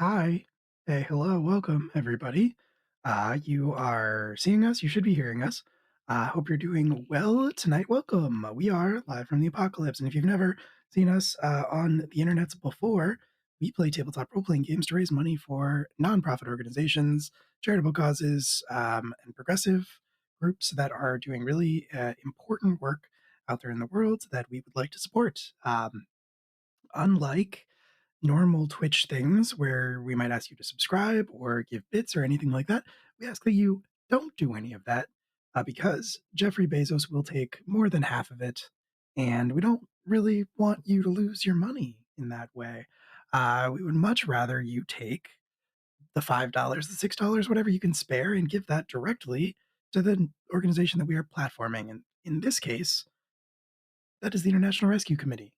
Hi. Hey, hello, welcome everybody. You are seeing us, you should be hearing us. Hope you're doing well tonight. Welcome. We are live from the apocalypse. And if you've never seen us on the internets before, we play tabletop role playing games to raise money for nonprofit organizations, charitable causes, and progressive groups that are doing really important work out there in the world that we would like to support. Unlike normal Twitch things where we might ask you to subscribe or give bits or anything like that, we ask that you don't do any of that because Jeffrey Bezos will take more than half of it, and we don't really want you to lose your money in that way. We would much rather you take the $5, the $6, whatever you can spare, and give that directly to the organization that we are platforming. And in this case, that is the International Rescue Committee.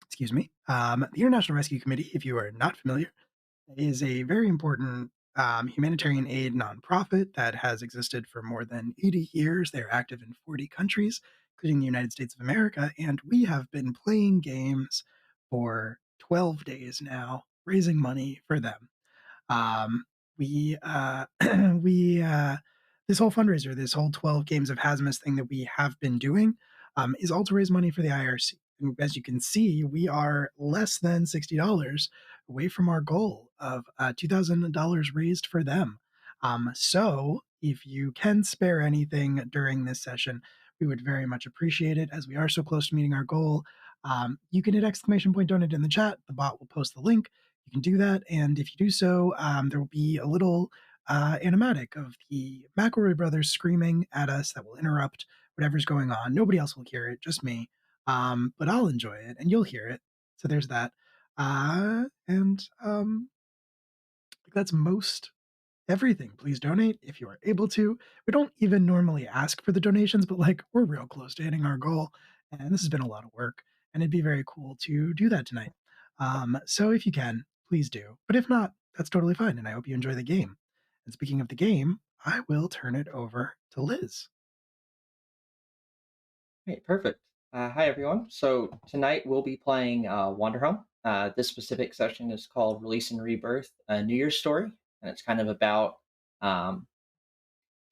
Excuse me. The International Rescue Committee, if you are not familiar, is a very important humanitarian aid nonprofit that has existed for more than 80 years. They're active in 40 countries, including the United States of America, and we have been playing games for 12 days now, raising money for them. Um, we we this whole fundraiser, this whole 12 games of Haz-mas thing that we have been doing, is all to raise money for the IRC. And as you can see, we are less than $60 away from our goal of $2,000 raised for them. So if you can spare anything during this session, we would very much appreciate it, as we are so close to meeting our goal. You can hit exclamation point donate in the chat. The bot will post the link. You can do that, and if you do so, there will be a little animatic of the McElroy brothers screaming at us that will interrupt whatever's going on. Nobody else will hear it, just me. But I'll enjoy it, and you'll hear it. So there's that. That's most everything. Please donate if you are able to. We don't even normally ask for the donations, but we're real close to hitting our goal, and this has been a lot of work, and it'd be very cool to do that tonight. So if you can, please do. But if not, that's totally fine, and I hope you enjoy the game. And speaking of the game, I will turn it over to Liz. Great, perfect. Hi, everyone. So tonight we'll be playing Wanderhome. This specific session is called Release and Rebirth, a New Year's story, and it's kind of about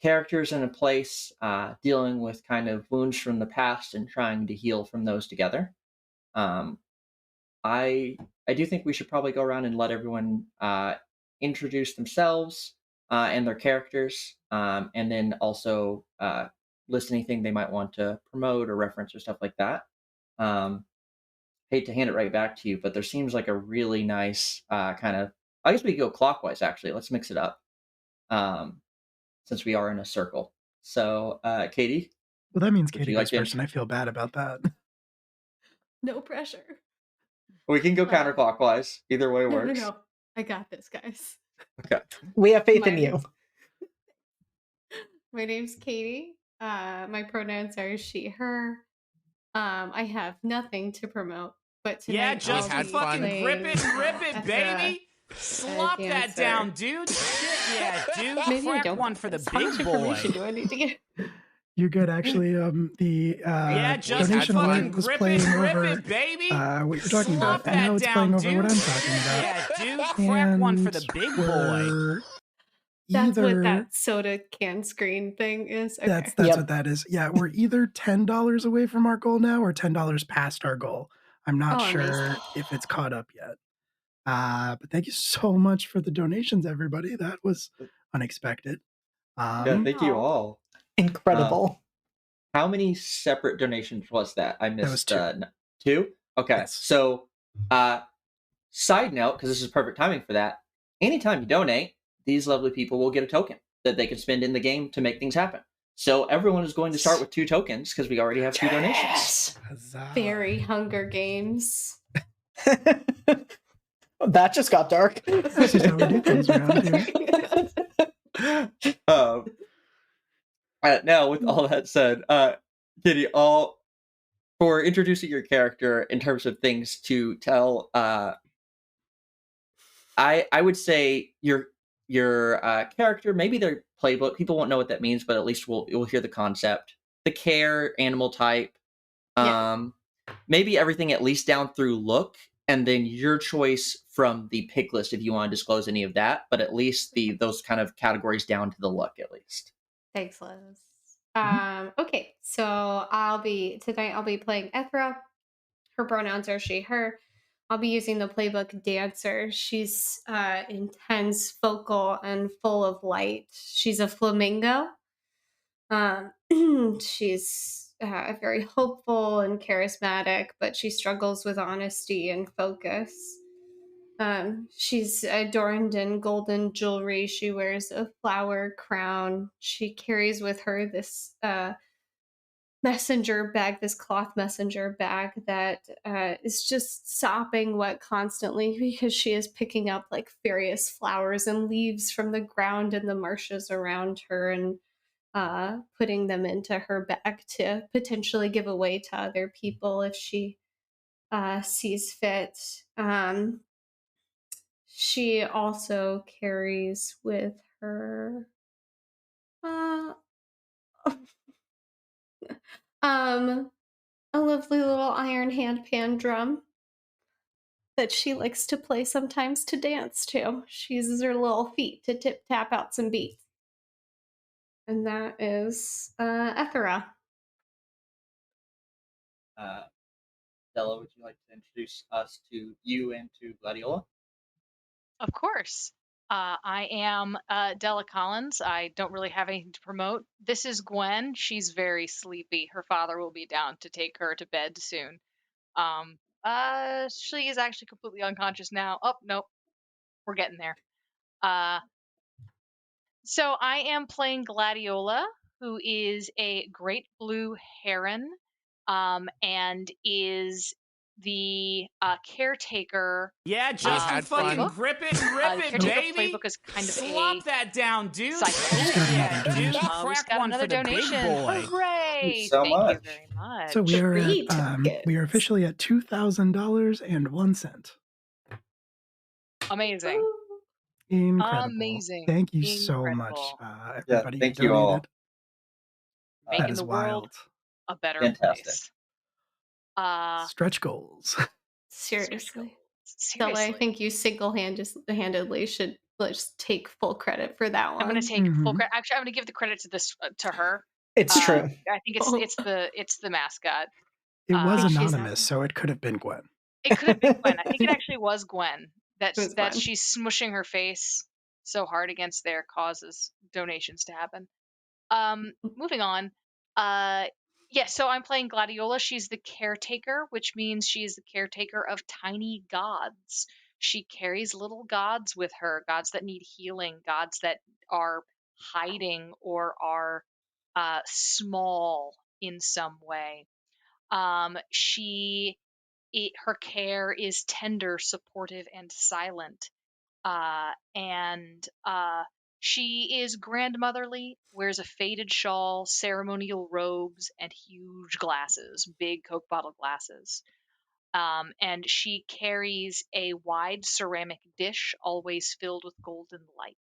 characters in a place dealing with kind of wounds from the past and trying to heal from those together. Um, I I do think we should probably go around and let everyone introduce themselves and their characters, and then also list anything they might want to promote or reference or stuff like that. Um, Hate to hand it right back to you, but there seems like a really nice kind of. I guess we could go clockwise. Actually, let's mix it up um, since we are in a circle. So, Katie, Well, that means would Katie you like goes to? first, and I feel bad about that. No pressure. We can go counterclockwise. Either way works. No. I got this, guys. Okay. We have faith in you. My name's Katie. My pronouns are she, her. I have nothing to promote, but tonight just I'll be fucking playing rip it, baby. Slop that down, dude. Shit, yeah, dude. Maybe I Crack don't one get for the this. How much big boy. information do I need to get? You're good, actually. The just donation fucking alert was rip playing over it, baby. what you're talking Slop about, and now that it's down, playing over dude. what I'm talking about. Yeah, dude. Crack one for the big boy. We're That's what either that soda can screen thing is. Okay. that's Yep. what that is. Yeah, we're either $10 away from our goal now, or $10 past our goal. I'm not Oh, sure amazing. if it's caught up yet. But thank you so much for the donations, everybody. That was unexpected. Yeah, thank you Aw. all. Incredible. How many separate donations was that? I missed was two. Two? Okay. Yes. So, side note, because this is perfect timing for that, anytime you donate, these lovely people will get a token that they can spend in the game to make things happen. So everyone is going to start with 2 tokens because we already have 2 donations. Huzzah. Very Hunger Games. That just got dark. This is how we do things around here. Now, with all that said, Kitty, for introducing your character in terms of things to tell, I would say your character, maybe their playbook. People won't know what that means, but at least we'll hear the concept. The care, animal type, maybe everything at least down through look, and then your choice from the pick list if you want to disclose any of that, but at least those kind of categories down to the look at least. Thanks, Liz. Mhm. Okay, so I'll be playing Ethra. Her pronouns are she, her. I'll be using the playbook Dancer. She's intense, vocal, and full of light. She's a flamingo. She's very hopeful and charismatic, but she struggles with honesty and focus. She's adorned in golden jewelry. She wears a flower crown. She carries with her this messenger bag, this cloth messenger bag that is just sopping wet constantly because she is picking up like various flowers and leaves from the ground and the marshes around her and putting them into her bag to potentially give away to other people if she sees fit. She also carries with her uh, um, a lovely little iron handpan drum that she likes to play sometimes to dance to. She uses her little feet to tip tap out some beats. And that is Ethera. Della, would you like to introduce us to you and to Gladiola? Of course. I am Della Collins. I don't really have anything to promote. This is Gwen. She's very sleepy. Her father will be down to take her to bed soon. She is actually completely unconscious now. Oh, nope. We're getting there. So I am playing Gladiola, who is a great blue heron, and is the caretaker. Yeah, just had fucking fun. grip it, The caretaker baby. playbook is kind of Slop a that down, dude. psycho. got Yeah, another dude. donation. We Crack got one another for the donation. big boy. Hooray! So Thank you much. very much. So we are Treat we are officially at $2,000.01. Amazing. Incredible. Amazing. Thank you so Incredible. much, everybody thank who you all. donated. That Making is the world wild. a better Fantastic. place. Stretch goals. Seriously. Seriously. Stella, I think you single-handedly should just take full credit for that one. I'm going to take full Mhm. credit. Actually, I'm going to give the credit to this to her. It's true. I think it's the mascot. It was she's anonymous, happy. so it could have been Gwen. It could have been Gwen. I think it actually was Gwen. It was Gwen. She's smushing her face so hard against there causes donations to happen. Moving on. So I'm playing Gladiola. She's the caretaker, which means she is the caretaker of tiny gods. She carries little gods with her, gods that need healing, gods that are hiding or are small in some way. Her care is tender, supportive, and silent. And she is grandmotherly, wears a faded shawl, ceremonial robes, and huge glasses, big Coke bottle glasses. And she carries a wide ceramic dish, always filled with golden light.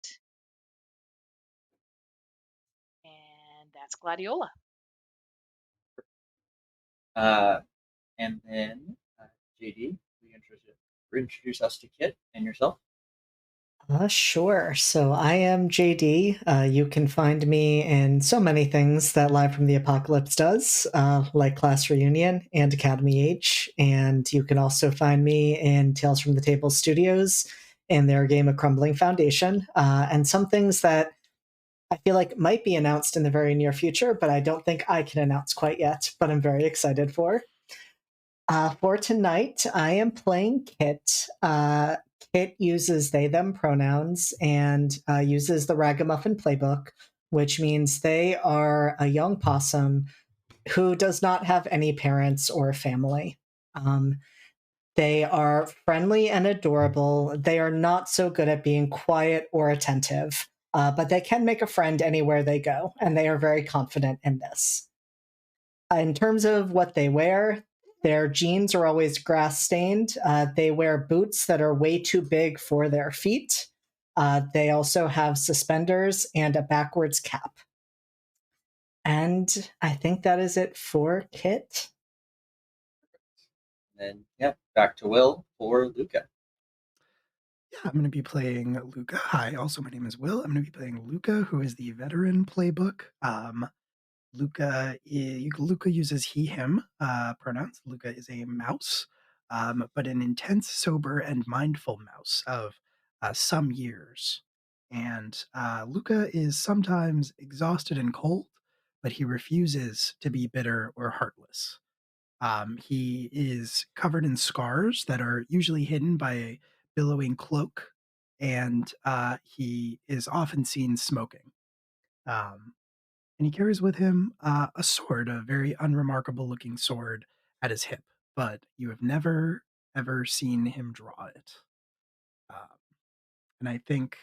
And that's Gladiola. And then JD, will you introduce us to Kit and yourself? Sure. So I am JD. You can find me in so many things that Live from the Apocalypse does, like Class Reunion and Academy H. And you can also find me in Tales from the Table Studios and their game A Crumbling Foundation, and some things that I feel like might be announced in the very near future, but I don't think I can announce quite yet, but I'm very excited for. For tonight, I am playing Kit. Kit uses they, them pronouns and uses the Ragamuffin playbook, which means they are a young possum who does not have any parents or family. They are friendly and adorable. They are not so good at being quiet or attentive, but they can make a friend anywhere they go, and they are very confident in this. In terms of what they wear, their jeans are always grass stained. They wear boots that are way too big for their feet. They also have suspenders and a backwards cap. And I think that is it for Kit. And then back to Will for Luca. Yeah, I'm going to be playing Luca. Hi, also my name is Will. I'm going to be playing Luca, who is the veteran playbook. Luca uses he/him pronouns. Luca is a mouse, but an intense, sober, and mindful mouse of some years. And Luca is sometimes exhausted and cold, but he refuses to be bitter or heartless. He is covered in scars that are usually hidden by a billowing cloak, and he is often seen smoking. Um, and he carries with him a sword, a very unremarkable looking sword at his hip, but you have never ever seen him draw it. Um, and I think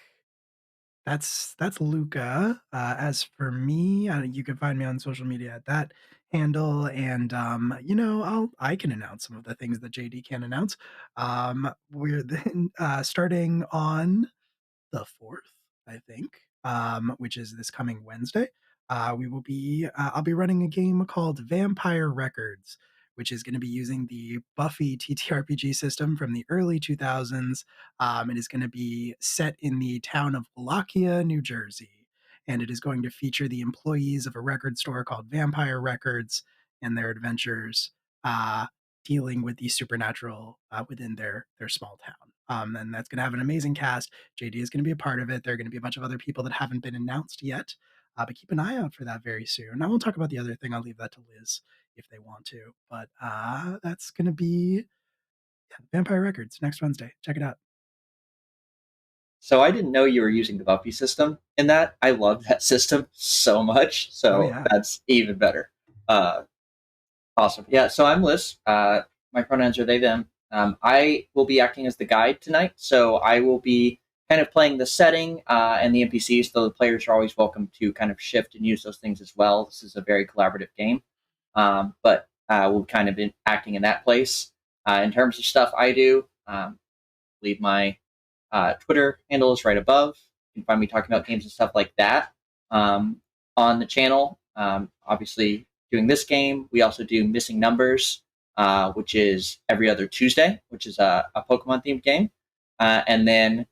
that's Luca. As for me, you can find me on social media at that handle, and I can announce some of the things that JD can announce. We're then starting on the 4th, I think, which is this coming Wednesday. I'll be running a game called Vampire Records, which is going to be using the Buffy TTRPG system from the early 2000s. It is going to be set in the town of Wallachia, New Jersey, and it is going to feature the employees of a record store called Vampire Records and their adventures dealing with the supernatural within their small town. And that's going to have an amazing cast. JD is going to be a part of it. There are going to be a bunch of other people that haven't been announced yet, but keep an eye out for that very soon. I won't talk about the other thing. I'll leave that to Liz if they want to. But that's going to be Vampire Records next Wednesday. Check it out. So I didn't know you were using the Buffy system in that. I love that system so much. So that's even better. Awesome. Yeah, so I'm Liz. My pronouns are they, them. I will be acting as the guide tonight. So I will be kind of playing the setting and the NPCs, so the players are always welcome to kind of shift and use those things as well. This is a very collaborative game. But we'll kind of be acting in that place. In terms of stuff I do, leave my Twitter handle is right above. You can find me talking about games and stuff like that on the channel. Obviously, doing this game, we also do Missing Numbers, which is every other Tuesday, which is a Pokemon themed game. And then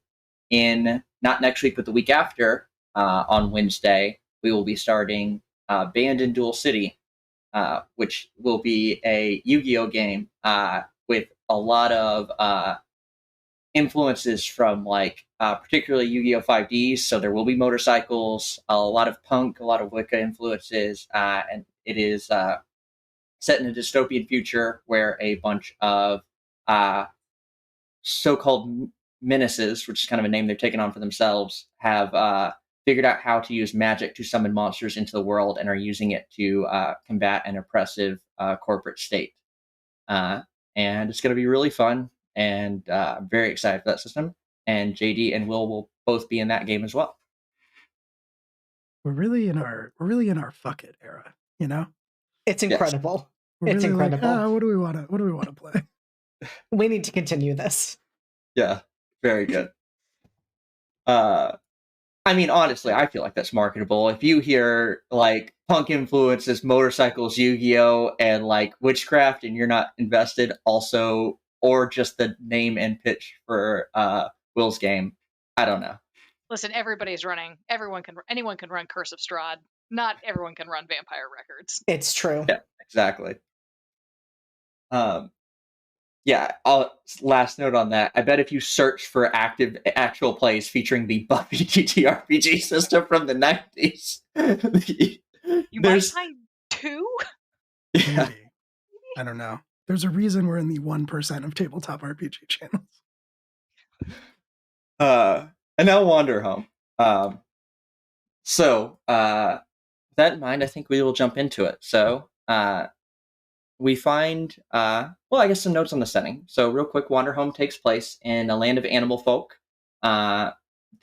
not next week, but the week after, on Wednesday, we will be starting Band in Dual City, which will be a Yu-Gi-Oh game with a lot of influences from particularly Yu-Gi-Oh 5Ds. So there will be motorcycles, a lot of punk, a lot of Wicca influences, and it is set in a dystopian future where a bunch of so-called menaces, which is kind of a name they've taken on for themselves, have figured out how to use magic to summon monsters into the world and are using it to combat an oppressive corporate state. And it's going to be really fun, and I'm very excited for that system. And JD and Will both be in that game as well. We're really in our fuck it era, you know? It's incredible. Yes. It's really incredible. What do we want to play? We need to continue this. Yeah, very good. I mean, honestly, I feel like that's marketable. If you hear punk influences, motorcycles, Yu-Gi-Oh, and witchcraft, and you're not invested, also, or just the name and pitch for Will's game, I don't know. Listen, everybody's running. Anyone can run Curse of Strahd. Not everyone can run Vampire Records. It's true. Yeah, exactly. Last note on that. I bet if you search for actual plays featuring the Buffy TTRPG system from the 90s, you might find 2? Yeah. Maybe. I don't know. There's a reason we're in the 1% of tabletop RPG channels. And now Wander Home. So, with that in mind, I think we will jump into it. So, we find, I guess some notes on the setting. So real quick, Wander Home takes place in a land of animal folk. There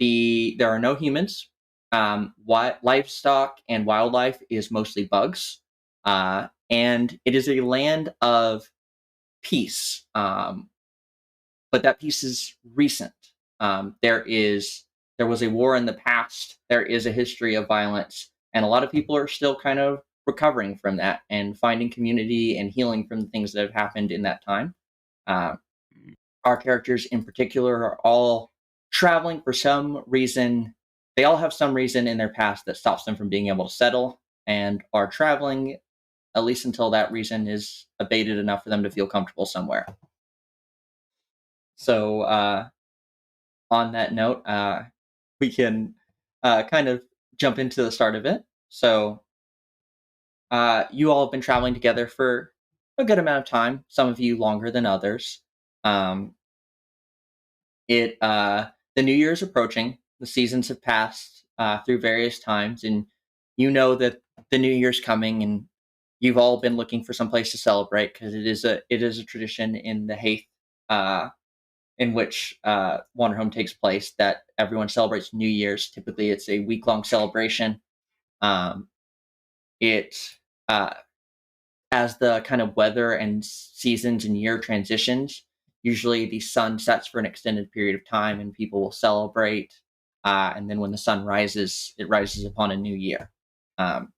are no humans. Livestock and wildlife is mostly bugs. And it is a land of peace. But that peace is recent. There was a war in the past. There is a history of violence. And a lot of people are still kind of recovering from that and finding community and healing from the things that have happened in that time. Our characters in particular are all traveling for some reason. They all have some reason in their past that stops them from being able to settle, and are traveling at least until that reason is abated enough for them to feel comfortable somewhere. So, on that note, we can kind of jump into the start of it. So, you all have been traveling together for a good amount of time. Some of you longer than others. Um, the new year is approaching. The seasons have passed through various times, and you know that the new year's coming, and you've all been looking for some place to celebrate because it is a tradition in the Haith, in which Wanderhome takes place, that everyone celebrates New Year's. Typically, it's a week-long celebration. Um, it As the kind of weather and seasons and year transitions, usually the sun sets for an extended period of time, and people will celebrate. And then when the sun rises, it rises upon a new year. Um,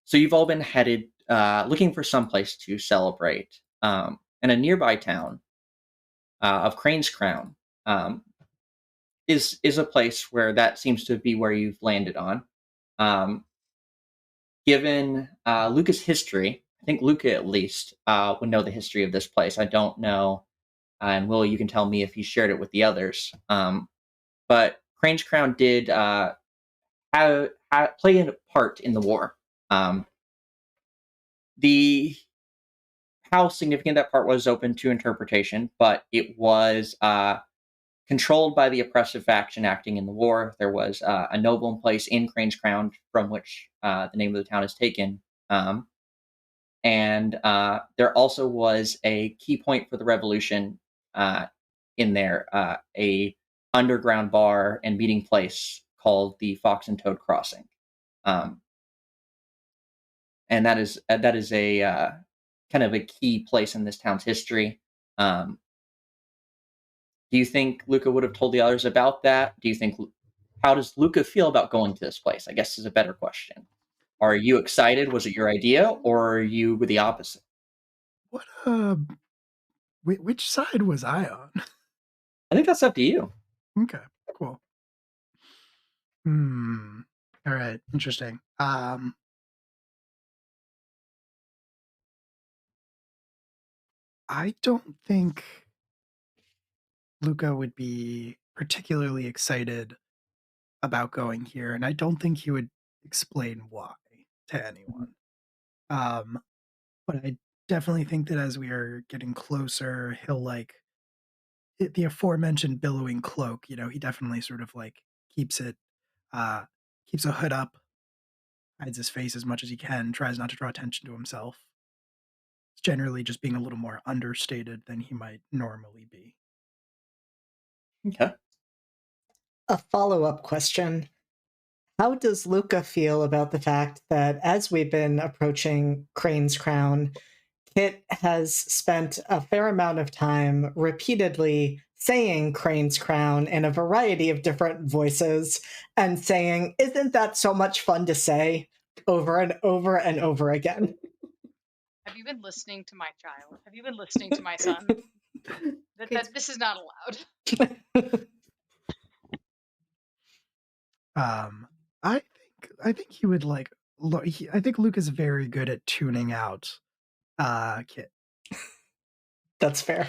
so you've all been headed looking for some place to celebrate. And a nearby town of Crane's Crown is a place where that seems to be where you've landed on. Um, Given Luca's history, I think Luca at least would know the history of this place. I don't know, and Will, you can tell me if he shared it with the others. But Crane's Crown did play a part in the war. The How significant that part was open to interpretation, but it was controlled by the oppressive faction acting in the war. There was a noble in place in Crane's Crown, from which the name of the town is taken. And there also was a key point for the revolution in there, a underground bar and meeting place called the Fox and Toad Crossing. And that is a kind of a key place in this town's history. Do you think Luca would have told the others about that? How does Luca feel about going to this place? I guess is a better question. Are you excited? Was it your idea, or are you the opposite? What which side was I on? I think that's up to you. Okay, cool. All right, interesting. I don't think Luca would be particularly excited about going here, and I don't think he would explain why to anyone. Um, but I definitely think that as we are getting closer, he'll like the aforementioned billowing cloak. He definitely sort of like keeps it, uh, keeps a hood up, hides his face as much as he can, tries not to draw attention to himself. It's generally just being a little more understated than he might normally be. Okay. A follow-up question. How does Luca feel about the fact that as we've been approaching Crane's Crown, Kit has spent a fair amount of time repeatedly saying Crane's Crown in a variety of different voices and saying, "Isn't that so much fun to say?" over and over and over again. Have you been listening to my child? Have you been listening to my son? This is not allowed. I think he would like. I think Luke is very good at tuning out Kit. That's fair.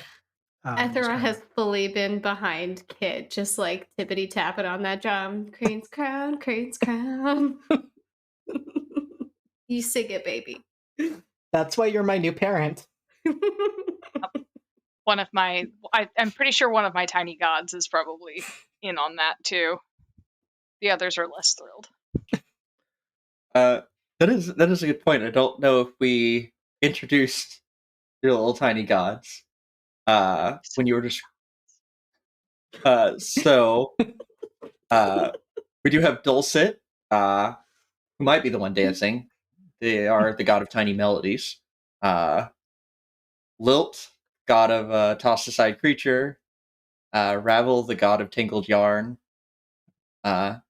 Ethera has fully been behind Kit, just like tippity tapping on that drum. Crane's Crown, Crane's Crown. You sing it, baby. That's why you're my new parent. I'm pretty sure one of my tiny gods is probably in on that too. The others are less thrilled. That is a good point. I don't know if we introduced your little tiny gods when you were just we do have Dulcet, who might be the one dancing. They are the god of tiny melodies. Lilt, god of tossed aside creature. Ravel, the god of tangled yarn. At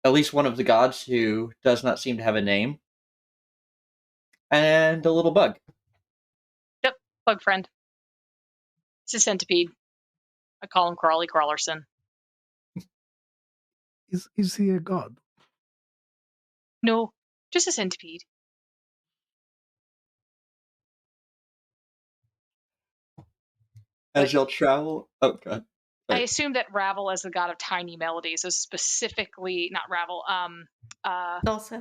least one of the gods who does not seem to have a name. And a little bug. Yep. Bug friend. It's a centipede. I call him Crawly Crawlerson. Is he a god? No, just a centipede. As y'all travel, oh god. I assume that Ravel, as the god of tiny melodies, is specifically not Ravel. Dulce.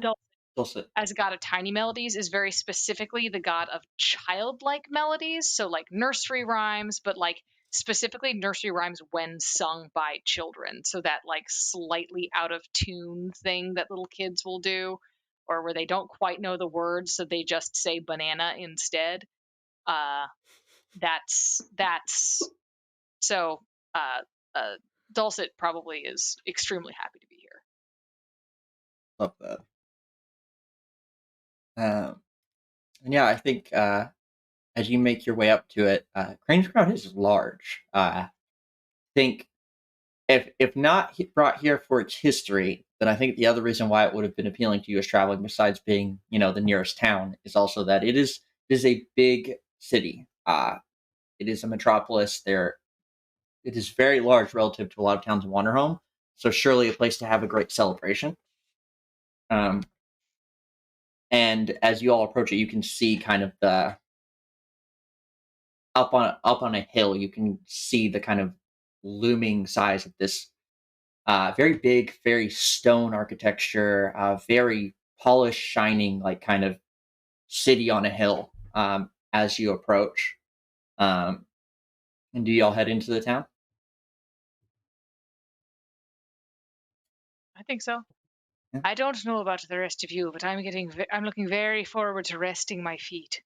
Dulcet. As a god of tiny melodies, is very specifically the god of childlike melodies. So like nursery rhymes, but like specifically nursery rhymes when sung by children. So that like slightly out of tune thing that little kids will do, or where they don't quite know the words, so they just say banana instead. Uh, that's so. Uh, uh, Dulcet probably is extremely happy to be here. Love that. And yeah, I think as you make your way up to it, Crane's Crown is large. I think if not brought here for its history, then I think the other reason why it would have been appealing to you as traveling, besides being the nearest town, is also that it is a big city. It is a metropolis. It is very large relative to a lot of towns in Wanderhome, so surely a place to have a great celebration. And as you all approach it, you can see kind of the up on a hill. You can see the kind of looming size of this very big, very stone architecture, very polished, shining, like kind of city on a hill. As you approach, and do y'all head into the town? I think so. Yeah. I don't know about the rest of you, but I'm looking very forward to resting my feet.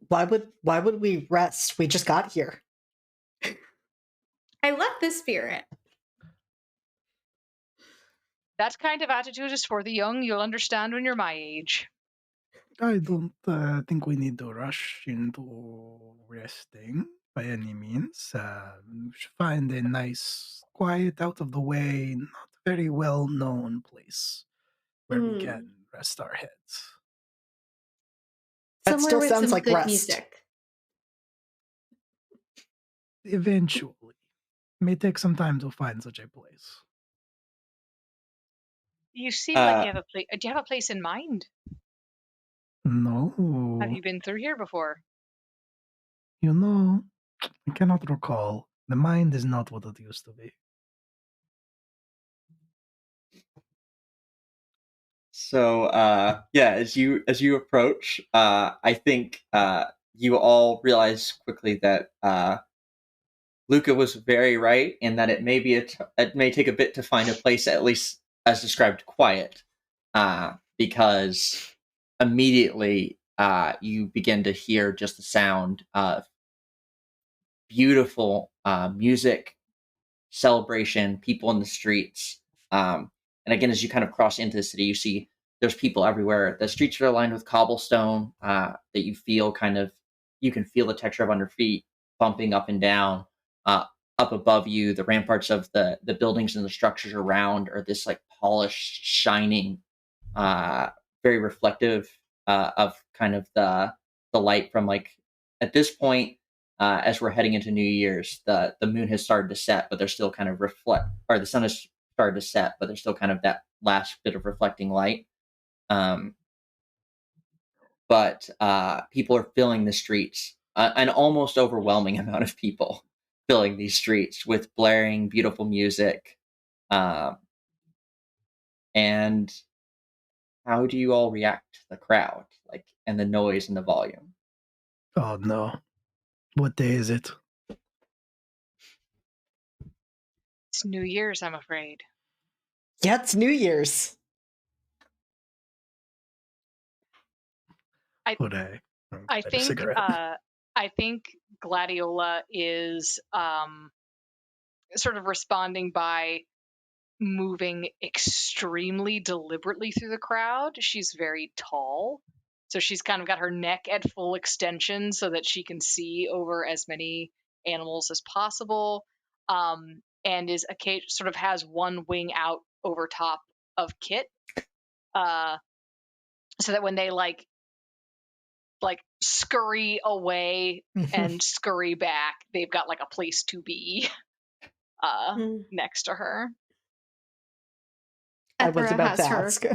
Why would we rest? We just got here. I love the spirit. That kind of attitude is for the young. You'll understand when you're my age. I don't think we need to rush into resting by any means. We should find a nice, quiet, out of the way, not very well known place where we can rest our heads. That Somewhere still with sounds some like good rest. music. Eventually. It may take some time to find such a place. You seem like you have a place. Do you have a place in mind? No. Have you been through here before? I cannot recall. The mind is not what it used to be. So yeah, as you approach, I think you all realize quickly that Luca was very right in that it may take a bit to find a place at least as described quiet, because immediately you begin to hear just the sound of beautiful music, celebration, people in the streets. And again, as you kind of cross into the city, you see there's people everywhere. The streets are lined with cobblestone that you can feel the texture of under feet bumping up and down. Up above you, the ramparts of the buildings and the structures around are this like polished, shining, uh, very reflective of kind of the light from like at this point as we're heading into New Year's, the moon has started to set, but there's still kind of or the sun has started to set, but there's still kind of that last bit of reflecting light. Um, but people are filling the streets, an almost overwhelming amount of people filling these streets with blaring, beautiful music. And how do you all react to the crowd, like, and the noise and the volume? Oh no. What day is it? It's New Year's, I'm afraid. Yeah, it's New Year's. Today. I think I think Gladiola is sort of responding by moving extremely deliberately through the crowd. She's very tall, so she's kind of got her neck at full extension so that she can see over as many animals as possible, and is sort of has one wing out over top of Kit, so that when they like like scurry away and scurry back. They've got like a place to be next to her. I was Ethra about to has her. ask.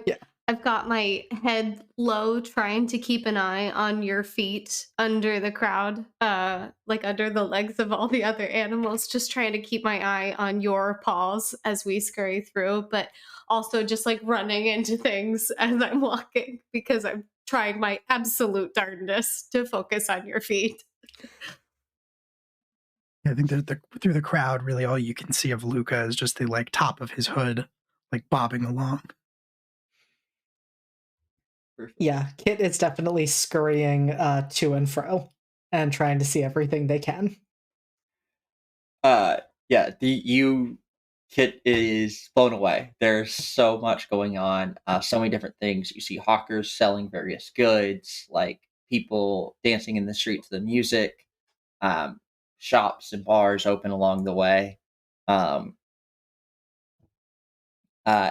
Yeah. I've got my head low, trying to keep an eye on your feet under the crowd, like under the legs of all the other animals, just trying to keep my eye on your paws as we scurry through, but also just like running into things as I'm walking because I'm trying my absolute darndest to focus on your feet. I think that through the crowd, really all you can see of Luca is just the like top of his hood, like bobbing along. Yeah, Kit is definitely scurrying to and fro and trying to see everything they can. Yeah, Kit is blown away. There's so much going on, so many different things. You see hawkers selling various goods, like people dancing in the street to the music, shops and bars open along the way. Um, uh,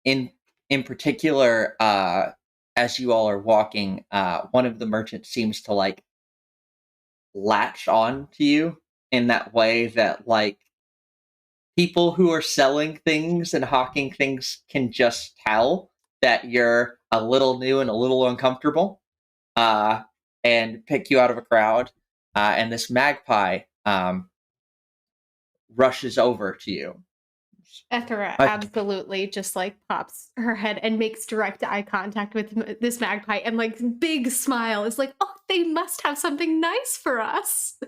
in in particular, as you all are walking, one of the merchants seems to like latch on to you in that way that like people who are selling things and hawking things can just tell that you're a little new and a little uncomfortable, uh, and pick you out of a crowd. And this magpie rushes over to you. Ethra absolutely just like pops her head and makes direct eye contact with this magpie and like big smile is like, oh, they must have something nice for us.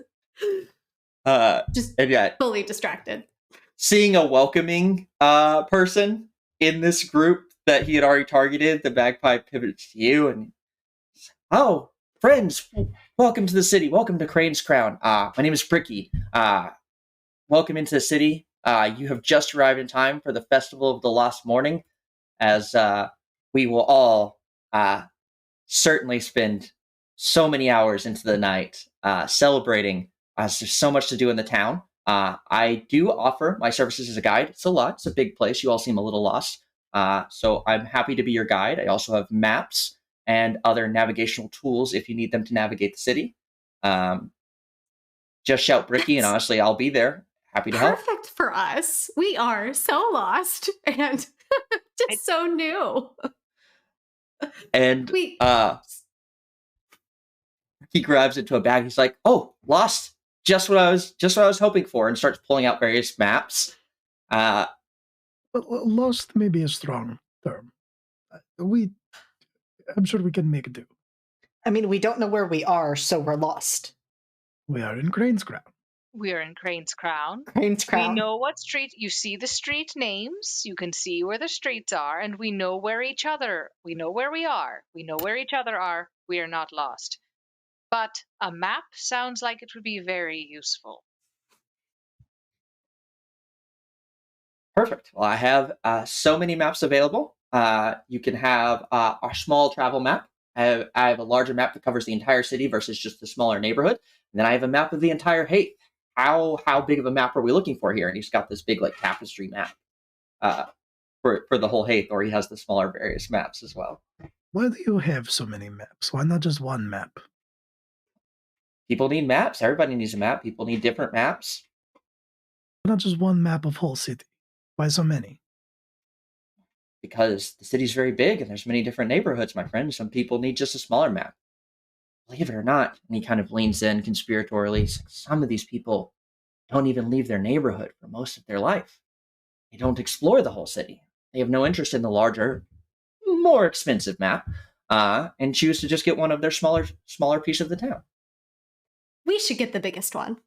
Just and yet, fully distracted. seeing a welcoming person in this group that he had already targeted, the magpie pivots to you and, oh, friends, welcome to the city. Welcome to Crane's Crown. My name is Bricky. Welcome into the city. You have just arrived in time for the Festival of the Lost Morning, as we will all certainly spend so many hours into the night celebrating. There's so much to do in the town. I do offer my services as a guide. It's a lot. It's a big place. You all seem a little lost. So I'm happy to be your guide. I also have maps and other navigational tools if you need them to navigate the city. Just shout Bricky, and honestly, I'll be there. Happy to help. Perfect for us. We are so lost and just so new. And he grabs into a bag. He's like, "Oh, lost! Just what I was hoping for," and starts pulling out various maps. Lost may be a strong term. I'm sure we can make do. I mean, we don't know where we are, so we're lost. We are in Crane's Crown. We are in Crane's Crown. Crane's Crown. We know what street. You see the street names. You can see where the streets are, and we know where each other. We know where we are. We know where each other are. We are not lost. But a map sounds like it would be very useful. Perfect. Well, I have so many maps available. You can have a small travel map. I have a larger map that covers the entire city versus just the smaller neighborhood. And then I have a map of the entire Haith. How big of a map are we looking for here? And he's got this big like tapestry map for the whole Haith, or he has the smaller various maps as well. Why do you have so many maps? Why not just one map? People need maps. Everybody needs a map. People need different maps. Why not just one map of whole city? Why so many? Because the city's very big and there's many different neighborhoods, my friend. Some people need just a smaller map. Believe it or not, and he kind of leans in conspiratorially. Some of these people don't even leave their neighborhood for most of their life. They don't explore the whole city. They have no interest in the larger, more expensive map, and choose to just get one of their smaller piece of the town. We should get the biggest one.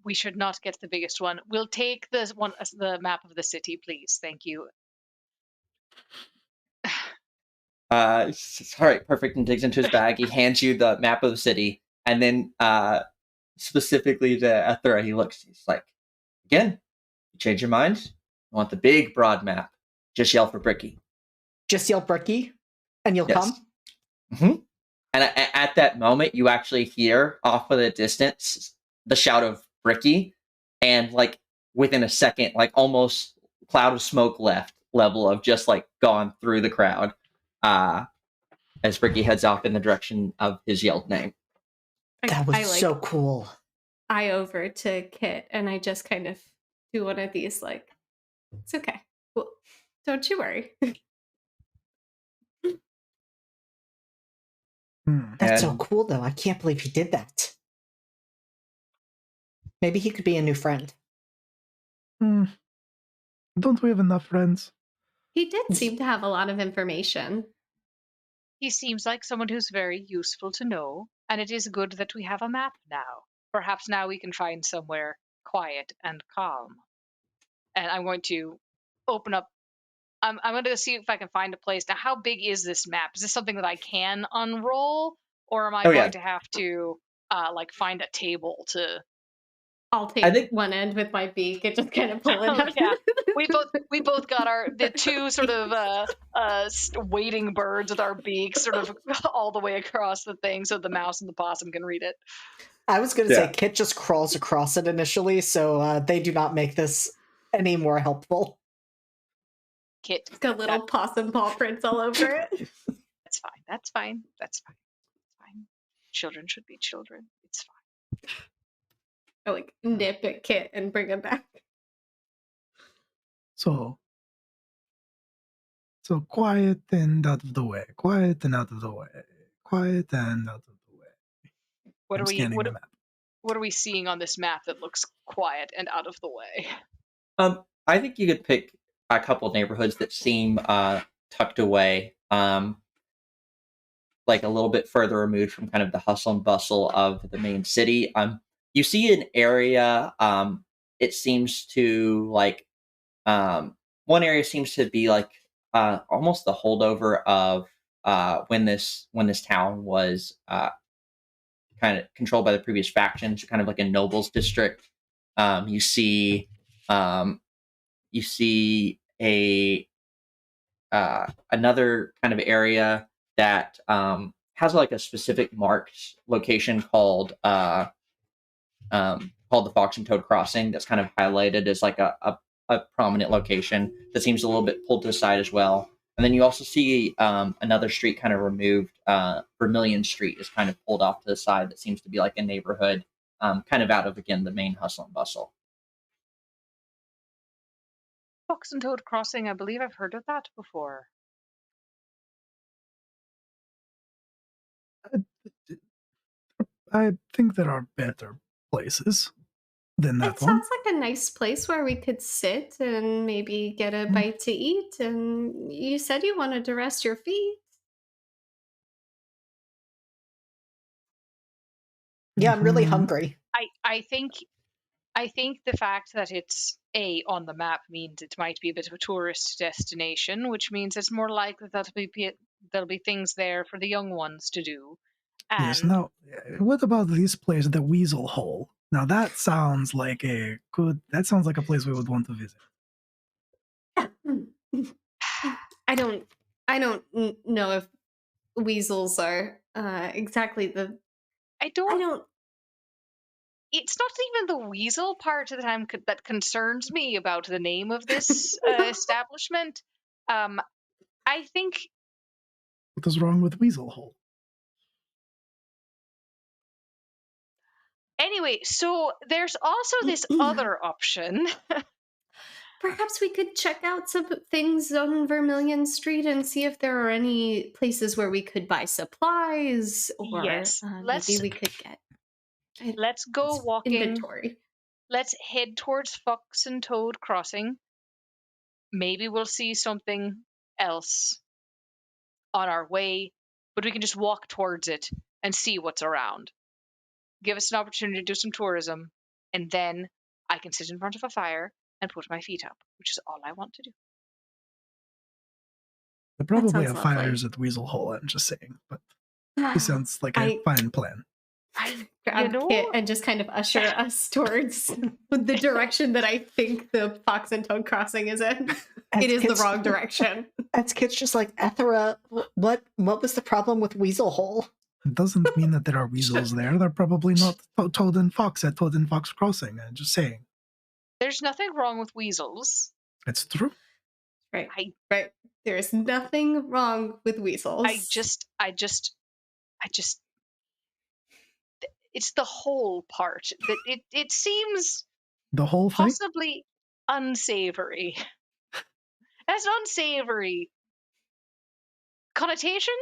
We should not get the biggest one. We'll take the map of the city, please. Thank you. All right, perfect. And digs into his bag. He hands you the map of the city, and then specifically to Ethra, he looks. He's like, "Again, you change your mind? You want the big, broad map? Just yell for Bricky. Just yell Bricky, and you'll come." Mm-hmm. And at that moment, you actually hear off of the distance the shout of Bricky, and like within a second, like almost cloud of smoke left level of just like gone through the crowd. as Ricky heads off in the direction of his yelled name. That was I so cool. eye over to Kit and I just kind of do one of these like, it's okay. Well, don't you worry. That's so And cool, though. I can't believe he did that. Maybe he could be a new friend. Don't we have enough friends? He did seem to have a lot of information. He seems like someone who's very useful to know, and it is good that we have a map now. Perhaps now we can find somewhere quiet and calm. And I'm going to open up. I'm going to see if I can find a place. Now, how big is this map? Is this something that I can unroll, or am I Oh, going yeah. to have to like find a table to? I'll I take think- one end with my beak and just kind of pull it Oh, up. yeah. We both got the two sort of waiting birds with our beaks sort of all the way across the thing, so the mouse and the possum can read it. I was going to Yeah. say Kit just crawls across it initially, so they do not make this any more helpful. Kit, It's got little possum paw prints all over it. that's fine. That's fine. That's fine. It's fine. Children should be children. It's fine. I like nip at Kit and bring him back. So quiet and out of the way. Quiet and out of the way. Quiet and out of the way. What I'm are we? scanning the map. What are we seeing on this map that looks quiet and out of the way? I think you could pick a couple of neighborhoods that seem tucked away, like a little bit further removed from kind of the hustle and bustle of the main city. You see an area. It seems to like one area seems to be like almost the holdover of when this town was kind of controlled by the previous factions, kind of like a nobles district. You see a another kind of area that has like a specific marked location called the Fox and Toad Crossing. That's kind of highlighted as like a prominent location that seems a little bit pulled to the side as well. And then you also see another street kind of removed. Vermilion Street is kind of pulled off to the side. That seems to be like a neighborhood, kind of out of, again, the main hustle and bustle. Fox and Toad Crossing, I believe I've heard of that before. I think there are better places than that It one. sounds like a nice place where we could sit and maybe get a bite to eat. And you said you wanted to rest your feet. Yeah, I'm really Mhm. hungry. I think the fact that it's on the map means it might be a bit of a tourist destination, which means it's more likely that there'll be things there for the young ones to do. And Yes. Now, what about this place, the Weasel Hole? Now that sounds like a place we would want to visit. I don't know if weasels are exactly the. I I don't. don't. It's not even the weasel part that concerns me about the name of this establishment. I think What is wrong with Weasel Hole? anyway. So there's also this other option. Perhaps we could check out some things on Vermilion Street and see if there are any places where we could buy supplies, or Yes, maybe we could get. Let's go walking. Inventory. Let's head towards Fox and Toad Crossing. Maybe we'll see something else on our way, but we can just walk towards it and see what's around. Give us an opportunity to do some tourism, and then I can sit in front of a fire and put my feet up, which is all I want to do. There probably sounds have lovely. fires at Weasel Hole, I'm just saying, but it sounds like a fine plan. Grab Kit and just kind of usher us towards the direction that I think the Fox and Toad Crossing is in. It is the wrong direction. As Kit's just like, Ethera, what was the problem with Weasel Hole? It doesn't mean that there are weasels there. They're probably not Toad and Fox at Toad and Fox Crossing. I'm just saying. There's nothing wrong with weasels. It's true. Right. I Right. There is nothing wrong with weasels. I just it's the whole part that it seems The whole thing? possibly unsavory. It has an unsavory connotation.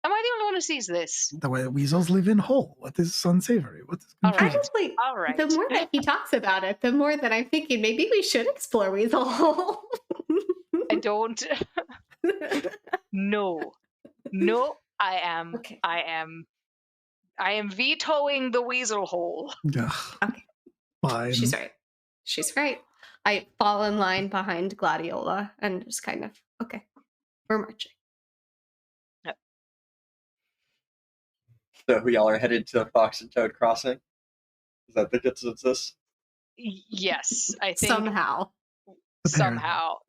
Am I the only one who sees this? The way weasels live in whole. What is unsavory? What is All right. confusing? Honestly, All right. the more that he talks about it, the more that I'm thinking maybe we should explore Weasel Hole. I don't. No. No, I am. Okay. I am vetoing the weasel hole. Ugh, Okay. fine. She's right. She's right. I fall in line behind Gladiola and just kind of, okay, we're marching. So y'all are headed to Fox and Toad Crossing? Is that the consensus? Yes, I think Somehow. Apparently.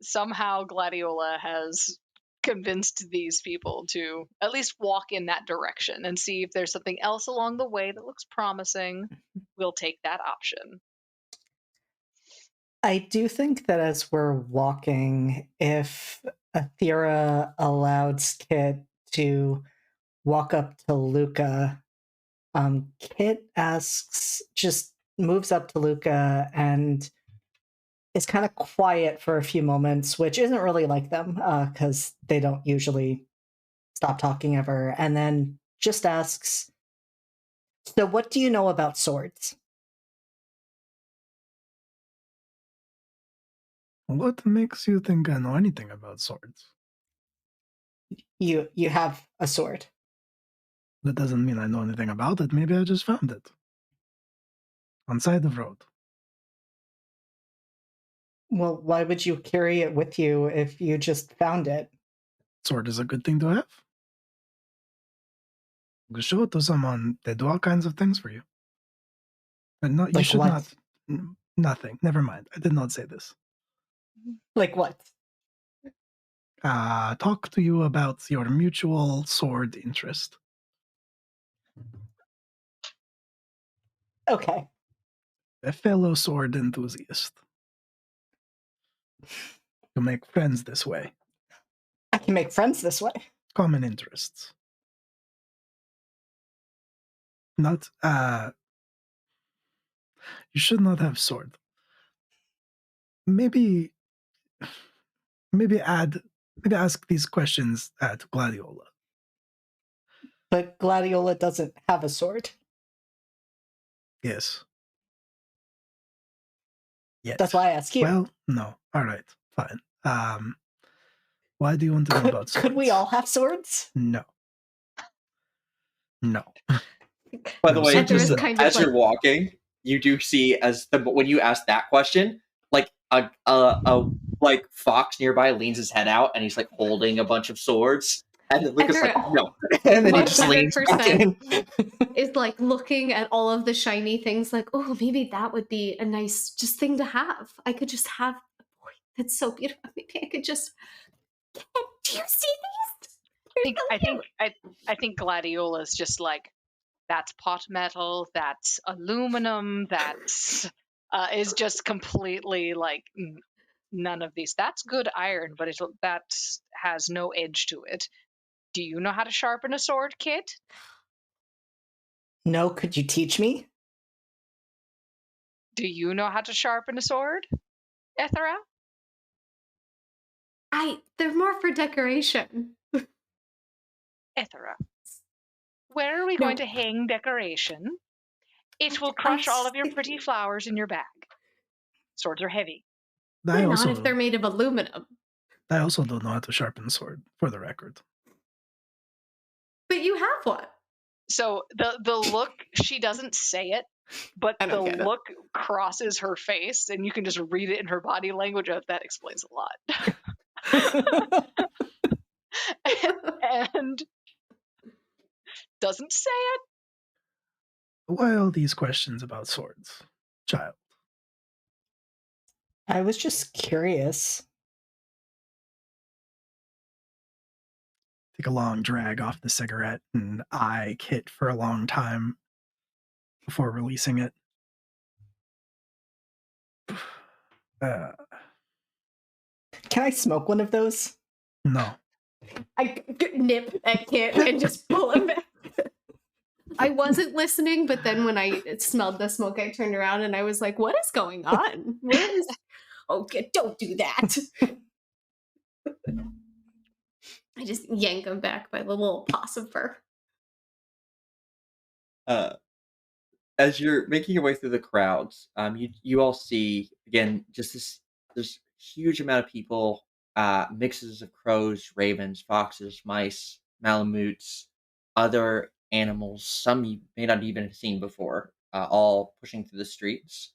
somehow Gladiola has convinced these people to at least walk in that direction and see if there's something else along the way that looks promising. We'll take that option. I do think that as we're walking, if Athera allowed Kit to walk up to Luca, Kit just moves up to Luca and is kind of quiet for a few moments, which isn't really like them, because they don't usually stop talking ever, and then just asks, "So what do you know about swords?" What makes you think I know anything about swords? You have a sword. That doesn't mean I know anything about it. Maybe I just found it. On side of road. Well, why would you carry it with you if you just found it? Sword is a good thing to have. You show it to someone, they do all kinds of things for you. And no, you Like should what? not. Nothing. Never mind. I did not say this. Like what? Talk to you about your mutual sword interest. Okay. A fellow sword enthusiast. You make friends this way. I can make friends this way. Common interests. Not, you should not have sword. Maybe ask these questions to Gladiola. But Gladiola doesn't have a sword. Yes. Yes. That's why I ask you. Well, no. All right. Fine. Why do you want to know about swords? Could we all have swords? No. No. By the way, Ethra just is kind of as you're like- walking, you do see when you ask that question, like a like fox nearby leans his head out and he's like holding a bunch of swords, and then Lucas like Ethra- no, and then he just leans back in. is like looking at all of the shiny things like, oh, maybe that would be a nice just thing to have. I could just have a boy that's so beautiful. Maybe I could just do you see these? I think Gladiola's just like, that's pot metal, that's aluminum, that's is just completely like none of these. That's good iron, but that has no edge to it. Do you know how to sharpen a sword, Kit? No, could you teach me? Do you know how to sharpen a sword, Ethera? They're more for decoration. Ethera, where are we going to hang decoration? It will crush all of your pretty flowers in your bag. Swords are heavy. Not if they're made of aluminum. I also don't know how to sharpen a sword, for the record. But you have one. So the look, she doesn't say it, but the look crosses her face, and you can just read it in her body language. That explains a lot. and doesn't say it. Why all these questions about swords, child? I was just curious. Take a long drag off the cigarette and eye Kit for a long time before releasing it. Can I smoke one of those? No. I nip that kid and just pull him back. I wasn't listening, but then when I smelled the smoke, I turned around and I was like, what is going on? Where is... Okay, don't do that. I just yank him back by the little paws of fur. As you're making your way through the crowds, you all see again just this huge amount of people, mixes of crows, ravens, foxes, mice, malamutes, other animals. Some you may not even have seen before, all pushing through the streets.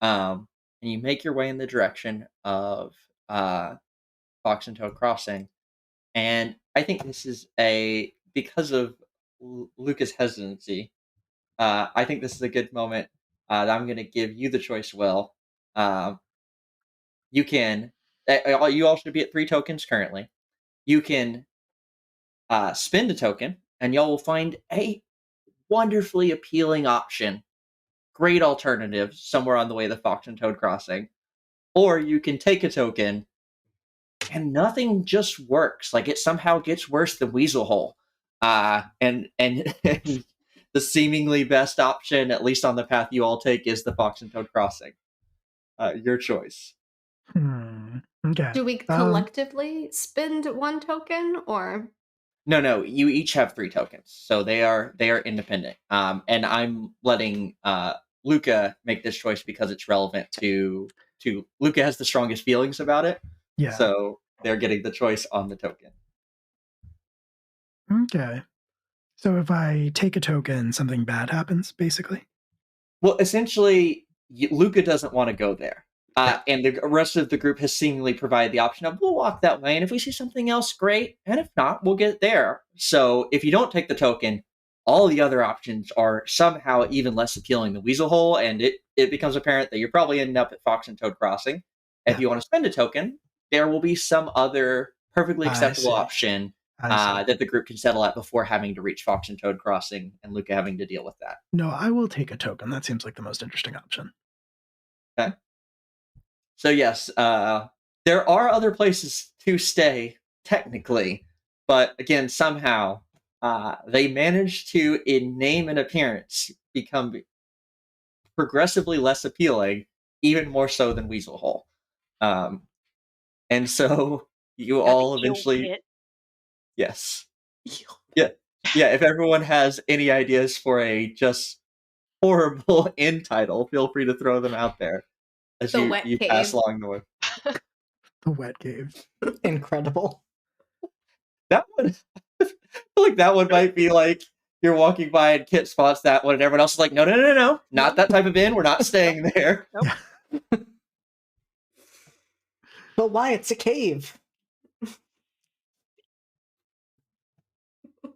And you make your way in the direction of Fox and Toad Crossing. And I think this is because of Luca's hesitancy. I think this is a good moment that I'm going to give you the choice, Will. You can, you all should be at 3 tokens currently. You can spend a token, and y'all will find a wonderfully appealing option. Great alternative somewhere on the way to Fox and Toad Crossing. Or you can take a token, and nothing just works. Like, it somehow gets worse than Weasel Hole. And the seemingly best option, at least on the path you all take, is the Fox and Toad Crossing. Your choice. Okay. Do we collectively spend 1 token, or? No. You each have 3 tokens, so they are independent. And I'm letting Luca make this choice because it's relevant to Luca has the strongest feelings about it. Yeah. So they're getting the choice on the token. Okay. So if I take a token, something bad happens, basically? Well, essentially, Luca doesn't want to go there. And the rest of the group has seemingly provided the option of, we'll walk that way, and if we see something else, great, and if not, we'll get there. So if you don't take the token, all the other options are somehow even less appealing than Weasel Hole, and it becomes apparent that you're probably ending up at Fox and Toad Crossing. Yeah. If you want to spend a token, there will be some other perfectly acceptable option that the group can settle at before having to reach Fox and Toad Crossing and Luca having to deal with that. No, I will take a token. That seems like the most interesting option. Okay. So yes, there are other places to stay, technically, but again, somehow they managed to, in name and appearance, become progressively less appealing, even more so than Weasel Hole. And so you all eventually... Yes. Yeah. If everyone has any ideas for a just horrible end title, feel free to throw them out there as you pass along the way. The Wet Cave. Incredible. That one, I feel like that one might be like you're walking by and Kit spots that one, and everyone else is like, no, not that type of inn. We're not staying there. Nope. But why? It's a cave.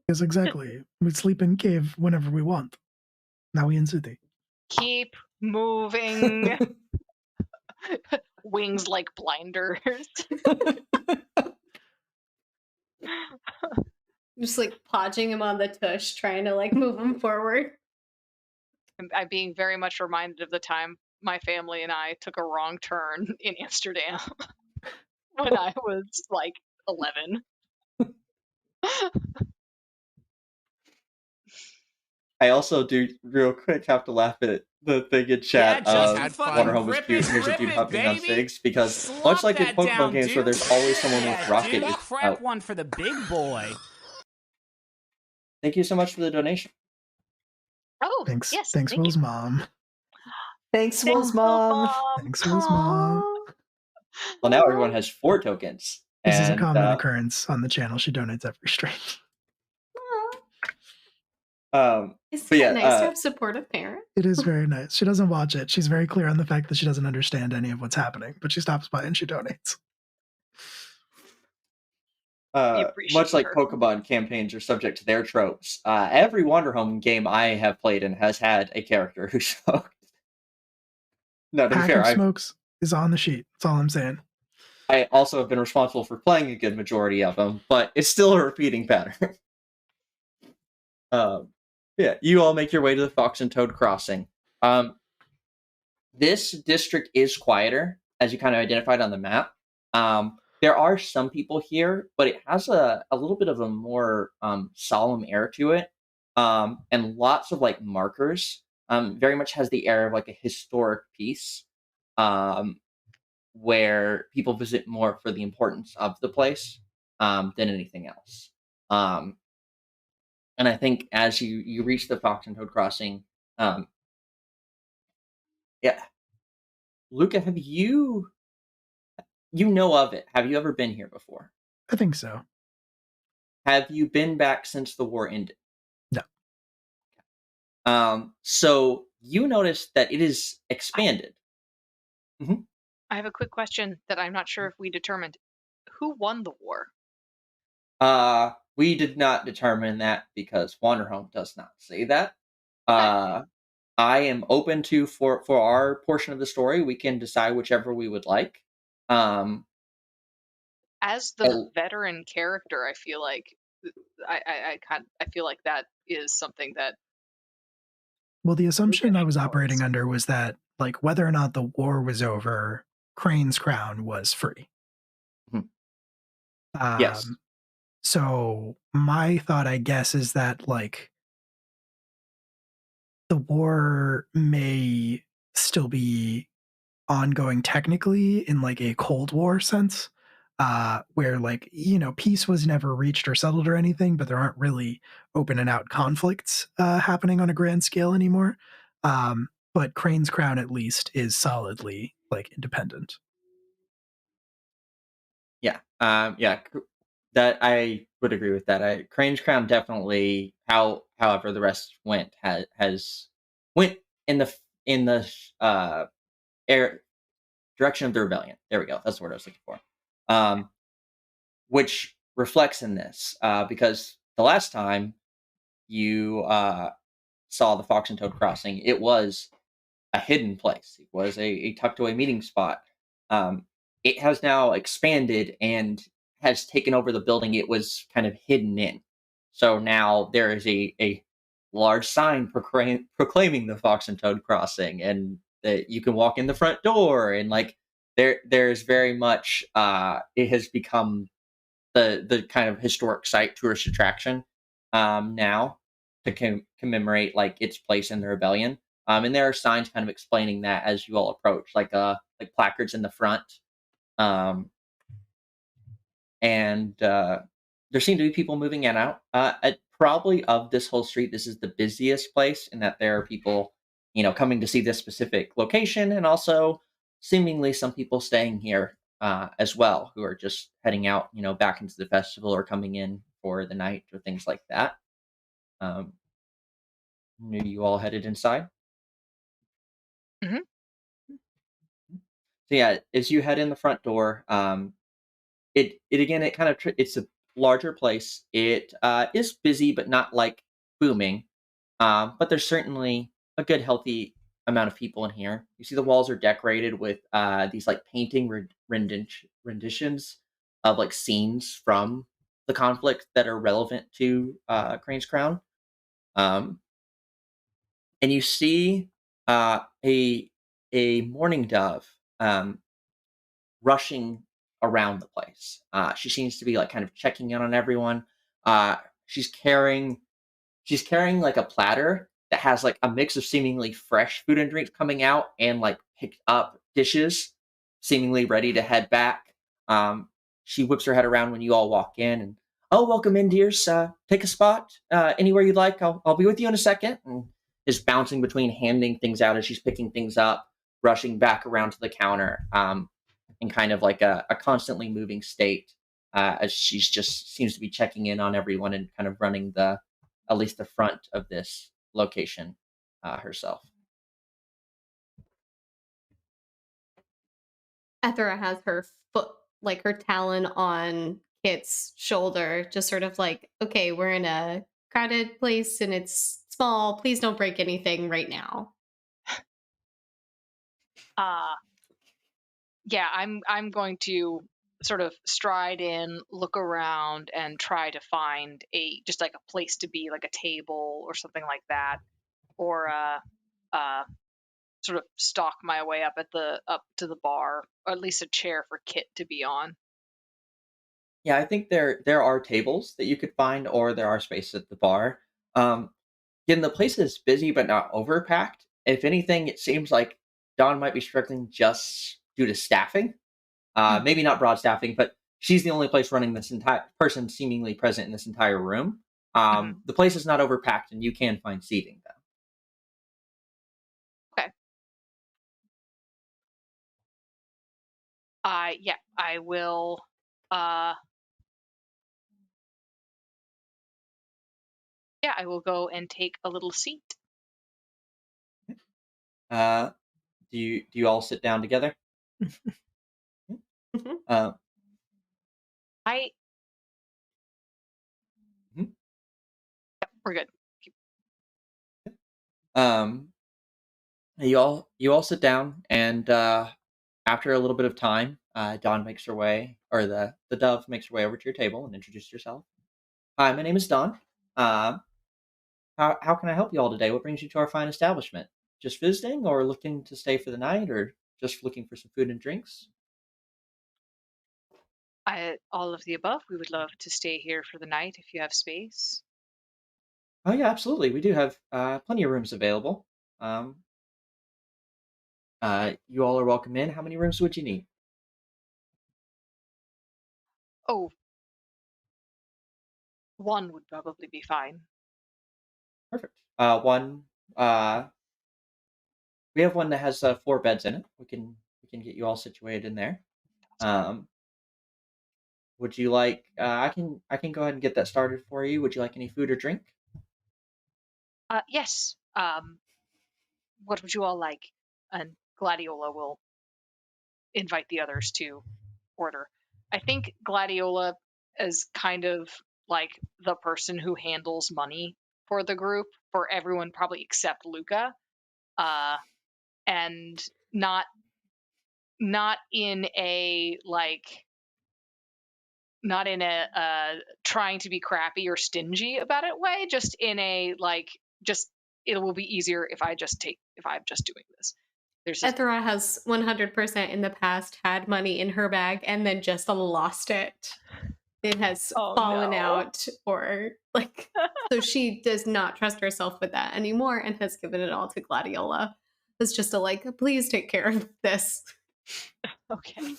Yes, exactly. We sleep in cave whenever we want. Now we in city. Keep moving. Wings like blinders. Just like podging him on the tush, trying to like move him forward. I'm being very much reminded of the time my family and I took a wrong turn in Amsterdam when I was like 11. I also do real quick have to laugh at the thing in chat of Water Home was cute. Here's a dude hopping on sticks because much like in Pokemon games where there's always someone with rocket. Crack one for the big boy. Thank you so much for the donation. Oh, thanks. Yes, thanks, Will's mom. Thanks, Will's mom. Thanks, Will's mom. Well, now everyone has 4 tokens. This is a common occurrence on the channel. She donates every stream. Isn't it nice to have supportive parents? It is very nice. She doesn't watch it. She's very clear on the fact that she doesn't understand any of what's happening, but she stops by and she donates. Much like Pokemon campaigns are subject to their tropes, every Wanderhome game I have played in has had a character who smoked. No, to be fair, smokes is on the sheet. That's all I'm saying. I also have been responsible for playing a good majority of them, but it's still a repeating pattern. Yeah, you all make your way to the Fox and Toad Crossing. This district is quieter, as you kind of identified on the map. there are some people here, but it has a little bit of a more solemn air to it, and lots of like markers. Very much has the air of like a historic piece, um, where people visit more for the importance of the place than anything else. Um, and I think as you reach the Fox and Toad Crossing, um, yeah, Luca, have you know of it? Have you ever been here before? I think so. Have you been back since the war ended? No. So you notice that it is expanded. Mhm. I have a quick question that I'm not sure if we determined. Who won the war? We did not determine that because Wanderhome does not say that. Okay. I am open to for our portion of the story, we can decide whichever we would like. Um, As the el- veteran character, I feel like I feel like that is something that Well, the Luca assumption I should was tell operating us. under was that, like, whether or not the war was over, Crane's crown was free. Mhm. Yes. Um, so my thought, I guess, is that like the war may still be ongoing technically in like a Cold War sense, where like, peace was never reached or settled or anything, but there aren't really open and out conflicts happening on a grand scale anymore. But Crane's Crown at least is solidly like independent. Yeah. Yeah. That I would agree with that. Crane's Crown definitely. However, the rest went has went in the air direction of the rebellion. There we go. That's the word I was looking for. Um, which reflects in this because the last time you saw the Fox and Toad crossing, it was a hidden place. It was a tucked away meeting spot. Um, it has now expanded and has taken over the building it was kind of hidden in. So now there is a large sign proclaiming the Fox and Toad crossing, and that you can walk in the front door, and like there's very much it has become the kind of historic site tourist attraction now to commemorate like its place in the rebellion. And there are signs kind of explaining that as you all approach, like placards in the front. Um, and there seem to be people moving in and out. Probably of this whole street, this is the busiest place, in that there are people, coming to see this specific location, and also seemingly some people staying here as well, who are just heading out, back into the festival or coming in for the night or things like that. Um, Knew you all headed inside. Mhm. So yeah, as you head in the front door, it again, it kind of it's a larger place. It is busy, but not like booming. But there's certainly a good, healthy amount of people in here. You see, the walls are decorated with these like painting renditions of like scenes from the conflict that are relevant to Crane's Crown. Um, and you see uh, a a mourning dove rushing around the place. She seems to be like kind of checking in on everyone. Uh, she's carrying She's carrying like a platter that has like a mix of seemingly fresh food and drinks coming out, and like picked up dishes, seemingly ready to head back. She whips her head around when you all walk in, and oh, welcome in, dears. Take a spot anywhere you'd like. I'll be with you in a second. And is bouncing between handing things out as she's picking things up, rushing back around to the counter, in kind of like a constantly moving state, as she's just seems to be checking in on everyone and kind of running the at least the front of this location herself. Ethra has her foot, like her talon on Kit's shoulder, just sort of like, okay, we're in a crowded place and it's small. Please don't break anything right now. Uh yeah, I'm going to sort of stride in, look around, and try to find a just like a place to be, like a table or something like that, or uh sort of stalk my way up to the bar, or at least a chair for Kit to be on. Yeah, I think there are tables that you could find, or there are spaces at the bar. Um, Again, the place is busy but not overpacked. If anything, it seems like Dawn might be struggling just due to staffing. Mm. Maybe not broad staffing, but she's the only place running this entire person seemingly present in this entire room. Mhm. The place is not overpacked, and you can find seating though. Okay. Yeah, I will. Uh, yeah, I will go and take a little seat. Uh, do you all sit down together? Mhm. Uh, I mhm. We're good. um, you all sit down, and after a little bit of time, Dawn makes her way, or the dove makes her way over to your table and introduces herself. Hi, my name is Dawn. Uh, how can I help you all today? What brings you to our fine establishment? Just visiting, or looking to stay for the night, or just looking for some food and drinks? All of the above. We would love to stay here for the night if you have space. Oh yeah, absolutely. We do have plenty of rooms available. Um, you all are welcome in. How many rooms would you need? Oh, one would probably be fine. Perfect. One. We have one that has 4 beds in it. We can get you all situated in there. Um, would you like? I can go ahead and get that started for you. Would you like any food or drink? Yes. What would you all like? And Gladiola will invite the others to order. I think Gladiola is kind of like the person who handles money for the group, for everyone probably except Luca. Uh, and not not in a like not in a trying to be crappy or stingy about it way, just in a like just it will be easier if I'm just doing this. There's just Ethra has 100% in the past had money in her bag and then just lost it. It has oh fallen no. out or like so she does not trust herself with that anymore and has given it all to Gladiola. It's just a like, please take care of this. Okay.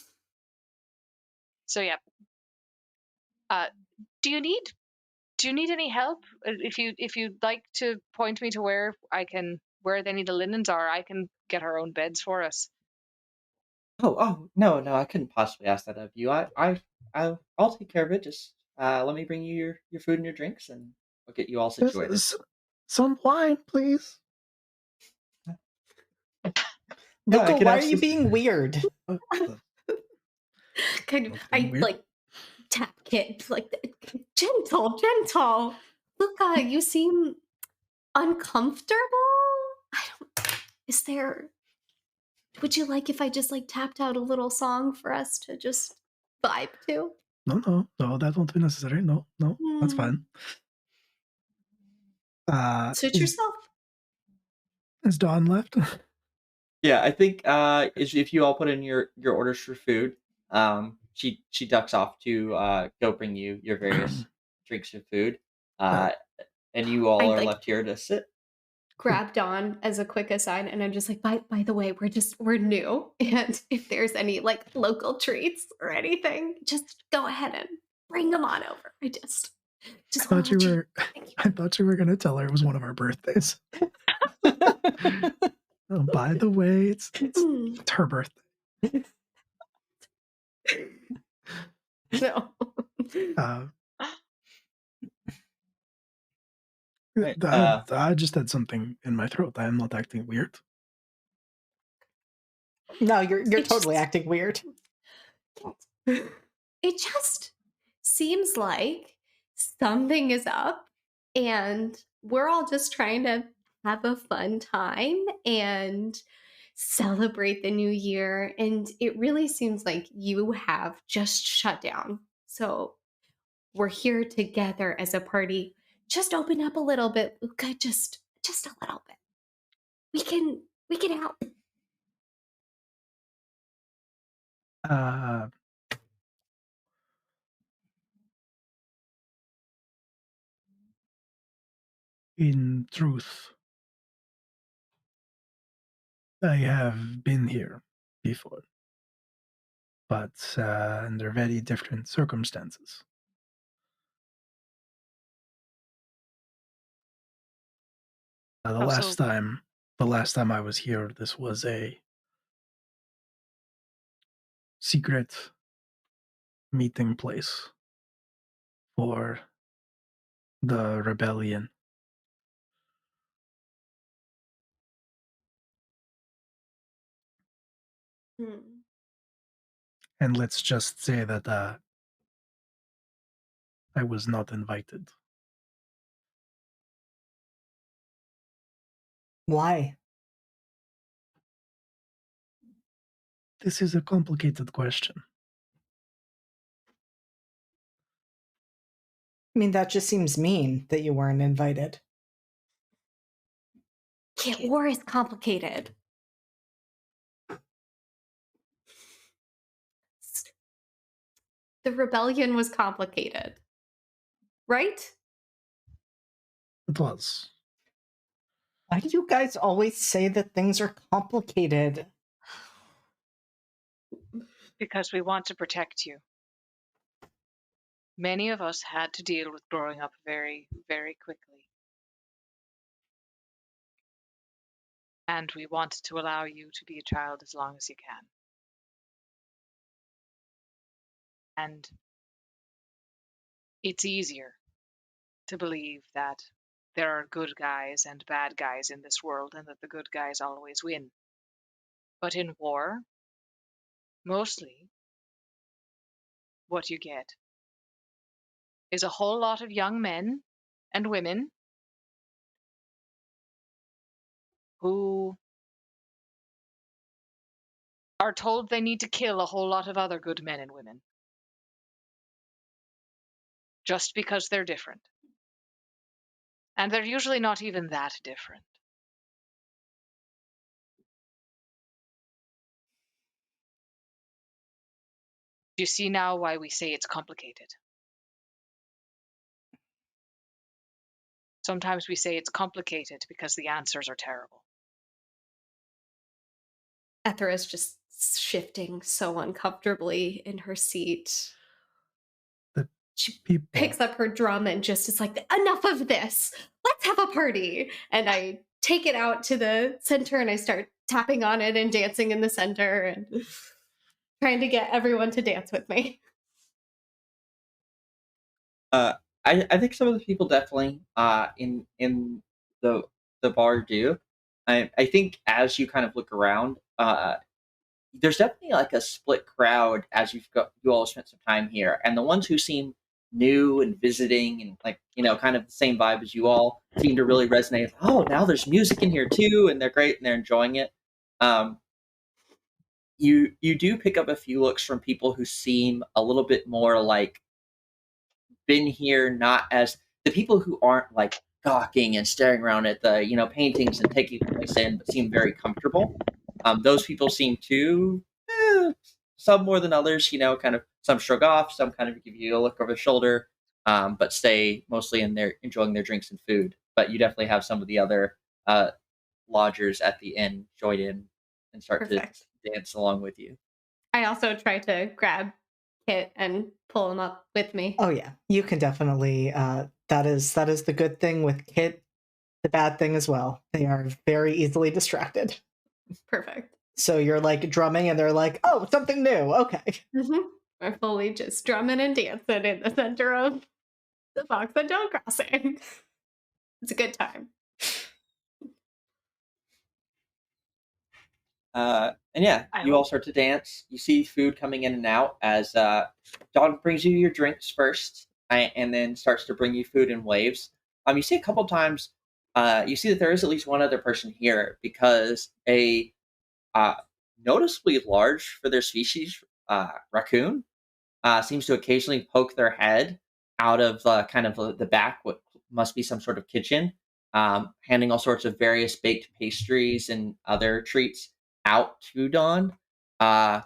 So yeah. Uh, do you need do you need any help? If you'd like to point me to where any of the linens are, I can get our own beds for us. Oh, no, no, I couldn't possibly ask that of you. I'll take care of it. Just let me bring you your food and your drinks, and I'll get you all This situated. is some wine, please. Yeah, I Luca, can why are you absolutely. being weird? Uh, Kind of, Something I weird. like tap Kit, like gentle, gentle. Luca, you seem uncomfortable. I don't. Is there? Would you like if I just like tapped out a little song for us to just vibe to? No, no, no, that won't be necessary. No, no, that's Hmm. fine. Suit Is yourself. Dawn left? Yeah, I think if you all put in your orders for food, she ducks off to go bring you your various drinks and food, uh, uh, and you all I are like left here to sit. grab Dawn as a quick aside, and I'm just like, by the way, we're new, and if there's any like local treats or anything, just go ahead and bring them on over. I I just want thought to you let you. were. Thank you. I thought you were gonna tell her it was one of our birthdays. Oh, by the way, it's Hmm. it's her birthday. No. Uh, Right. I just had something in my throat. I am not acting weird. No, you're It totally just acting weird. it just seems like something is up and we're all just trying to have a fun time and celebrate the new year and it really seems like you have just shut down. So we're here together as a party. Just open up a little bit, Luca, just a little bit. We can help. Uh, In truth, I have been here before, but under very different circumstances. The Oh, last so time, the last time I was here, this was a secret meeting place for the rebellion. Hmm. And let's just say that I was not invited. Why? This is a complicated question. I mean, that just seems mean that you weren't invited. Yeah, war is complicated. The rebellion was complicated, right? It was. Why do you guys always say that things are complicated? because we want to protect you. Many of us had to deal with growing up very, very quickly. And we want to allow you to be a child as long as you can. And it's easier to believe that there are good guys and bad guys in this world and that the good guys always win. But in war, mostly what you get is a whole lot of young men and women who are told they need to kill a whole lot of other good men and women just because they're different. And they're usually not even that different. Do you see now why we say it's complicated? Sometimes we say it's complicated because the answers are terrible. Ethra is just shifting so uncomfortably in her seat. The She people. picks up her drum and just is like, enough of this. Let's have a party. And I take it out to the center and I start tapping on it and dancing in the center and trying to get everyone to dance with me. I think some of the people definitely in the the bar do. I think as you kind of look around, there's definitely like a split crowd as you all spent some time here, and the ones who seem new and visiting and like kind of the same vibe as you all seem to really resonate. Oh, now there's music in here too, and they're great and they're enjoying it. Um, you do pick up a few looks from people who seem a little bit more like been here, not as the people who aren't like gawking and staring around at the paintings and taking place in, but seem very comfortable. Those people seem to some more than others. Kind of some shrug off, some kind of give you a look over the shoulder, but stay mostly in there enjoying their drinks and food. But you definitely have some of the other lodgers at the inn join in and start to Perfect. dance along with you. I also try to grab Kit and pull him up with me. Oh yeah, you can definitely. That is the good thing with Kit. The bad thing as well. They are very easily distracted. Perfect. So you're like drumming, and they're like, "Oh, something new." Okay. Mm-hmm. We're fully just drumming and dancing in the center of the Fox and Dog Crossing. It's a good time. And yeah, you all start to dance. You see food coming in and out as Dawn brings you your drinks first, and then starts to bring you food in waves. You see a couple times. You see that there is at least one other person here because a uh, noticeably large for their species raccoon seems to occasionally poke their head out of kind of the back, what must be some sort of kitchen, handing all sorts of various baked pastries and other treats out to Dawn. Uh,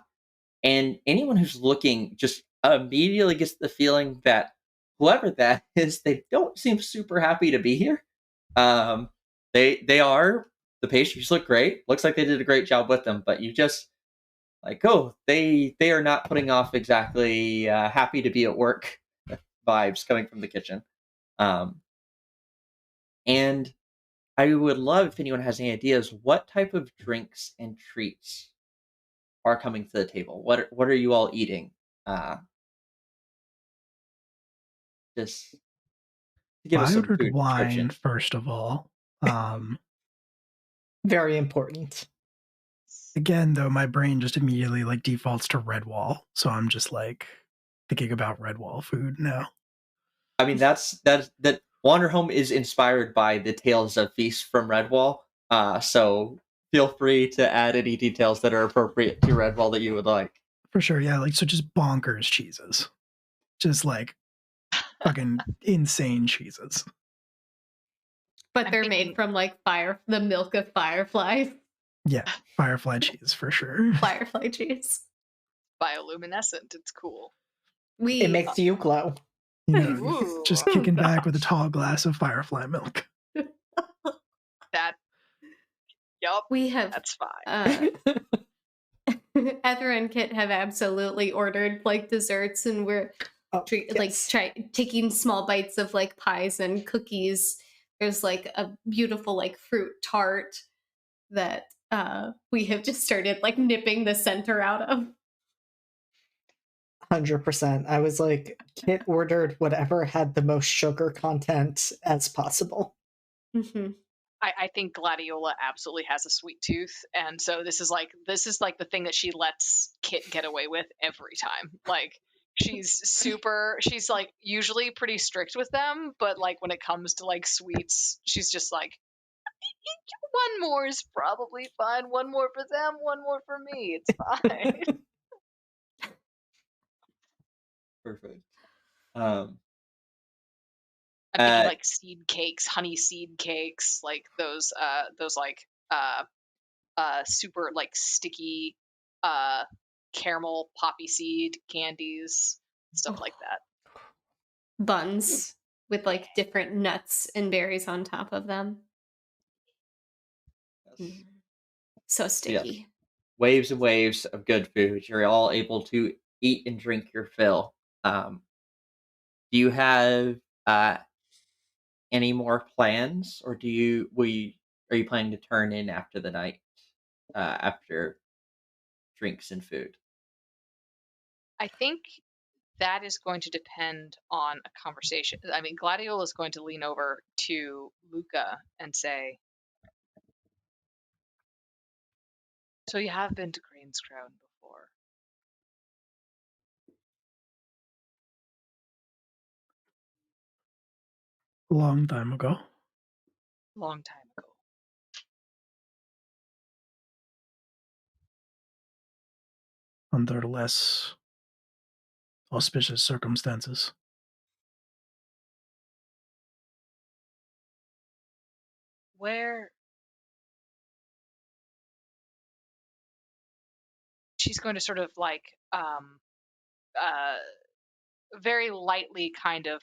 and anyone who's looking just immediately gets the feeling that whoever that is, they don't seem super happy to be here. Um, they are the pastries look great. Looks like they did a great job with them, but you just like, oh, they are not putting off exactly happy to be at work vibes coming from the kitchen. Um, and I would love if anyone has any ideas what type of drinks and treats are coming to the table. What are you all eating? Uh, just to give Well, us I some ordered food wine description. first of all. Very important. Again, though, my brain just immediately like defaults to Redwall, so I'm just like thinking about Redwall food now. I mean, that Wanderhome is inspired by the Tales of Feast from Redwall. So feel free to add any details that are appropriate to Redwall that you would like. For sure, yeah, like so just bonkers cheeses. Just like fucking insane cheeses. But I'm they're thinking made from like the milk of fireflies. Yeah, firefly cheese for sure. Firefly cheese. bioluminescent. It's cool. It makes you glow. You know, Ooh, just kicking back with a tall glass of firefly milk. that. Yup, we have that's fine. Ether and Kit have absolutely ordered like desserts, and we're Yes. taking small bites of like pies and cookies. There's like a beautiful like fruit tart that we have just started like nipping the center out of. 100%. I was like, Kit ordered whatever had the most sugar content as possible. Mm-hmm. I think Gladiola absolutely has a sweet tooth, and so this is like the thing that she lets Kit get away with every time. Like she's like usually pretty strict with them, but like when it comes to like sweets, she's just like one more is probably fine. One more for them, one more for me. It's fine. Perfect. Um, I'm thinking like seed cakes, honey seed cakes, like those like super like sticky uh caramel poppy seed candies, stuff Oh, like that. buns with like different nuts and berries on top of them. yes. So Yes. sticky. Waves and waves of good food. You're all able to eat and drink your fill. Do you have any more plans, or are you planning to turn in after the night, after drinks and food? I think that is going to depend on a conversation. I mean, Gladiola is going to lean over to Luca and say, "So you have been to Crane's Crown before?" A long time ago, Long time ago. under less auspicious circumstances. Where she's going to sort of like uh very lightly kind of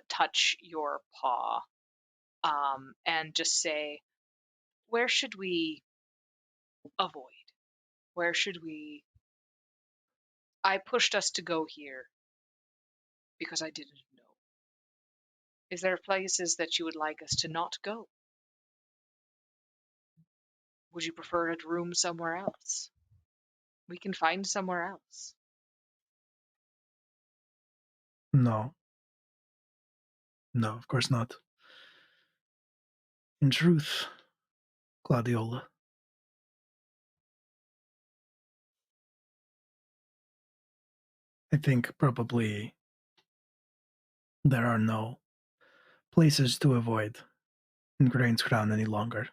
touch your paw and just say, where should we avoid? Where should we? I pushed us to go here because I didn't know. Is there places that you would like us to not go? Would you prefer to room somewhere else? We can find somewhere else. No, no, of course not. In truth, Gladiola, I think probably there are no places to avoid in Grain's Crown any longer,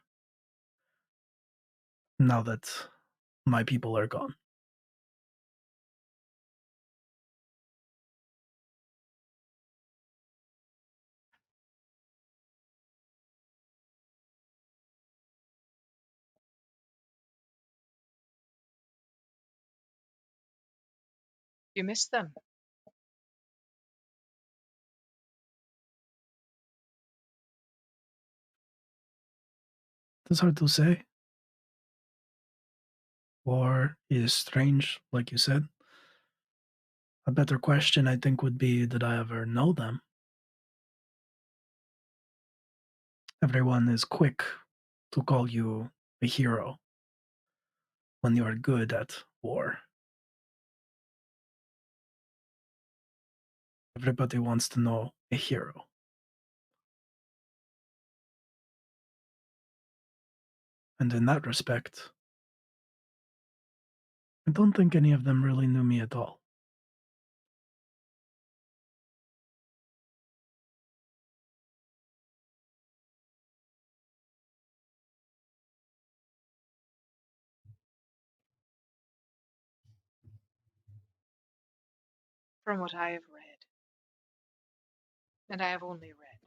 now that my people are gone. You miss them. It's hard to say. War is strange, like you said. A better question, I think, would be, did I ever know them? Everyone is quick to call you a hero when you are good at war. Everybody wants to know a hero. And in that respect, I don't think any of them really knew me at all. From what I have read, and I have only read,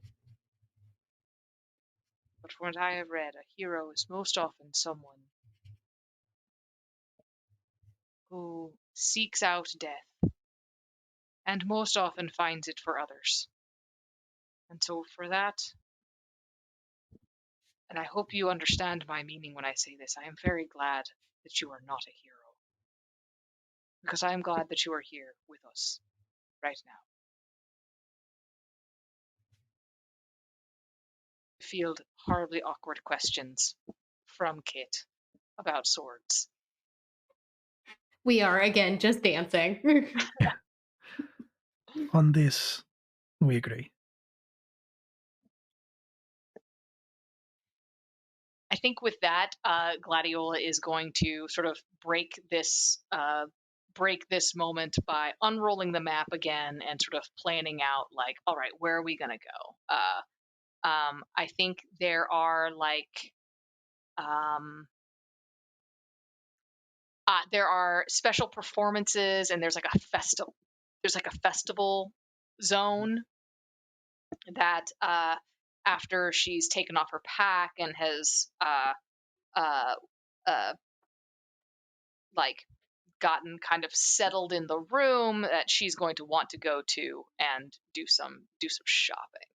but from what I have read, a hero is most often someone who seeks out death and most often finds it for others. And so, for that, and I hope you understand my meaning when I say this, I am very glad that you are not a hero. Because I am glad that you are here with us right now. Field horribly awkward questions from Kit about swords. We are again just dancing. On this, we agree. I think with that, Gladiola is going to sort of break this moment by unrolling the map again and sort of planning out, like, all right, where are we gonna go? I think there are there are special performances, and there's like a festival. There's like a festival zone that after she's taken off her pack and has uh, uh, like gotten kind of settled in the room, that she's going to want to go to and do some shopping.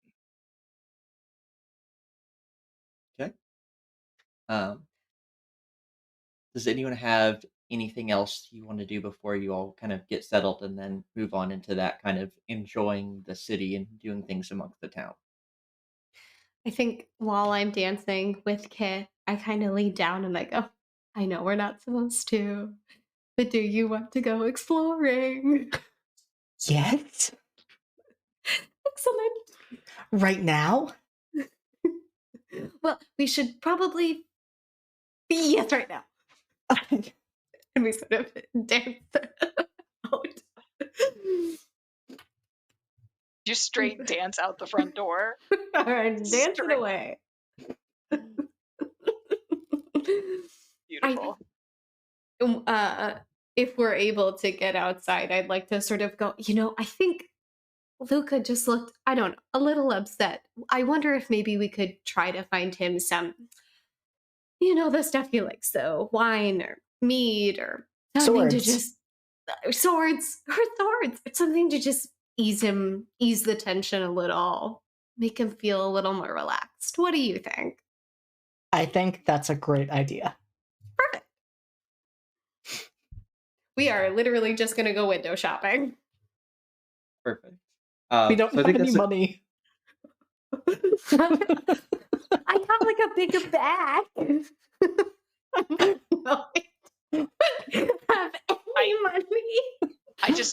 Okay. Does anyone have anything else you want to do before you all kind of get settled and then move on into that kind of enjoying the city and doing things amongst the town? I think while I'm dancing with Kit, I kind of lean down and I go, I know we're not supposed to, but do you want to go exploring? Yes? Excellent. Right now? Well, we should probably be yes right now. And we sort of dance out. You straight dance out the front door. Dancing away. Beautiful. If we're able to get outside, I'd like to sort of go, I think Luca just looked, I don't know, a little upset. I wonder if maybe we could try to find him some, the stuff he likes, so wine or mead or something to just swords. It's something to just ease the tension a little, make him feel a little more relaxed. What do you think? I think that's a great idea. Perfect. We are literally just going to go window shopping. Perfect. We don't have any money. I got like a big bag. Have any money?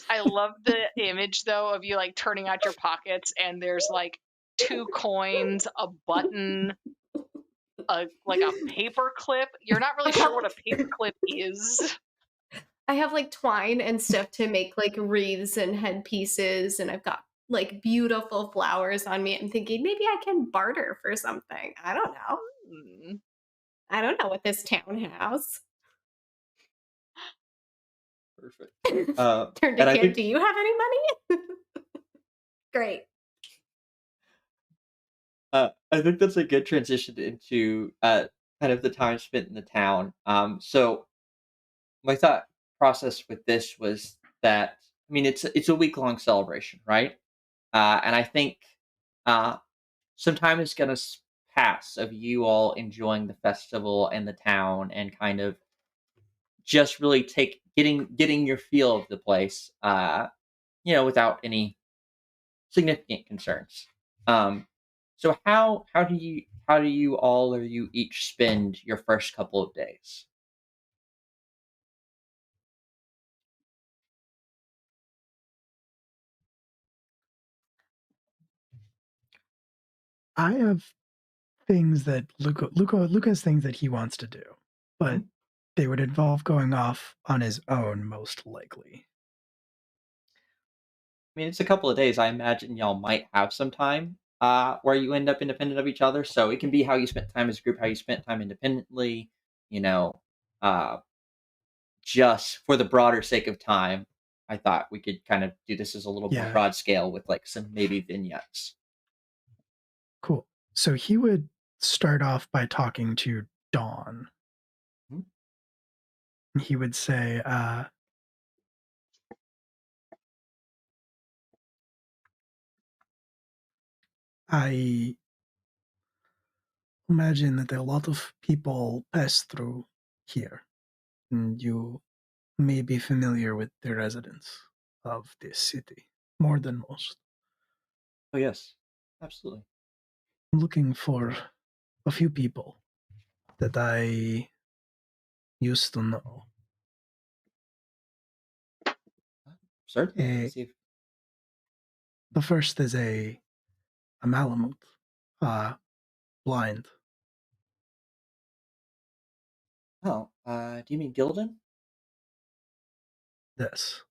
I love the image though of you like turning out your pockets and there's like 2 coins, a button, like a paper clip. You're not really sure what a paper clip is. I have like twine and stuff to make like wreaths and headpieces, and I've got like beautiful flowers on me. I'm thinking maybe I can barter for something. I don't know. I don't know what this town has. Perfect. Turn to Kid, do you have any money? Great. I think that's a good transition into kind of the time spent in the town. So my thought process with this was that, I mean, it's a week-long celebration, right? And I think some time is going to pass of you all enjoying the festival and the town and kind of just really getting your feel of the place, without any significant concerns. So how do you all or you each spend your first couple of days? I have things that Luca has things that he wants to do, but Mhm. they would involve going off on his own most likely. I mean, it's a couple of days. I imagine y'all might have some time where you end up independent of each other. So it can be how you spent time as a group, how you spent time independently. You know, uh, just for the broader sake of time, I thought we could kind of do this as a little more Yeah, broad scale with like some maybe vignettes. cool. So he would start off by talking to Dawn. Mhm. He would say, I imagine that a lot of people pass through here, and you may be familiar with the residents of this city more than most. Oh yes, absolutely. I'm looking for a few people that I used to know. Certainly, I can Eh, see. If, the first is a Malamute, blind. oh, do you mean Gildan? Yes,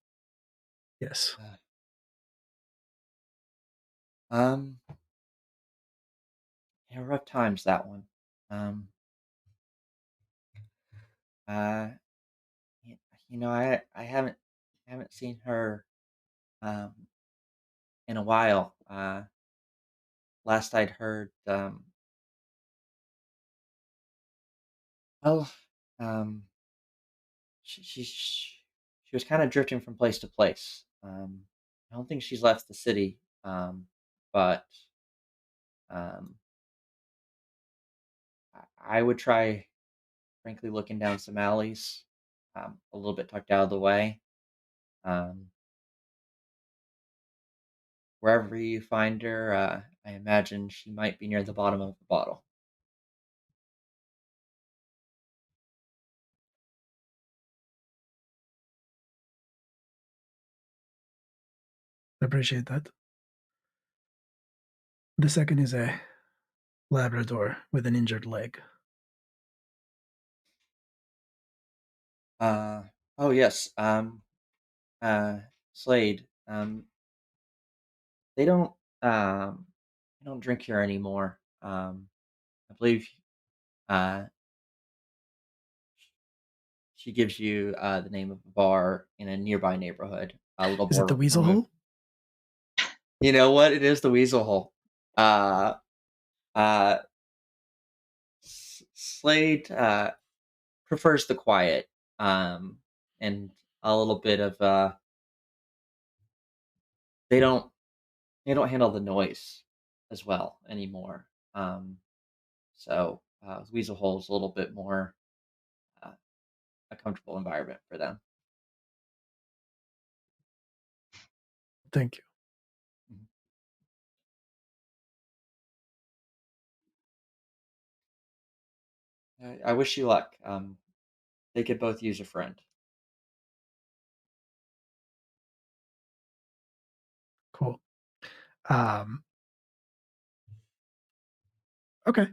yes. Uh, um, yeah, rough times that one. Um, uh, y- I haven't seen her um in a while. Last I'd heard, well, um, she was kind of drifting from place to place. I don't think she's left the city, but um, I would try, frankly, looking down some alleys, a little bit tucked out of the way. Um, Wherever you find her, I imagine she might be near the bottom of the bottle. I appreciate that. The second is a Labrador with an injured leg. Uh, oh yes, uh, Slade. They don't um, they don't drink here anymore. I believe uh, she gives you the name of a bar in a nearby neighborhood, a little Is it the more Weasel removed. Hole? You know what? It is the Weasel Hole. Uh, uh, Slade prefers the quiet, and a little bit of they don't they don't handle the noise as well anymore. So Weasel Hole is a little bit more uh, a comfortable environment for them. Thank you. Mhm. I wish you luck. They could both use a friend. Cool. Um, okay.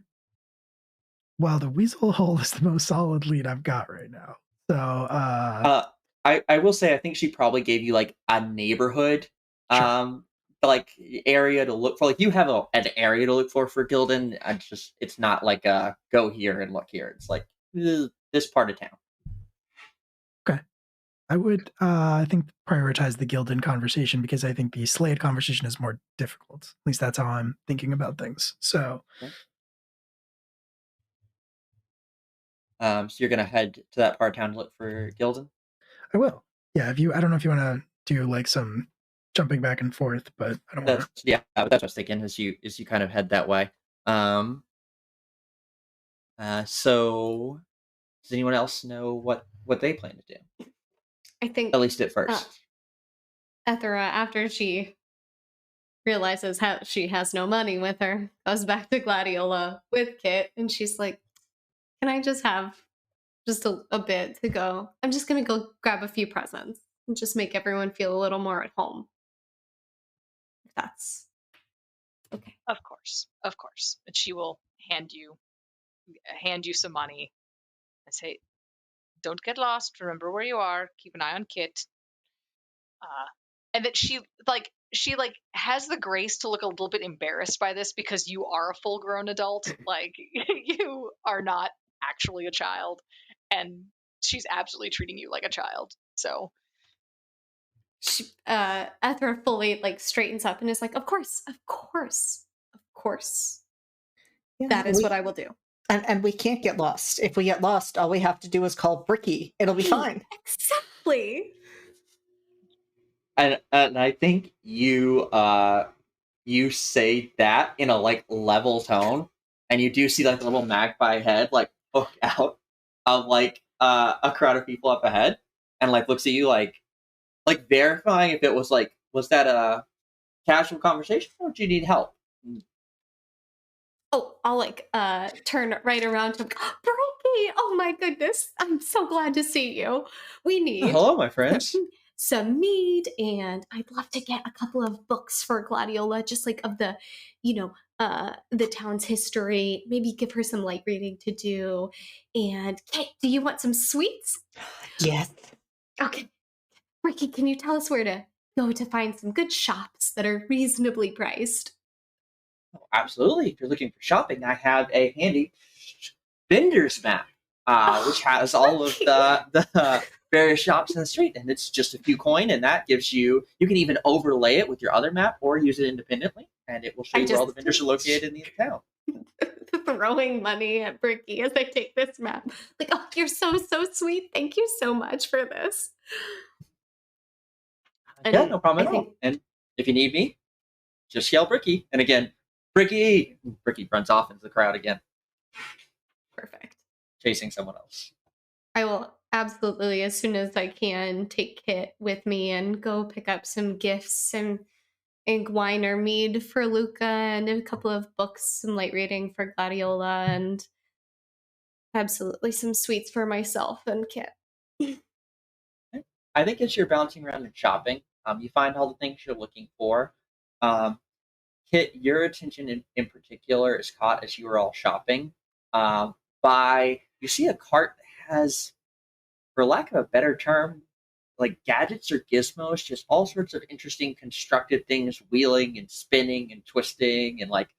Well, the Weasel Hole is the most solid lead I've got right now. So, Uh, I will say I think she probably gave you like a neighborhood, sure. um, like area to look for. Like you have an area to look for Gildan. It's not like go here and look here. It's like this part of town. Okay. I would, I think, prioritize the Gildan conversation because I think the Slade conversation is more difficult. At least that's how I'm thinking about things. So, Okay. So you're gonna head to that part of town to look for Gildan. I will. Yeah. If you, I don't know if you want to do like some jumping back and forth, but I don't want That's to. yeah. That's what I was thinking. As you kind of head that way. Um, So does anyone else know what they plan to do? I think At least at uh, first. Ethera, after she realizes how she has no money with her, goes back to Gladiola with Kit, and she's like, "Can I just have just a bit to go? I'm just gonna go grab a few presents and just make everyone feel a little more at home. If that's okay." Of course. And she will hand you some money and say, "Don't get lost. Remember where you are. Keep an eye on Kit." Uh, and that she has the grace to look a little bit embarrassed by this because you are a full grown adult. Like you are not actually a child, and she's absolutely treating you like a child. So Ethra fully like straightens up and is like, of course, Yeah, that is what I will do." and we can't get lost. If we get lost, all we have to do is call Bricky. It'll be fine. Exactly. And I think you say that in a like level tone, and you do see like the little magpie head like poke out of like a crowd of people up ahead, and like looks at you like verifying if it was like, was that a casual conversation or do you need help? Oh, I'll like turn right around to Frankie. Oh my goodness. I'm so glad to see you. We Oh, need hello, my friends. some mead, and I'd love to get a couple of books for Gladiola, just like of the, the town's history. Maybe give her some light reading to do. And Kate, do you want some sweets? Yes. Okay. Ricky, can you tell us where to go to find some good shops that are reasonably priced? Oh, absolutely. If you're looking for shopping, I have a handy vendor's map, which has all of the various shops in the street, and it's just a few coin, and that gives you. You can even overlay it with your other map or use it independently, and it will show I you where all just the vendors are located in the town. throwing money at Bricky as I take this map. Like, oh, you're so sweet. Thank you so much for this. Yeah, And no problem I at all. think And if you need me, just yell Bricky, and again, Bricky. Bricky runs off into the crowd again, perfect. chasing someone else. I will absolutely, as soon as I can, take Kit with me and go pick up some gifts and wine or mead for Luca and a couple of books, some light reading for Gladiola, and absolutely some sweets for myself and Kit. I think as you're bouncing around and shopping, you find all the things you're looking for. Um, Kit, your attention in particular is caught as you are all shopping by you see a cart that has, for lack of a better term, like gadgets or gizmos, just all sorts of interesting constructed things wheeling and spinning and twisting and like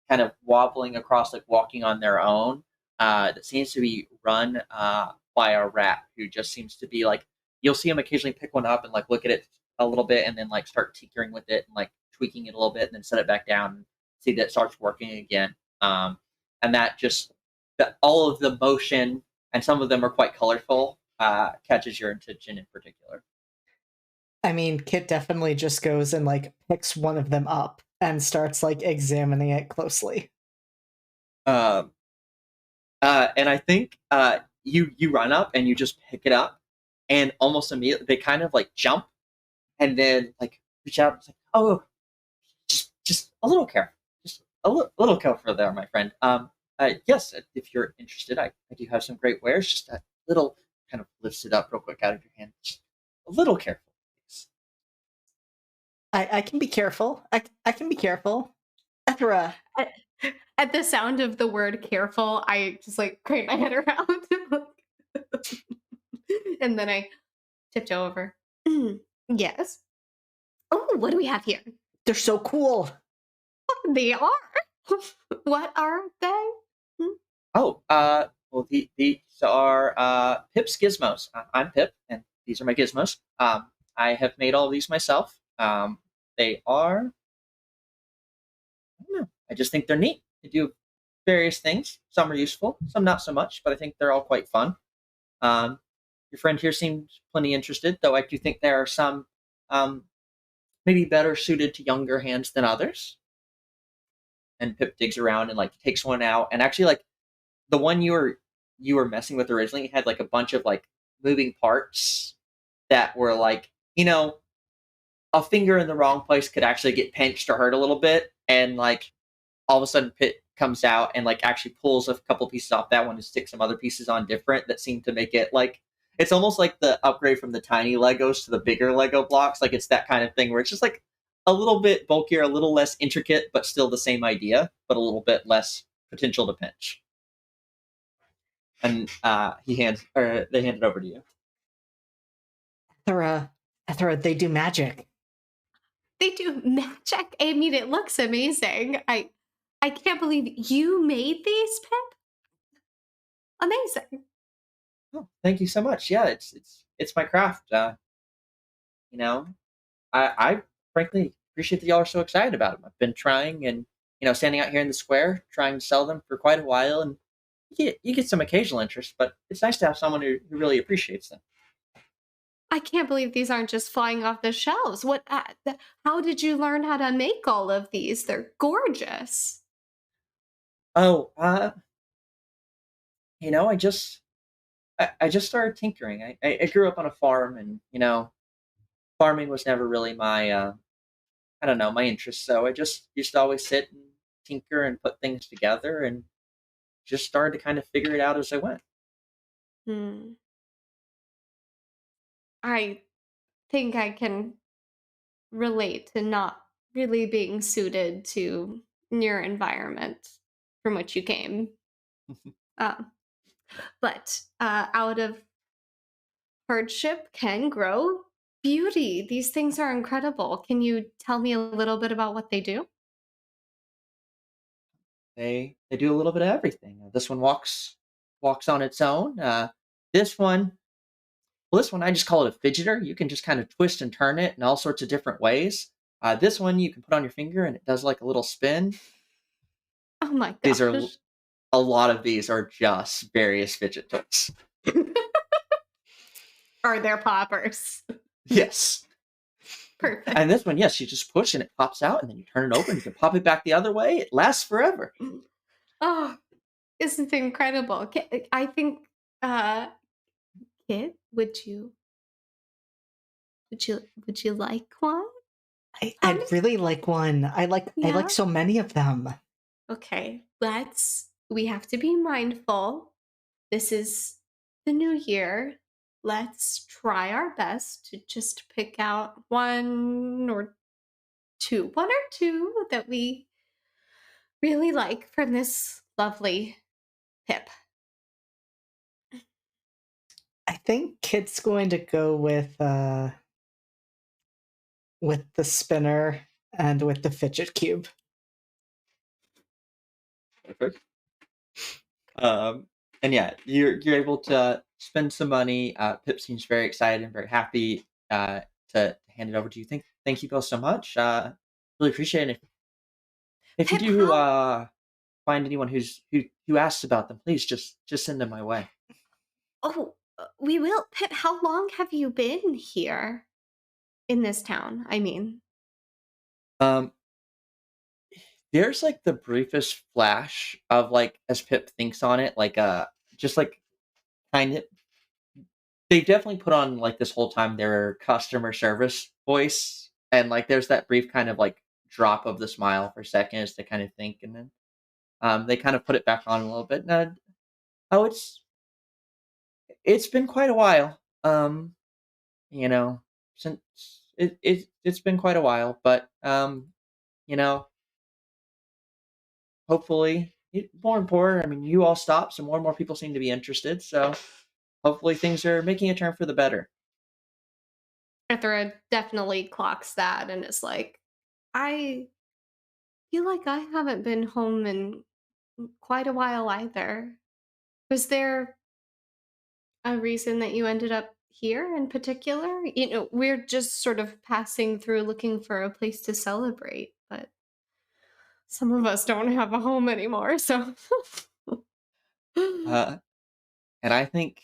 kind of wobbling across, like walking on their own. That seems to be run by a rat who just seems to be like, you'll see him occasionally pick one up and like look at it a little bit and then like start tinkering with it and like tweaking it a little bit and then set it back down and see that it starts working again. And that just, all of the motion, and some of them are quite colorful, catches your attention in particular. I mean, Kit definitely just goes and like picks one of them up and starts like examining it closely. Um, and I think you run up and you just pick it up, and almost immediately they kind of like jump and then like reach out. It's like, oh, just a little careful, just a little careful there, my friend. Yes, if you're interested, I do have some great wares. Just a little, kind of lifts it up real quick out of your hand. Just a little careful, please. I can be careful. I can be careful. Ethra. At the sound of the word careful, I just like crane my head around. And then I tiptoe over. Yes. Oh, what do we have here? They're so cool. They are. What are they? Oh, well, these are Pip's gizmos. I'm Pip, and these are my gizmos. I have made all of these myself. They are, I don't know, I just think they're neat. They do various things. Some are useful, some not so much, but I think they're all quite fun. Your friend here seems plenty interested, though I do think there are some maybe better suited to younger hands than others. And Pip digs around and like takes one out and actually like the one you were messing with originally had like a bunch of like moving parts that were like, a finger in the wrong place could actually get pinched or hurt a little bit, and like all of a sudden Pit comes out and like actually pulls a couple pieces off that one to stick some other pieces on different that seem to make it like it's almost like the upgrade from the tiny Legos to the bigger Lego blocks. Like it's that kind of thing where it's just like a little bit bulkier, a little less intricate, but still the same idea, but a little bit less potential to pinch. And they hand it over to you. Ethra, they do magic. They do magic. I mean, it looks amazing. I can't believe you made these, Pip. Amazing. Oh, thank you so much. Yeah, it's my craft. I frankly appreciate that y'all are so excited about them. I've been trying and standing out here in the square trying to sell them for quite a while, and you get some occasional interest, but it's nice to have someone who really appreciates them. I can't believe these aren't just flying off the shelves. How did you learn how to make all of these? They're gorgeous. Oh, I just started tinkering. I grew up on a farm, and farming was never really my I don't know, my interest. So I just used to always sit and tinker and put things together, and just started to kind of figure it out as I went. Hmm. I think I can relate to not really being suited to your environment from which you came. Um, but out of hardship can grow beauty. These things are incredible. Can you tell me a little bit about what they do? They do a little bit of everything. This one walks on its own. This one, well, this one I just call it a fidgeter. You can just kind of twist and turn it in all sorts of different ways. This one you can put on your finger and it does like a little spin. Oh my These are gosh. a lot of these are just various fidget toys. Are there poppers? Yes. Perfect. And this one, yes, you just push and it pops out, and then you turn it open. You can pop it back the other way. It lasts forever. Oh, this is incredible. I think, Kit, would you like one? I'd really like one. I Yeah? like so many of them. Okay, we have to be mindful. This is the new year. Let's try our best to just pick out one or two that we really like from this lovely Pip. I think Kit's going to go with the spinner and with the fidget cube. Perfect. And yeah, you're able to spend some money. Pip seems very excited and very happy to hand it over to you. Thank you both so much. Really appreciate it. If you Pip, do how? find anyone who asks about them, please just send them my way. Oh, we will. Pip, how long have you been here in this town? I mean, Um, there's like the briefest flash of like as Pip thinks on it, like just like kind of they definitely put on like this whole time their customer service voice, and like there's that brief kind of like drop of the smile for a second as they kind of think, and then they kind of put it back on a little bit. And oh, it's been quite a while. You know, since it's been quite a while, but you know, hopefully more and more. I mean, you all stop, so more and more people seem to be interested. So hopefully things are making a turn for the better. Ithra definitely clocks that and is like, I feel like I haven't been home in quite a while either. Was there a reason that you ended up here in particular? We're just sort of passing through looking for a place to celebrate, but some of us don't have a home anymore, so. Uh, and I think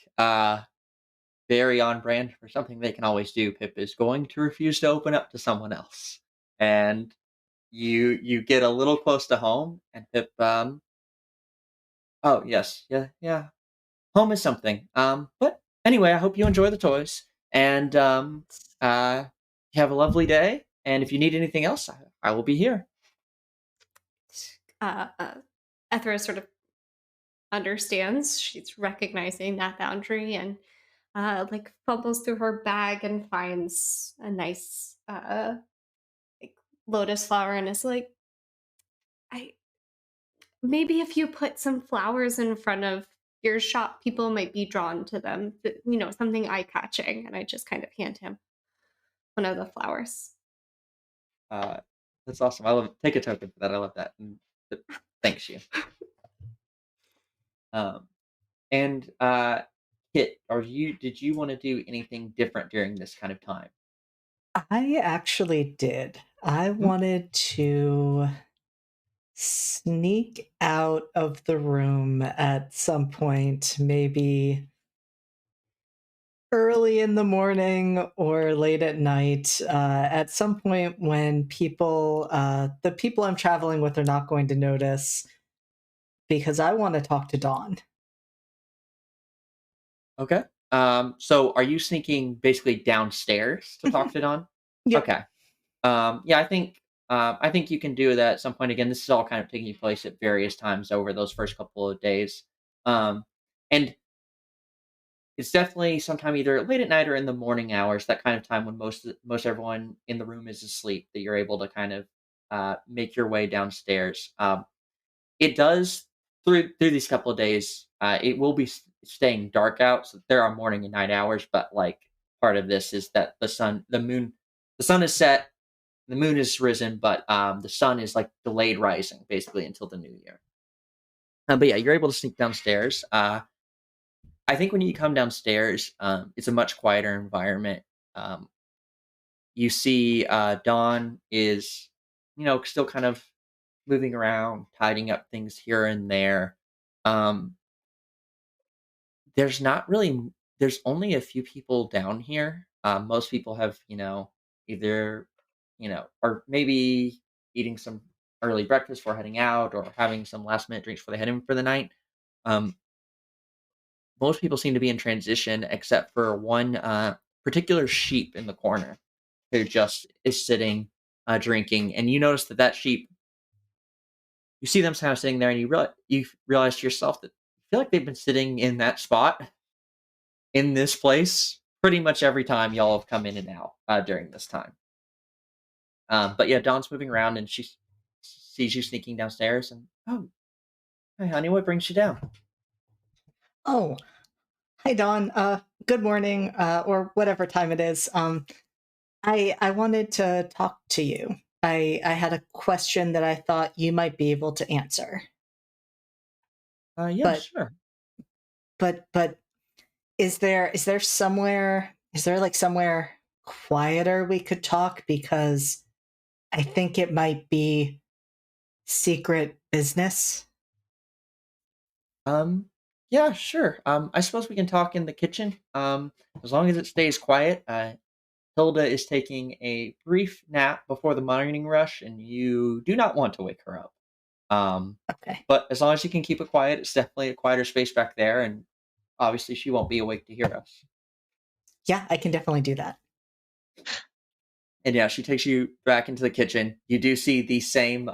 very on brand for something they can always do. Pip is going to refuse to open up to someone else, and you get a little close to home, and Pip Oh, yes. Yeah, yeah. Home is something. But anyway, I hope you enjoy the toys, and uh, you have a lovely day. And if you need anything else, I will be here. Uh, uh, Ethra sort of understands. She's recognizing that boundary and like fumbles through her bag and finds a nice like lotus flower and is like, I maybe if you put some flowers in front of your shop, people might be drawn to them. Something eye catching. And I just kind of hand him one of the flowers. Uh, that's awesome. I love take a token for that. I love that. And thanks you. Um, and Kit, did you want to do anything different during this kind of time? I actually did. I Mhm. wanted to sneak out of the room at some point, maybe early in the morning or late at night, at some point when the people I'm traveling with are not going to notice, because I want to talk to Dawn. Okay. So are you sneaking basically downstairs to talk Mhm. to Don? Yep. Okay. Yeah, I think you can do that at some point. Again, this is all kind of taking place at various times over those first couple of days. Um, and it's definitely sometime either late at night or in the morning hours, that kind of time when most everyone in the room is asleep, that you're able to kind of make your way downstairs. It does through these couple of days. It will be staying dark out, so there are morning and night hours. But like part of this is that the sun is set, the moon is risen, but the sun is like delayed rising basically until the new year. But yeah, you're able to sneak downstairs. I think when you come downstairs, it's a much quieter environment. Um, you see, Dawn is, still kind of moving around, tidying up things here and there. Um, there's not really, there's only a few people down here. Most people have, either, or maybe eating some early breakfast before heading out, or having some last minute drinks before they head in for the night. Um, most people seem to be in transition, except for one particular sheep in the corner who just is sitting, drinking. And you notice that sheep, you see them kind of sitting there, and you realize to yourself that you feel like they've been sitting in that spot in this place pretty much every time y'all have come in and out during this time. But yeah, Dawn's moving around, and she sees you sneaking downstairs. And oh, hey, honey, what brings you down? Oh, hi, Dawn. Good morning, or whatever time it is. I wanted to talk to you. I had a question that I thought you might be able to answer. Yeah, But sure. but is there like somewhere quieter we could talk, because I think it might be secret business. Um, yeah, sure. I suppose we can talk in the kitchen. As long as it stays quiet. Hilda is taking a brief nap before the morning rush, and you do not want to wake her up. Um, Okay. but as long as you can keep it quiet, it's definitely a quieter space back there, and obviously she won't be awake to hear us. Yeah, I can definitely do that. And yeah, she takes you back into the kitchen. You do see the same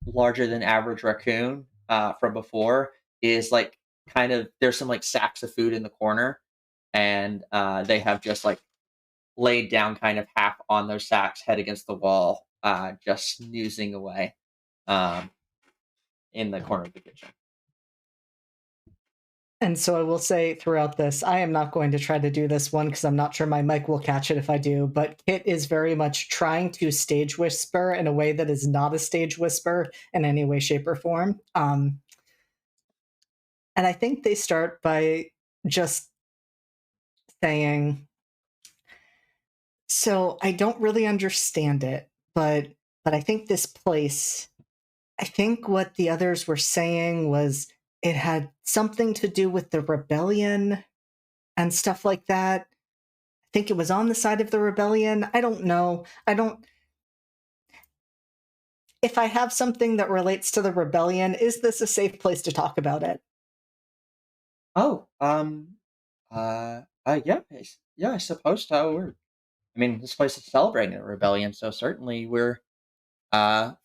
larger than average raccoon from before is like kind of there's some like sacks of food in the corner, and they have just like laid down kind of half on those sacks, head against the wall, just snoozing away um, in the corner of the kitchen. And so I will say throughout this, I am not going to try to do this one because I'm not sure my mic will catch it if I do, but Kit is very much trying to stage whisper in a way that is not a stage whisper in any way, shape, or form. And I think they start by just saying, so I don't really understand it, but I think this place, I think what the others were saying was it had something to do with the rebellion and stuff like that. I think it was on the side of the rebellion. I don't know. I don't. If I have something that relates to the rebellion, is this a safe place to talk about it? Oh, yeah, yeah, I suppose so. I mean, this place is celebrating a rebellion, so certainly we're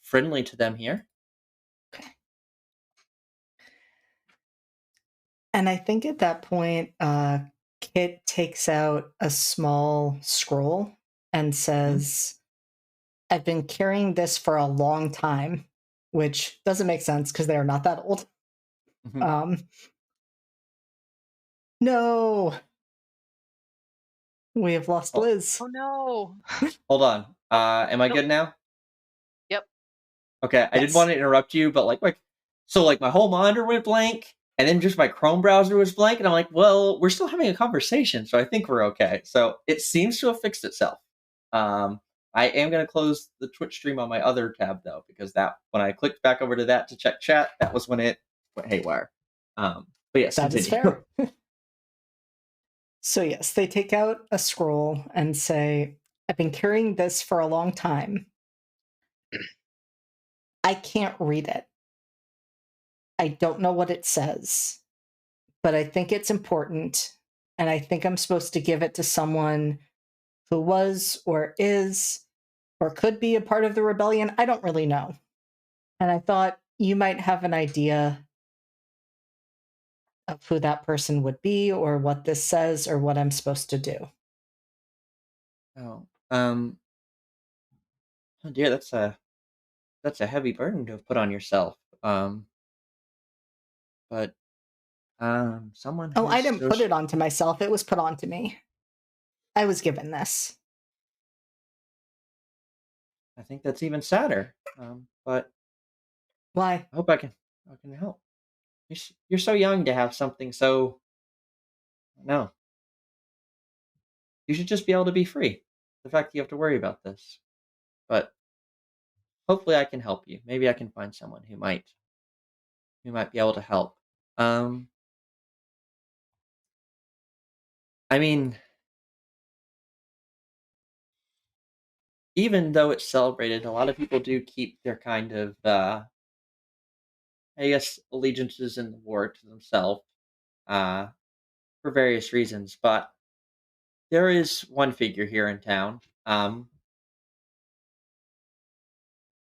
friendly to them here. Okay. And I think at that point, Kit takes out a small scroll and Mhm, says, I've been carrying this for a long time, which doesn't make sense because they are not that old. mhm. Um, no, we have lost Oh, Liz. Oh no. hold on. Am I Nope. good now? Yep. Okay, I didn't want Yes, to interrupt you, but like my whole monitor went blank, and then just my Chrome browser was blank, and I'm like, well, we're still having a conversation, so I think we're okay. So it seems to have fixed itself. Um, I am gonna close the Twitch stream on my other tab though, because that when I clicked back over to that to check chat, that was when it went haywire. But yes, that is continue. fair. So, yes, they take out a scroll and say, I've been carrying this for a long time. I can't read it. I don't know what it says, but I think it's important. And I think I'm supposed to give it to someone who was or is or could be a part of the rebellion. I don't really know. And I thought you might have an idea of who that person would be or what this says or what I'm supposed to do. Oh, oh dear, that's a heavy burden to have put on yourself. But someone Oh, I has didn't put it onto myself. It was put onto me. I was given this. I think that's even sadder. But Why? I hope I can help. You're so young to have something so no. You should just be able to be free. The fact that you have to worry about this. But hopefully I can help you. Maybe I can find someone who might be able to help. Um I mean, even though it's celebrated, a lot of people do keep their kind of I guess allegiances in the war to themselves, uh, for various reasons. But there is one figure here in town.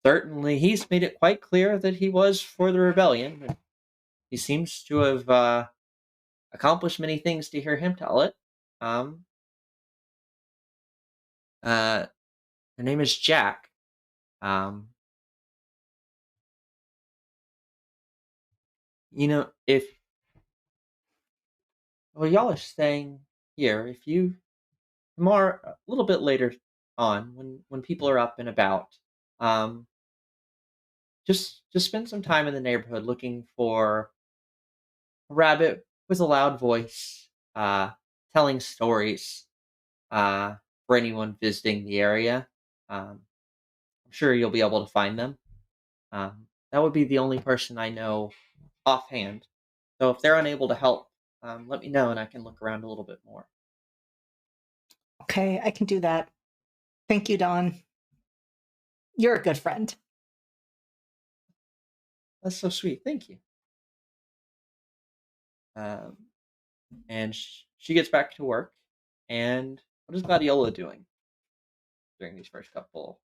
Certainly, he's made it quite clear that he was for the rebellion. And he seems to have accomplished many things to hear him tell it. Um, her name is Jack. Um, if well, y'all are staying here, if you tomorrow, a little bit later on, when people are up and about, um, just spend some time in the neighborhood looking for a rabbit with a loud voice, telling stories uh, for anyone visiting the area. I'm sure you'll be able to find them. That would be the only person I know offhand. So if they're unable to help, let me know and I can look around a little bit more. Okay, I can do that. Thank you, Don. You're a good friend. That's so sweet. Thank you. Um, and she gets back to work. And what is Gladiola doing during these first couple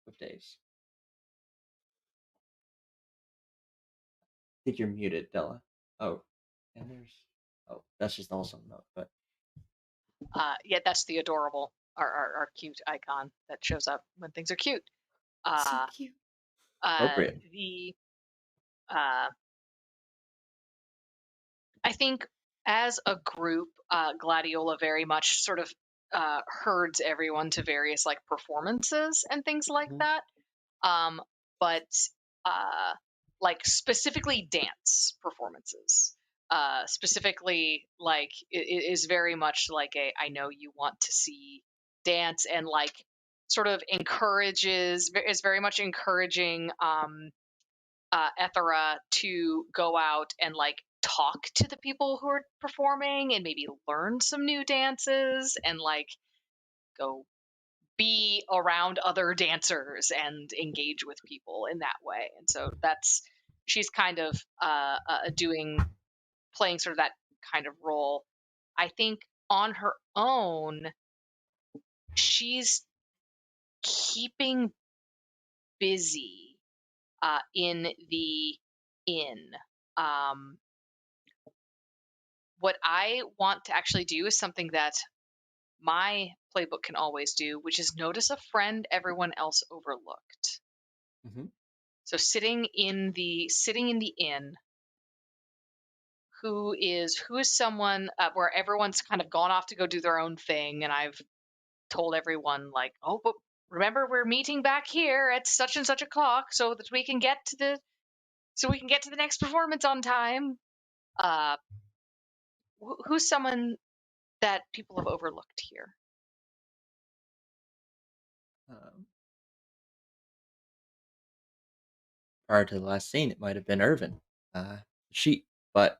of days? I think you're muted, Della. Oh, and there's that's just the wholesome note, but Yeah, that's the adorable, our cute icon that shows up when things are cute. So Uh, cute. appropriate. the uh, I think as a group, Gladiola very much sort of herds everyone to various like performances and things like Mhm. that. Um, but uh, like specifically dance performances. Specifically, like it is very much like a I know you want to see dance and like sort of encourages is very much encouraging Ethera to go out and like talk to the people who are performing and maybe learn some new dances and like go be around other dancers and engage with people in that way. And so that's she's kind of doing playing sort of that kind of role. I think on her own, she's keeping busy in the inn. Um, what I want to actually do is something that my playbook can always do, which is notice a friend everyone else overlooked. Hmm. So sitting in the inn, who is someone where everyone's kind of gone off to go do their own thing, and I've told everyone like, oh, but remember we're meeting back here at such and such o'clock so that we can get to the next performance on time. Uh, who's someone that people have overlooked here? Um, Prior to the last scene, it might have been Irvin, the sheep, but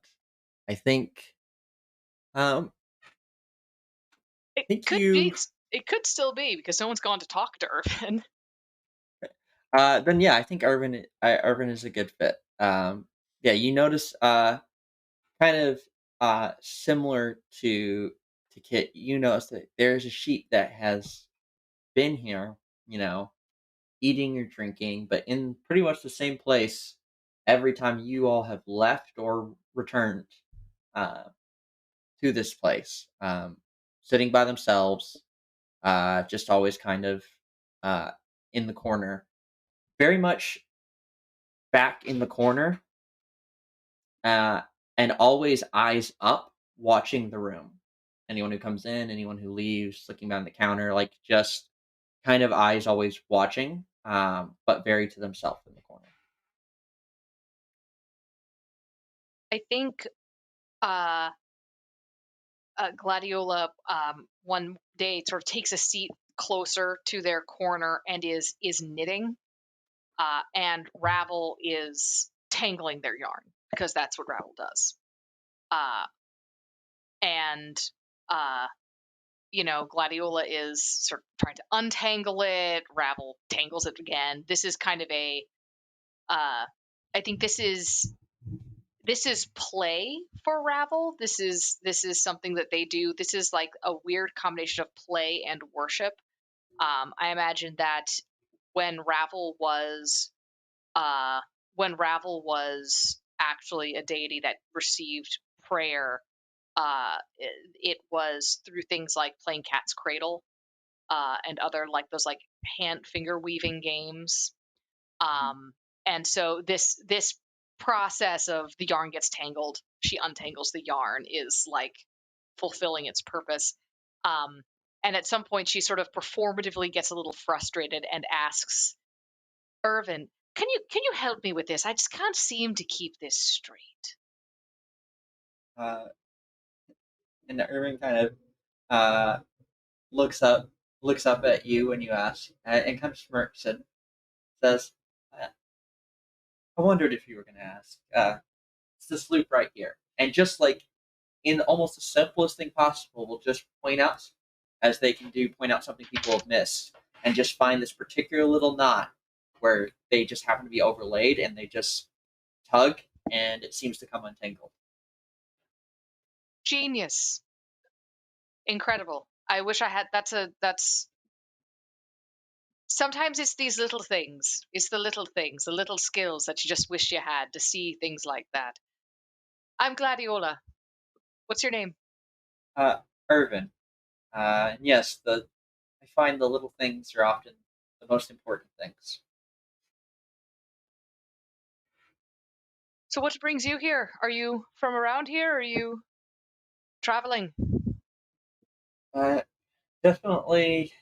I think um, It think could be. you It could still be because no one's gone to talk to Irvin. then yeah, I think Irvin is a good fit. Yeah, you notice kind of similar to Kit, you notice that there's a sheep that has been here, you know, eating or drinking, but in pretty much the same place every time you all have left or returned uh, to this place, sitting by themselves, just always kind of uh, in the corner, very much back in the corner, uh, and always eyes up, watching the room. Anyone who comes in, anyone who leaves, looking behind the counter, like just kind of eyes always watching, but very to themselves in the corner. I think uh, Gladiola one day sort of takes a seat closer to their corner and is knitting, and Ravel is tangling their yarn because that's what Ravel does. Uh, and uh, Gladiola is sort of trying to untangle it. Ravel tangles it again. This is kind of a I think this is play for Ravel. This is something that they do. This is like a weird combination of play and worship. I imagine that when Ravel was uh, when Ravel was actually a deity that received prayer, it was through things like playing Cat's Cradle, and other like those like hand finger weaving games. Mhm. And so this process of the yarn gets tangled, she untangles the yarn, is like fulfilling its purpose. Um, and at some point, she sort of performatively gets a little frustrated and asks Irvin, "Can you help me with this? I just can't seem to keep this straight." Uh, and Irving kind of uh, looks up looks up at you when you ask, and kind of smirks and says, "I wondered if you were going to ask. It's this loop right here." And just like in almost the simplest thing possible, will just point out, as they can do, point out something people have missed, and just find this particular little knot where they just happen to be overlaid, and they just tug, and it seems to come untangled. Genius, incredible. I wish I had. That's sometimes it's these little things. It's the little things, the little skills that you just wish you had to see things like that. I'm Gladiola. What's your name? Uh, Irvin. And yes, I find the little things are often the most important things. So what brings you here? Are you from around here? Or are you traveling? Uh, definitely,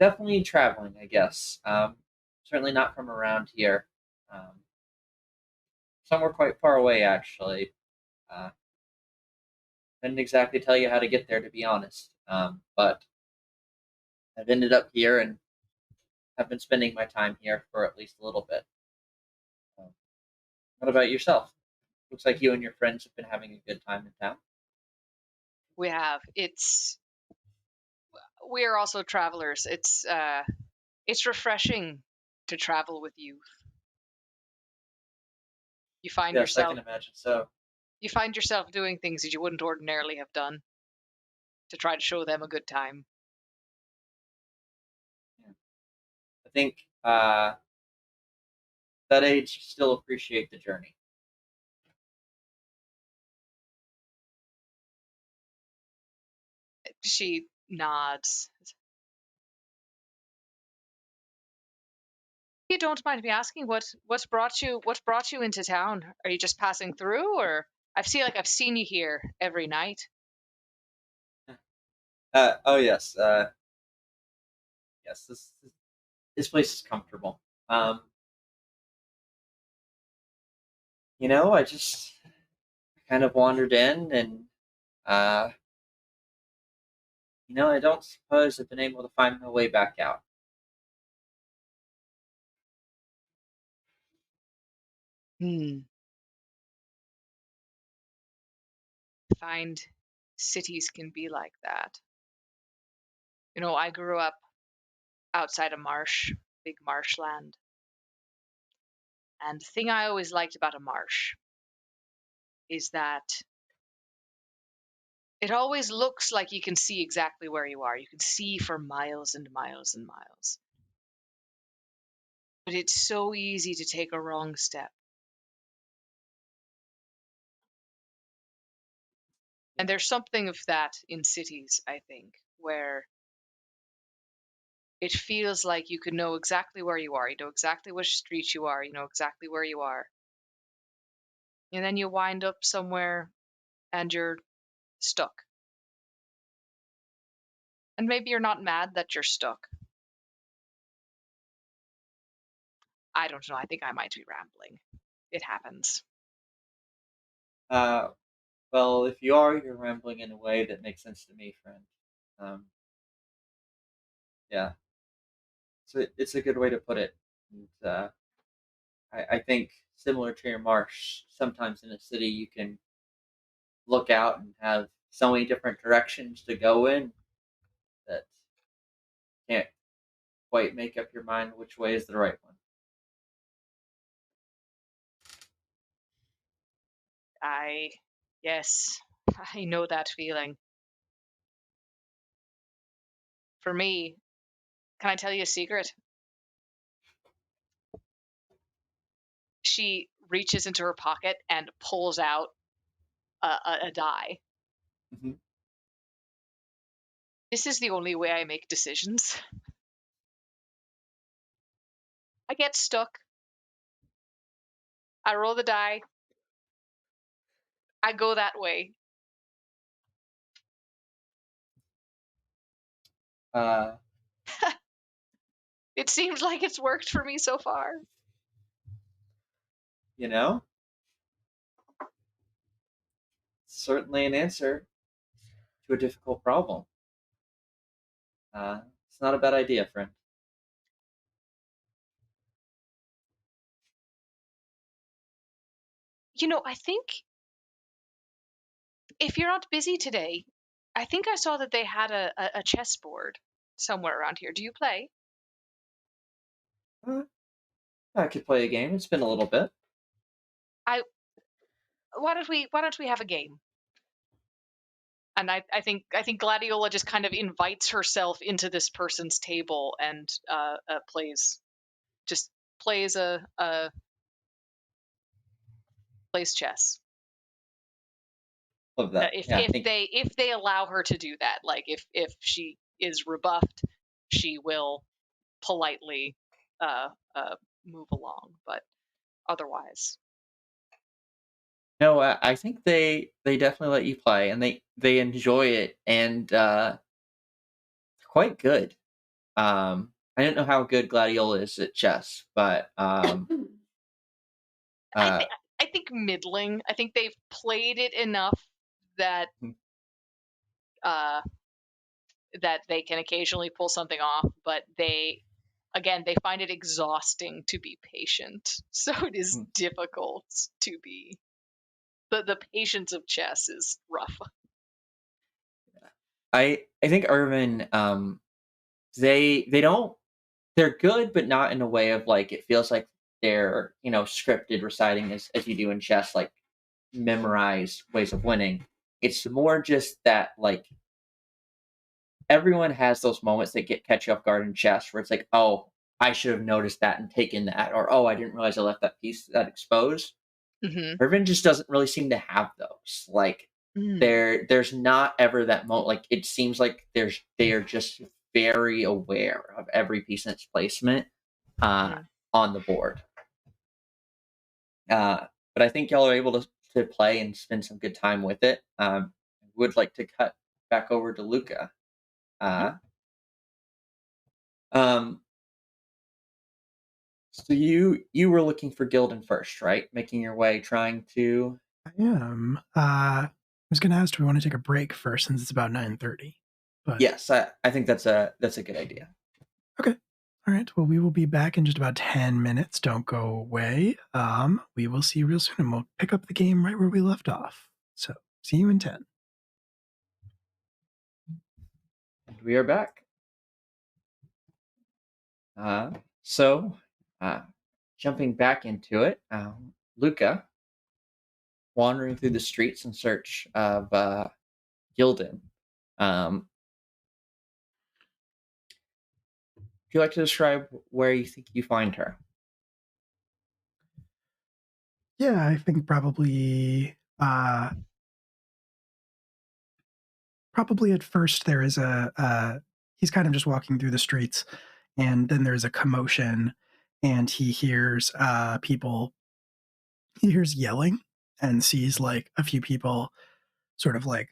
definitely traveling, I guess. Certainly not from around here. Um, Somewhere quite far away, actually. Uh, Couldn't exactly tell you how to get there, to be honest. But I've ended up here and have been spending my time here for at least a little bit. Um, what about yourself? Looks like you and your friends have been having a good time in town. We have. We are also travelers. It's refreshing to travel with you. You find Yes, I yourself can imagine so. You find yourself doing things that you wouldn't ordinarily have done to try to show them a good time. Yeah. I think that age still appreciate the journey. She nods. You don't mind me asking what's brought you into town? Are you just passing through, or I've seen you here every night? Oh yes, yes. This place is comfortable. I just kind of wandered in, and uh, I don't suppose I've been able to find my way back out. Hmm. Find cities can be like that. I grew up outside a marsh, big marshland. And the thing I always liked about a marsh is that it always looks like you can see exactly where you are. You can see for miles and miles and miles. But it's so easy to take a wrong step. And there's something of that in cities, I think, where it feels like you can know exactly where you are. You know exactly which street you are. You know exactly where you are. And then you wind up somewhere and you're stuck. And maybe you're not mad that you're stuck. I don't know. I think I might be rambling. It happens. Uh, well, if you are, you're rambling in a way that makes sense to me, friend. Um, yeah, so it's a good way to put it. And, I think similar to your marsh, sometimes in a city you can look out and have so many different directions to go in that can't quite make up your mind which way is the right one. Yes, I know that feeling. For me, can I tell you a secret? She reaches into her pocket and pulls out a die. Mhm. This is the only way I make decisions. I get stuck. I roll the die. I go that way. Uh, It seems like it's worked for me so far. you know, certainly an answer to a difficult problem. It's not a bad idea, friend. I think if you're not busy today, I think I saw that they had a chessboard somewhere around here. Do you play? Uh, I could play a game. It's been a little bit. I why don't we have a game? And I think Gladiola just kind of invites herself into this person's table and just plays a plays chess. Love that. If Yeah, I if think they if they allow her to do that, like if she is rebuffed, she will politely uh, move along. But otherwise, no. I think they definitely let you play, and they enjoy it, and they're quite good. I don't know how good Gladiola is at chess, but I uh, think I think middling. I think they've played it enough that hmm, uh, that they can occasionally pull something off, but they find it exhausting to be patient. So it is hmm, difficult to be the patience of chess is rough. I think Irvin they don't they're good, but not in a way of like it feels like they're scripted reciting as you do in chess, like memorized ways of winning. It's more just that like everyone has those moments that catch you off guard in chess where it's like, oh, I should have noticed that and taken that, or oh, I didn't realize I left that piece that exposed. Mm-hmm. Riven just doesn't really seem to have those. Like there's not ever that moment. Like it seems like they are just very aware of every piece in its placement on the board. But I think y'all are able to play and spend some good time with it. Would like to cut back over to Luca. So you were looking for Gildan first, right? Making your way, trying to. I am. I was going to ask, do we want to take a break first since it's about 9:30? But yes, I think that's a good idea. Okay. All right. Well, we will be back in just about 10 minutes. Don't go away. We will see you real soon, and we'll pick up the game right where we left off. So, see you in 10. And we are back. So, jumping back into it, Luca, wandering through the streets in search of Gildan. Would you like to describe where you think you find her? Yeah, I think probably at first there is he's kind of just walking through the streets, and then there's a commotion, and he hears yelling and sees like a few people sort of like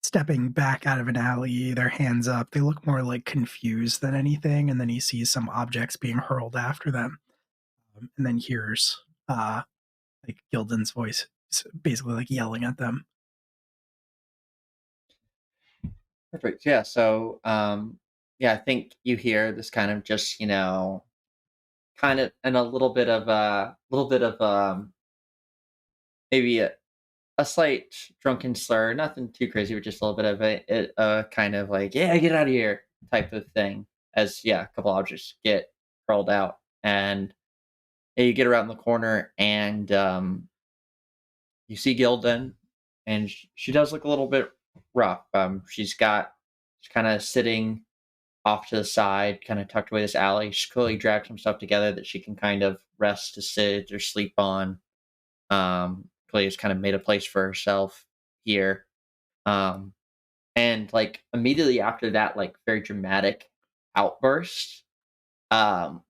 stepping back out of an alley, their hands up. They look more like confused than anything, and then he sees some objects being hurled after them, and then hears like Gildan's voice basically like yelling at them. Perfect. Yeah. So, yeah, I think you hear this kind of just, kind of, and a little bit of, maybe a slight drunken slur, nothing too crazy, but just a little bit of a kind of like, yeah, get out of here type of thing. As yeah, a couple objects get hurled out, and you get around the corner, and you see Gildan, and she does look a little bit rough. She's kind of sitting off to the side, kind of tucked away this alley. She's clearly dragged some stuff together that she can kind of rest to sit or sleep on. Clearly has kind of made a place for herself here. And like immediately after that, like very dramatic outburst, um,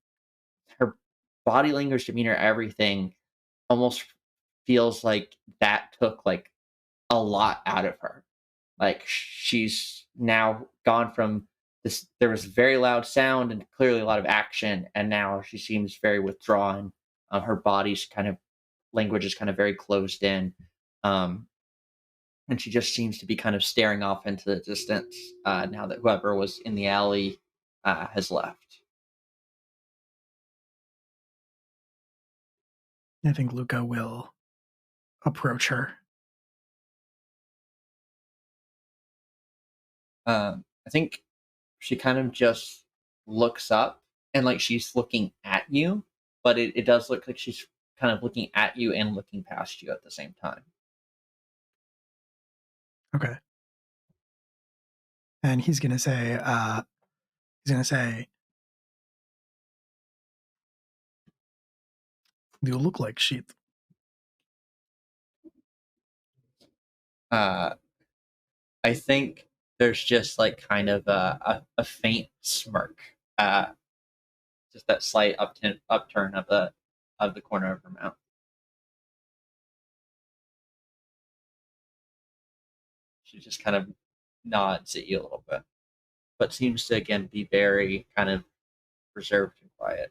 her body language, demeanor, everything almost feels like that took like a lot out of her. Like she's now gone from this. There was very loud sound and clearly a lot of action, and now she seems very withdrawn. Her body's kind of language is kind of very closed in, and she just seems to be kind of staring off into the distance now that whoever was in the alley has left. I think Luca will approach her. I think she kind of just looks up and like she's looking at you, but it does look like she's kind of looking at you and looking past you at the same time. Okay. And he's gonna say, you look like shit. I think there's just like kind of a faint smirk, just that slight upturn of the corner of her mouth. She just kind of nods at you a little bit, but seems to again be very kind of reserved and quiet.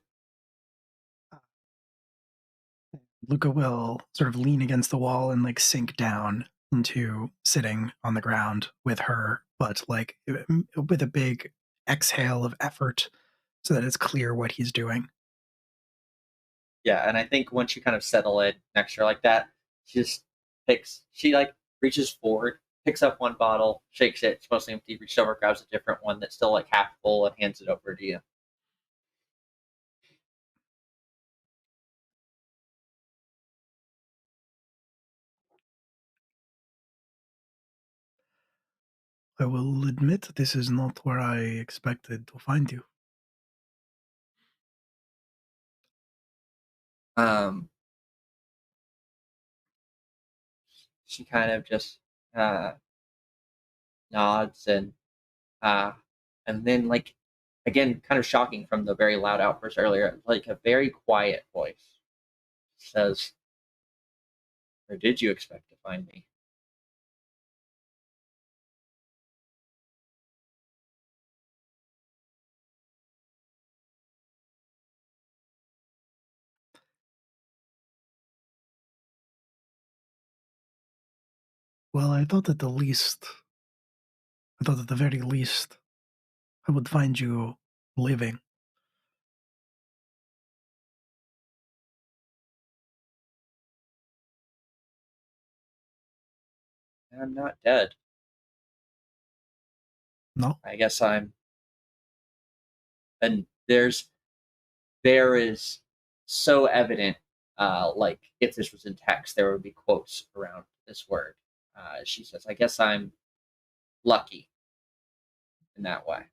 Luca will sort of lean against the wall and like sink down into sitting on the ground with her, but like with a big exhale of effort so that it's clear what he's doing. Yeah, and I think once you kind of settle it next to her like that, she like reaches forward, picks up one bottle, shakes it, it's mostly empty, reaches over, grabs a different one that's still like half full and hands it over to you. I will admit this is not where I expected to find you. Um, she kind of just uh, nods uh, and then like again, kind of shocking from the very loud outburst earlier, like a very quiet voice says, "Where did you expect to find me?" Well, I thought at the very least, I would find you living. I'm not dead. No? I guess I'm. And there is so evident. Like if this was in text, there would be quotes around this word. She says, "I guess I'm lucky in that way."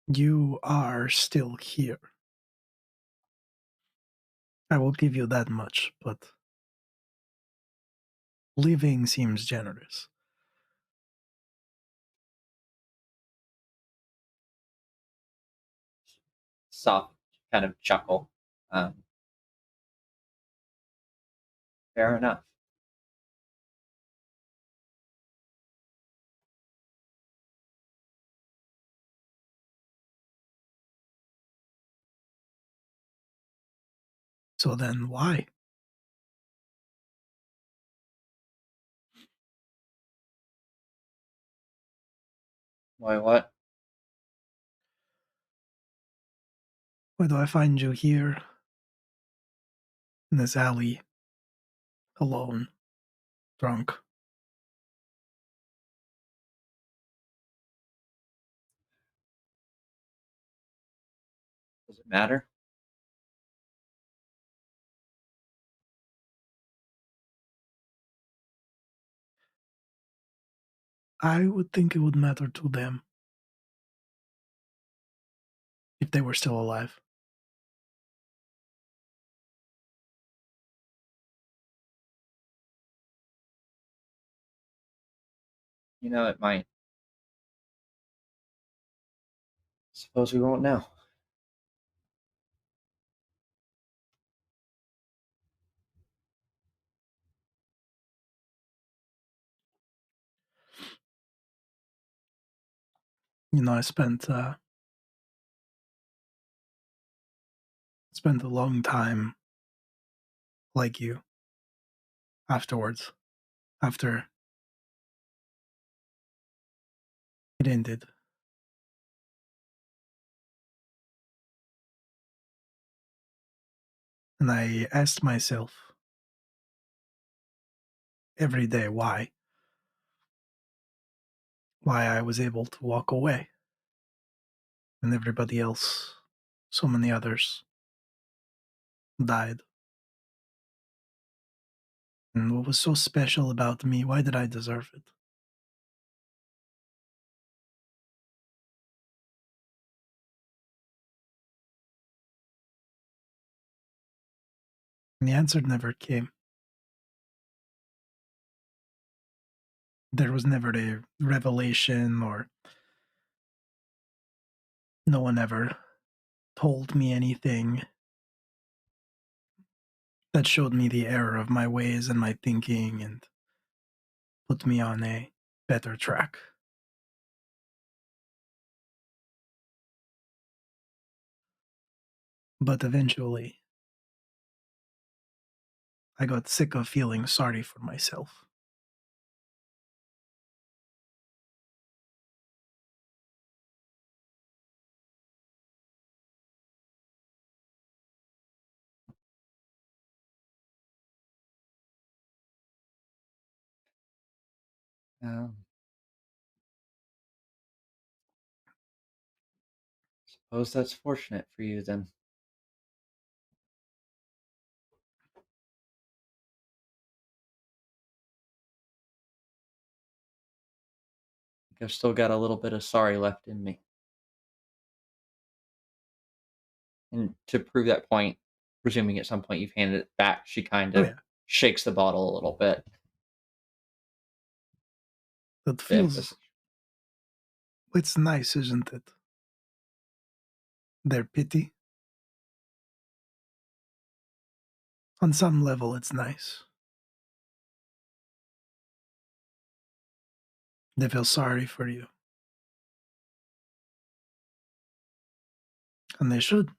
You are still here. I will give you that much, but living seems generous. Soft kind of chuckle. Um, Fair enough. So then why? Why? What? Why do I find you here in this alley, alone, drunk? Does it matter? I would think it would matter to them if they were still alive. It might. Suppose we won't know. I spent a long time like you afterwards, after it ended. And I asked myself every day why I was able to walk away and everybody else, so many others, died. And what was so special about me? Why did I deserve it? And the answer never came. There was never a revelation, or no one ever told me anything that showed me the error of my ways and my thinking and put me on a better track. But eventually, I got sick of feeling sorry for myself. Um, Suppose that's fortunate for you then. I've still got a little bit of sorry left in me. And to prove that point, presuming at some point you've handed it back, she kind Oh of yeah, shakes the bottle a little bit that to feels. emphasize. It's nice, isn't it? Their pity. On some level, it's nice. They feel sorry for you, and they should.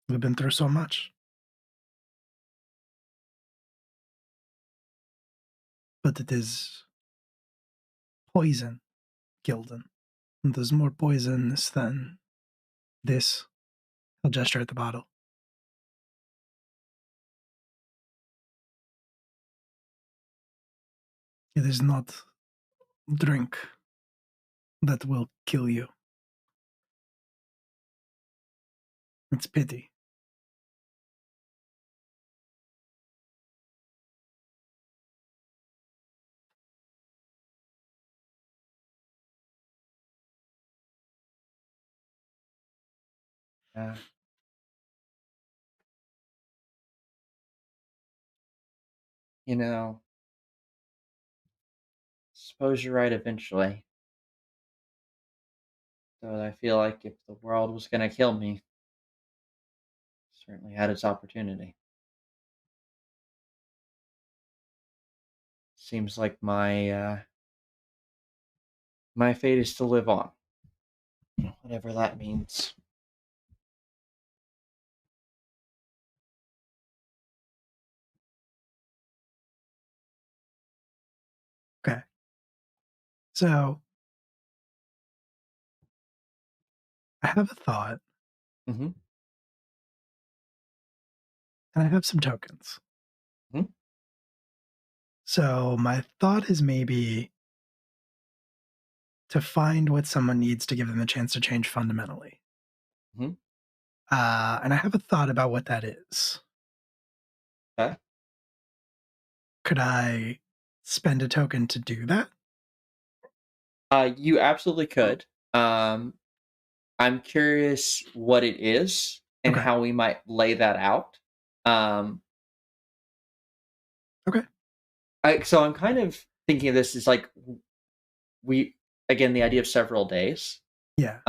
We've been through so much, but it is poison, Gildan. And there's more poisonous than this. I'll gesture at the bottle. It is not drink that will kill you. It's pity. Uh, you know, suppose you're right eventually. So I feel like if the world was going to kill me, certainly had its opportunity. Seems like my fate is to live on, whatever that means. Okay. So I have a thought, Hmm. and I have some tokens. Hmm. So my thought is maybe to find what someone needs to give them a chance to change fundamentally. Hmm. And I have a thought about what that is. Okay. Could I spend a token to do that? You absolutely could. Um, I'm curious what it is and Okay. how we might lay that out. Um, Okay. so I'm kind of thinking of this as like we again the idea of several days, Yeah,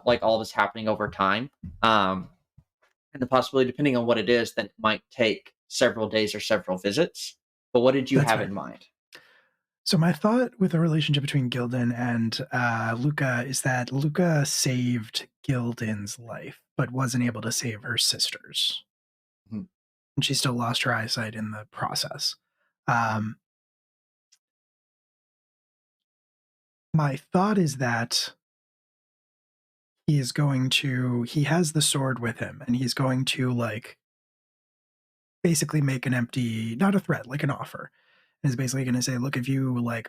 like all this happening over time, and the possibility, depending on what it is, that it might take several days or several visits. But what did you that's have fair. in mind? So my thought with the relationship between Gildan and Luca is that Luca saved Gildan's life, but wasn't able to save her sister's, Mhm. and she still lost her eyesight in the process. Um, my thought is that he has the sword with him, and he's going to like basically make an empty, not a threat, like an offer, and is basically going to say, "Look, if you want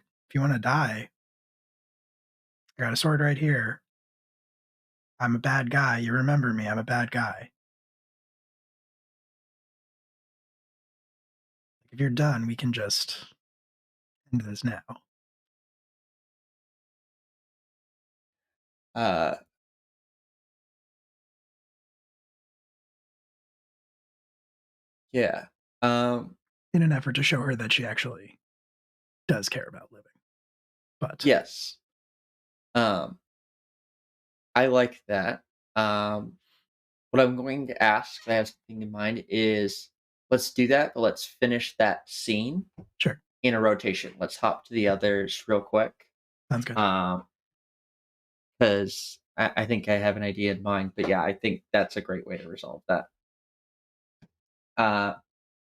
to die, I got a sword right here. I'm a bad guy. You remember me? I'm a bad guy. If you're done, we can just end this now." Uh, yeah. Um, In an effort to show her that she actually does care about living. But yes. Um, I like that. Um, what I'm going to ask, I have something in mind, is let's do that, but let's finish that scene sure, in a rotation. Let's hop to the others real quick. sounds good. Um, because I think I have an idea in mind, but yeah, I think that's a great way to resolve that. Uh,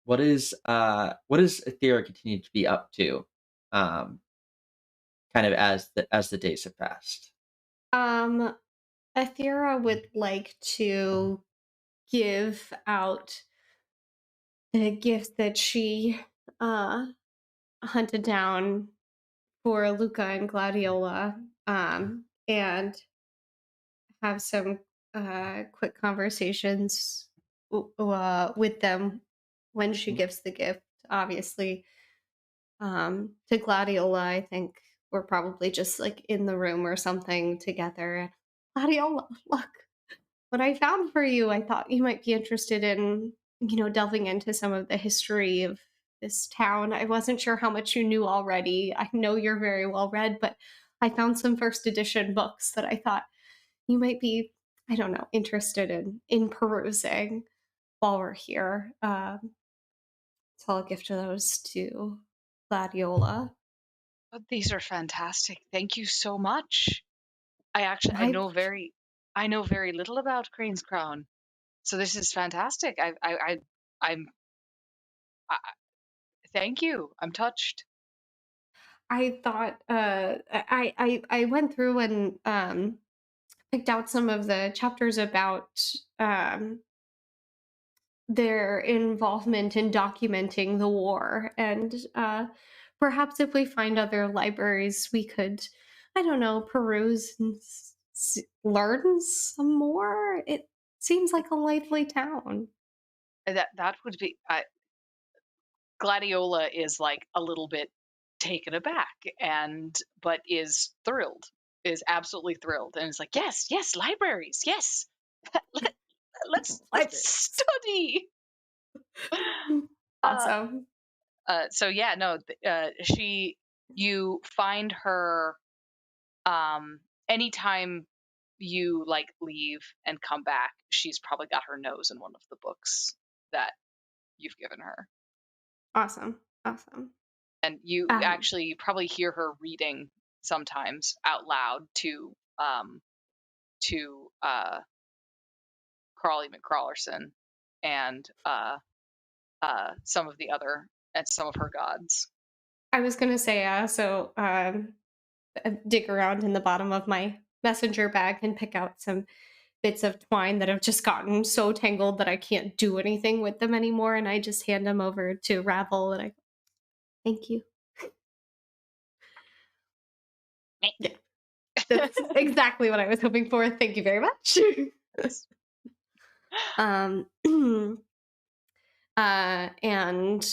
what does Aethera continue to be up to, um, kind of as the days have passed? Um, Athera would like to give out the gift that she uh hunted down for Luca and Gladiola, and have some quick conversations with them when she gives the gift. Obviously, to Gladiola, I think we're probably just like in the room or something together. Gladiola, look what I found for you. I thought you might be interested in, delving into some of the history of this town. I wasn't sure how much you knew already. I know you're very well read, but I found some first edition books that I thought you might be, I don't know, interested in perusing while we're here. So I'll gift those to Gladiola. Oh, these are fantastic. Thank you so much. I My know very little about Crane's Crown, so this is fantastic. I'm I, thank you. I'm touched. I thought I went through and picked out some of the chapters about um, their involvement in documenting the war, and perhaps if we find other libraries, we could, I don't know, peruse and learn some more. It seems like a lively town. That would be Gladiola is like a little bit taken aback and but is thrilled. Is absolutely thrilled and is like, "Yes, yes, libraries. Yes. Let, let's Libraries. study." Uh Awesome. so yeah, no, she you find her anytime you like leave and come back, she's probably got her nose in one of the books that you've given her. Awesome. Awesome. And you Um, actually you probably hear her reading sometimes out loud to Crawley McCrawlerson and some of the other and some of her gods. I was gonna say, dig around in the bottom of my messenger bag and pick out some bits of twine that have just gotten so tangled that I can't do anything with them anymore, and I just hand them over to Ravel, and I go, thank you. Yeah, that's exactly what I was hoping for. Thank you very much. um, and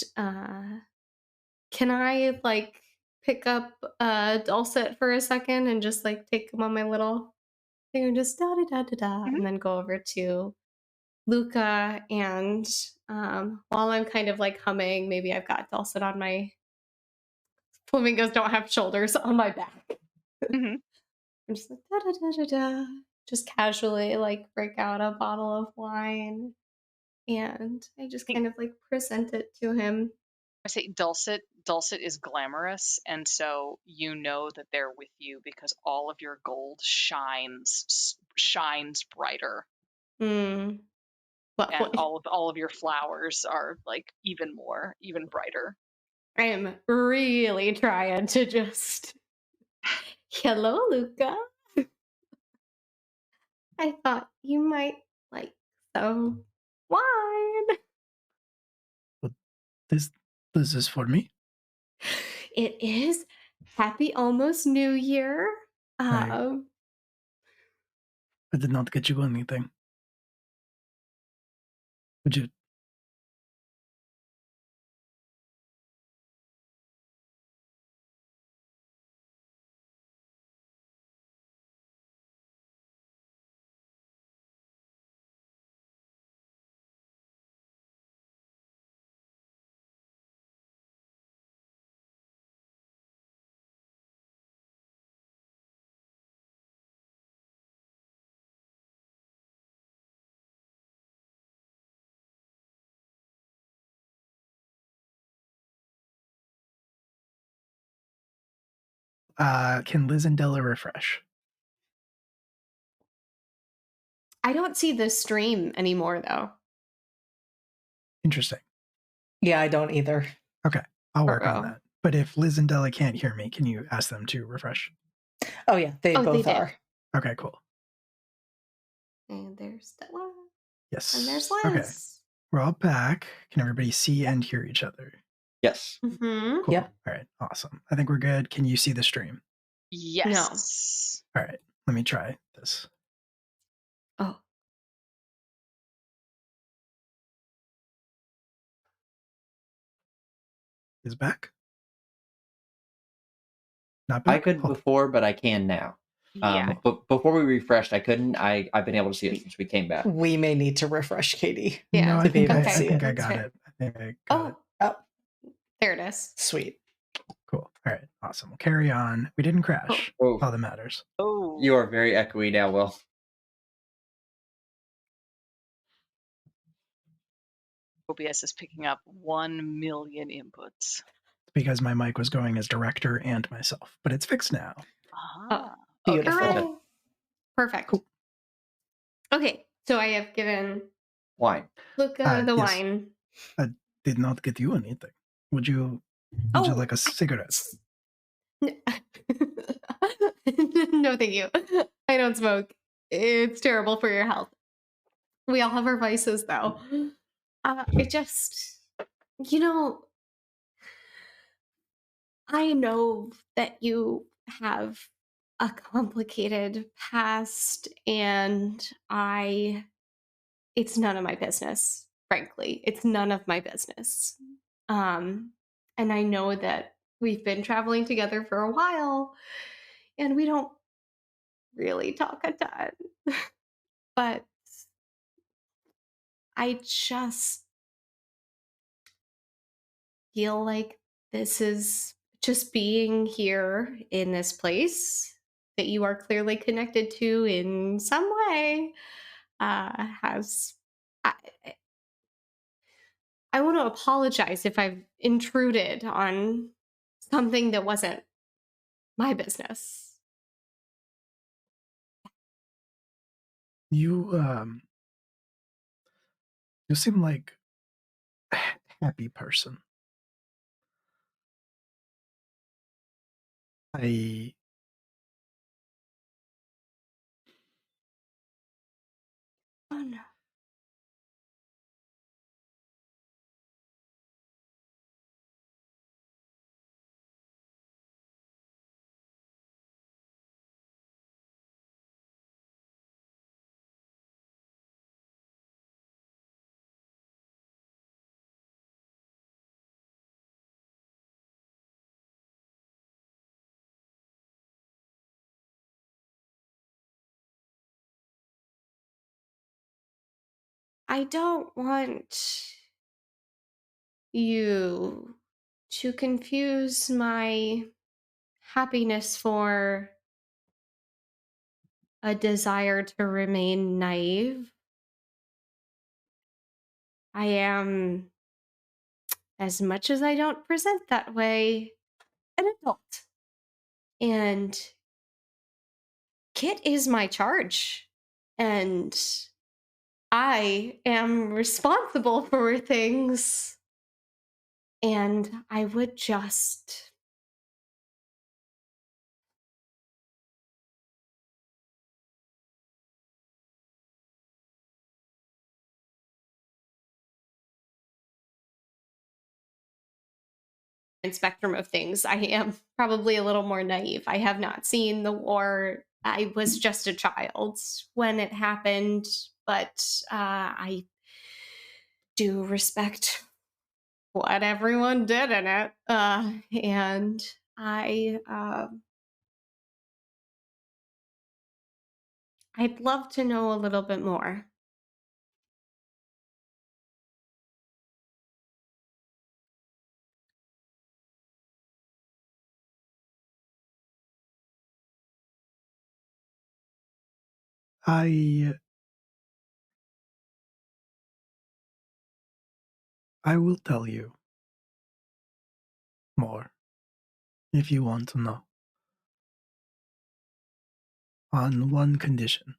can I like pick up Dulcet for a second and just like take him on my little thing and just da da da da da, Mhm. and then go over to Luca, and while I'm kind of like humming, maybe I've got Dulcet on my flamingos don't have shoulders on my back. Mhm. I'm just like da da da da da, just casually like break out a bottle of wine, and I just kind of like present it to him. I say Dulcet is glamorous, and so you know that they're with you because all of your gold shines brighter, Mm, and lovely. all of your flowers are like even brighter. I am really trying to just hello, Luca. I thought you might like some wine. But this is for me. It is. Happy almost New Year. I Um, I did not get you anything. Would you? Can Liz and Della refresh? I don't see the stream anymore though. Interesting. Yeah, I don't either. Okay, I'll work on Uh-oh. that. But if Liz and Della can't hear me, can you ask them to refresh? Oh yeah, they Oh, they both did. are. Okay, cool. And there's Stella. Yes. And there's Okay, Liz. we're all back. Can everybody see and hear each other? Yes. Mm-hmm. Cool. Yep. All right, awesome. I think we're good. Can you see the stream? Yes. All right, let me try this. Oh, is back? Not I back? couldn't Hold before, but I can now. Yeah. But before we refreshed, I couldn't. I've been able to see it since we came back. We may need to refresh Katie. No, Yeah. I To be think able to I see think it. I That's got fair. it. I think I got it. Oh, Oh, there it is. sweet. Cool. All right. Awesome. We'll carry on. We didn't crash. Oh, All that matters. Oh. you are very echoey now, Will. OBS is picking up 1 million inputs. Because my mic was going as director and myself, but it's fixed now. Ah. Beautiful. Okay. Hooray. Perfect. Cool. Okay, so I have given Wine. Luca the Yes. wine. I did not get you anything. Would you like a cigarette? No, thank you. I don't smoke. It's terrible for your health. We all have our vices, though. It just, you know, I know that you have a complicated past, and it's none of my business, frankly. It's none of my business. And I know that we've been traveling together for a while, and we don't really talk a ton. But I just feel like this is just being here in this place that you are clearly connected to in some way has I, I want to apologize if I've intruded on something that wasn't my business. You you seem like a happy person. I Oh no. I don't want you to confuse my happiness for a desire to remain naive. I am, as much as I don't present that way, an adult. And Kit is my charge. And I am responsible for things. And I would just. Spectrum of things, I am probably a little more naive. I have not seen the war. I was just a child when it happened, but I do respect what everyone did in it, and I'd love to know a little bit more. I I will tell you more if you want to know. On one condition.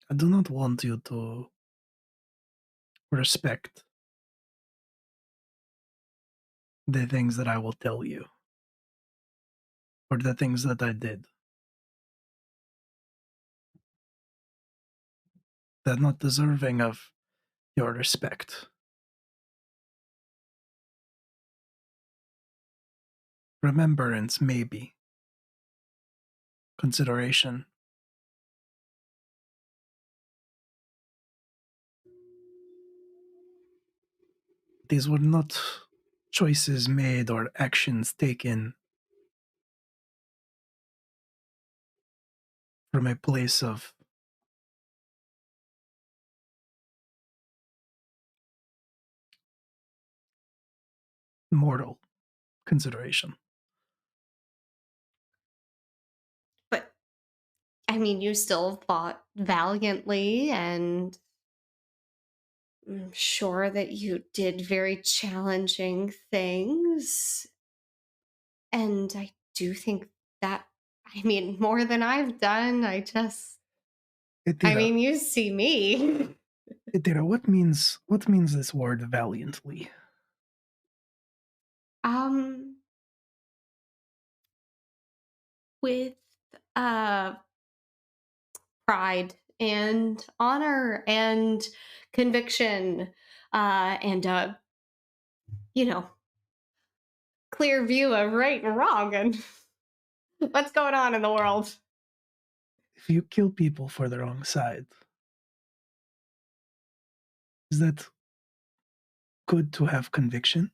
I do not want you to respect the things that I will tell you, or the things that I did. They're not deserving of your respect. Remembrance, maybe. Consideration. these were not choices made or actions taken from a place of moral consideration. But I mean, you still fought valiantly, and I'm sure that you did very challenging things. And I do think that, I mean, more than I've done. I Etira, mean, you see me. Etira, what means this word valiantly? Um, with uh pride and honor and conviction, and you know, clear view of right and wrong and what's going on in the world. If you kill people for the wrong side, is that good to have conviction?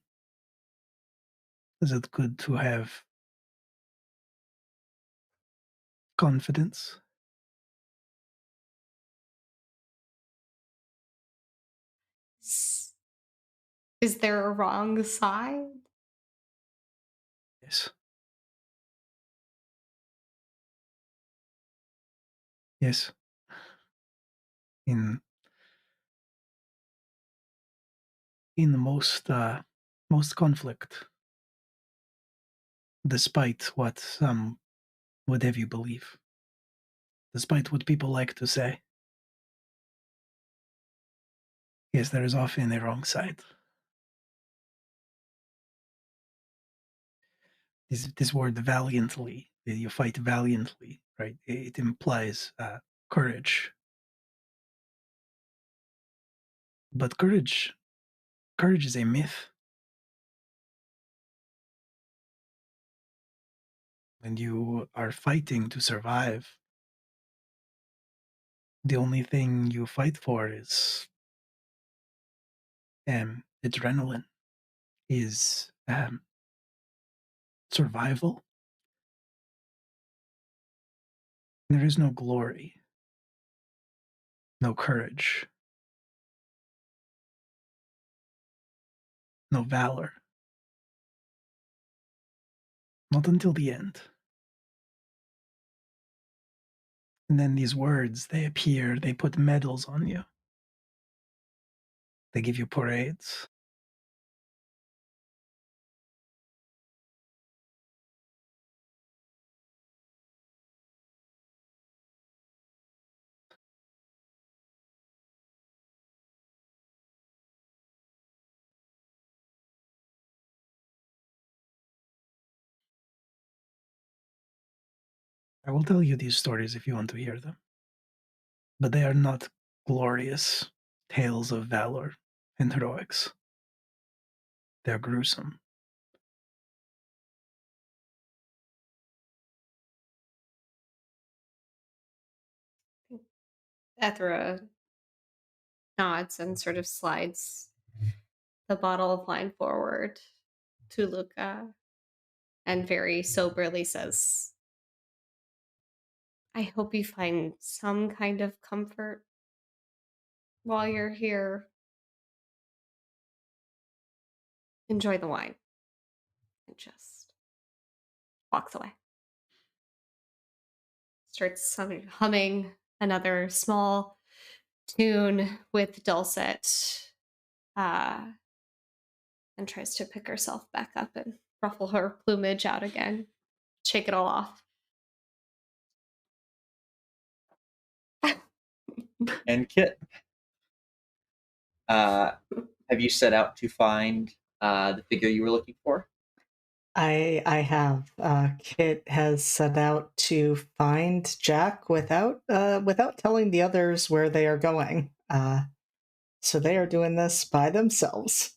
Is it good to have confidence? S- Is there a wrong side? Yes. Yes. In in most conflict, despite what some would have you believe, despite what people like to say, yes, there is often a wrong side. This word valiantly, you fight valiantly, right? It implies courage, but courage is a myth. When you are fighting to survive, the only thing you fight for is adrenaline, is survival. There is no glory, no courage, no valor, not until the end. And then these words, they appear, they put medals on you, they give you parades. I will tell you these stories if you want to hear them, but they are not glorious tales of valor and heroics. They're gruesome. Ethra nods and sort of slides the bottle of wine forward to Luca and very soberly says, I hope you find some kind of comfort while you're here. Enjoy the wine. And just walks away. Starts humming another small tune with dulcet, uh, and tries to pick herself back up and ruffle her plumage out again, shake it all off. And Kit, have you set out to find the figure you were looking for? I have. Kit has set out to find Jack without telling the others where they are going. So they are doing this by themselves.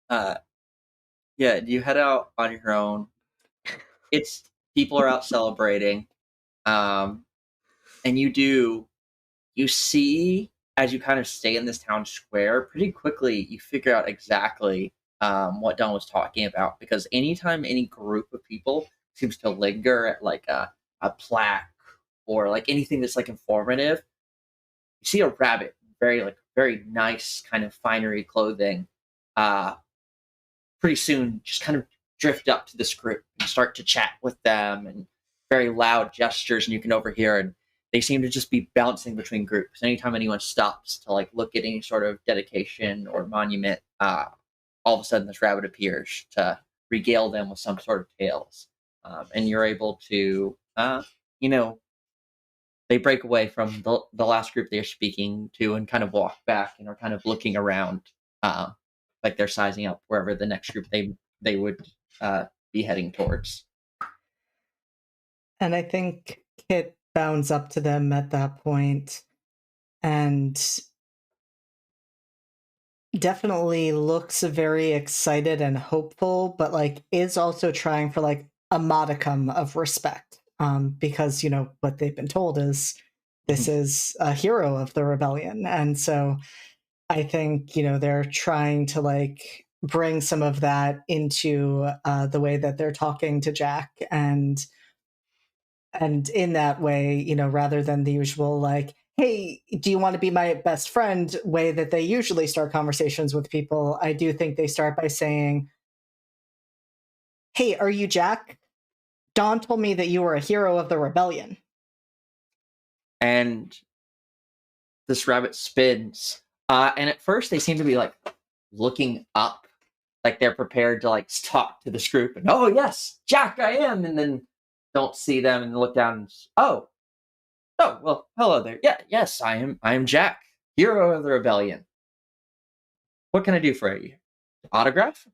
Uh, yeah, you head out on your own. It's people are out celebrating, and you see as you kind of stay in this town square, pretty quickly you figure out exactly what Don was talking about. Because anytime any group of people seems to linger at like a plaque or like anything that's like informative, you see a rabbit, very nice kind of finery clothing, uh, pretty soon just kind of drift up to this group and start to chat with them and very loud gestures, and you can overhear, and they seem to just be bouncing between groups. Anytime anyone stops to like look at any sort of dedication or monument, all of a sudden this rabbit appears to regale them with some sort of tales. And you're able to, you know, they break away from the last group they're speaking to and kind of walk back and are kind of looking around, like they're sizing up wherever the next group they would be heading towards. And I think Kit bounds up to them at that point and definitely looks very excited and hopeful, but like is also trying for like a modicum of respect. Because, you know, what they've been told is this is a hero of the rebellion. And so I think, you know, they're trying to like bring some of that into the way that they're talking to Jack, and in that way, you know, rather than the usual like, hey, do you want to be my best friend way that they usually start conversations with people, I do think they start by saying, hey, are you Jack? Dawn told me that you were a hero of the rebellion. And this rabbit spins. And at first they seem to be like looking up, like they're prepared to like talk to this group and, oh yes, Jack, I am, and then don't see them and look down and oh well, hello there. Yeah, yes, I am Jack, hero of the rebellion. What can I do for you? Autograph?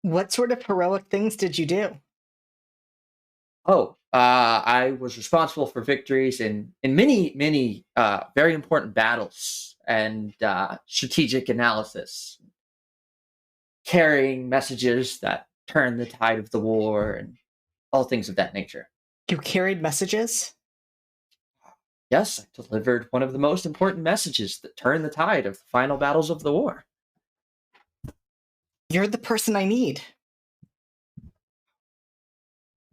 What sort of heroic things did you do? Oh, I was responsible for victories in many very important battles and strategic analysis, carrying messages that turned the tide of the war and all things of that nature. You carried messages? Yes, I delivered one of the most important messages that turned the tide of the final battles of the war. You're the person I need.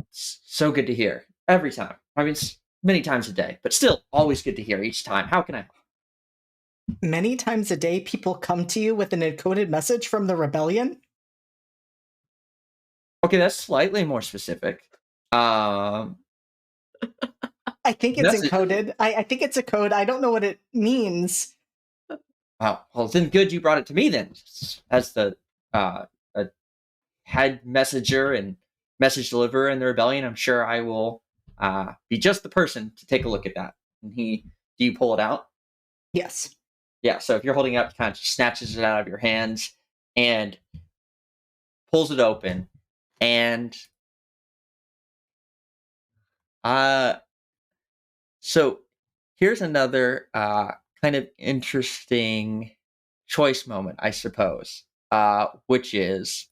It's so good to hear. Every time. I mean, many times a day, but still always good to hear each time. How can I help? Many times a day, people come to you with an encoded message from the rebellion? Okay, that's slightly more specific. I think it's encoded. I think it's a code. I don't know what it means. Oh, well, then good you brought it to me then. As the head messenger and message deliverer in the rebellion, I'm sure I will be just the person to take a look at that. And do you pull it out? Yes. Yeah, so if you're holding it up, he kind of snatches it out of your hands and pulls it open. And so here's another kind of interesting choice moment, I suppose, which is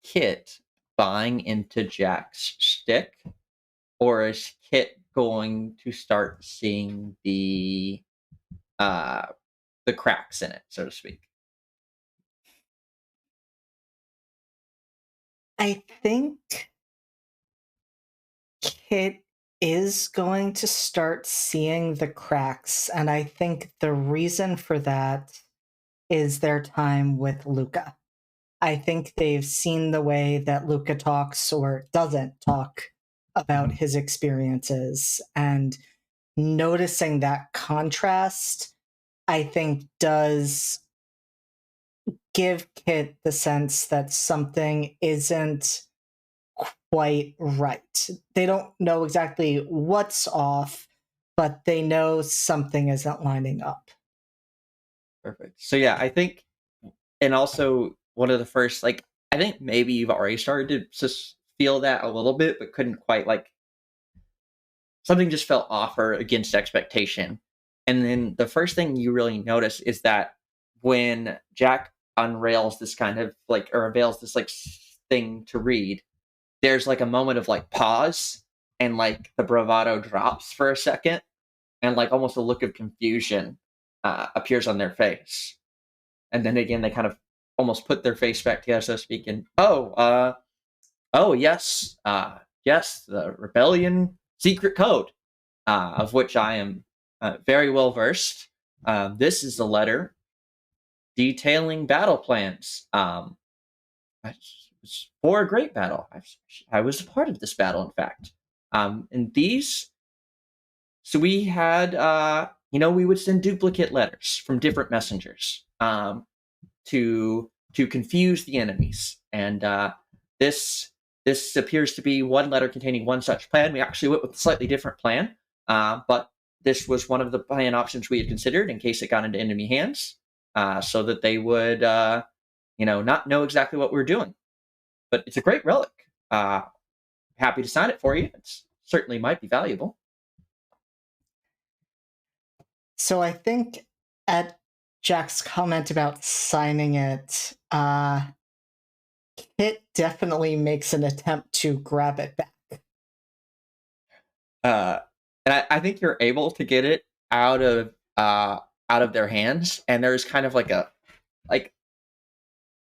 Kit buying into Jack's shtick, or is Kit going to start seeing the cracks in it, so to speak? I think Kit is going to start seeing the cracks, and I think the reason for that is their time with Luca. I think they've seen the way that Luca talks or doesn't talk about his experiences, and noticing that contrast, I think, does give Kit the sense that something isn't quite right. They don't know exactly what's off, but they know something isn't lining up. Perfect. So yeah, I think, and also one of the first, like, I think maybe you've already started to just feel that a little bit, but couldn't quite, like, something just felt off or against expectation. And then the first thing you really notice is that when Jack unveils this kind of like, or unveils this like thing to read, there's like a moment of like pause, and like the bravado drops for a second, and like almost a look of confusion appears on their face. And then again, they kind of almost put their face back together, so to speak, and oh yes, yes, the rebellion secret code, of which I am very well versed. This is a letter detailing battle plans. For a great battle. I was a part of this battle, in fact. And these, so we had, we would send duplicate letters from different messengers to confuse the enemies. And this appears to be one letter containing one such plan. We actually went with a slightly different plan, but this was one of the plan options we had considered in case it got into enemy hands, so that they would, not know exactly what we were doing. But it's a great relic. Happy to sign it for you. It certainly might be valuable. So I think at Jack's comment about signing it, Kit definitely makes an attempt to grab it back. And I think you're able to get it out of their hands, and there's kind of like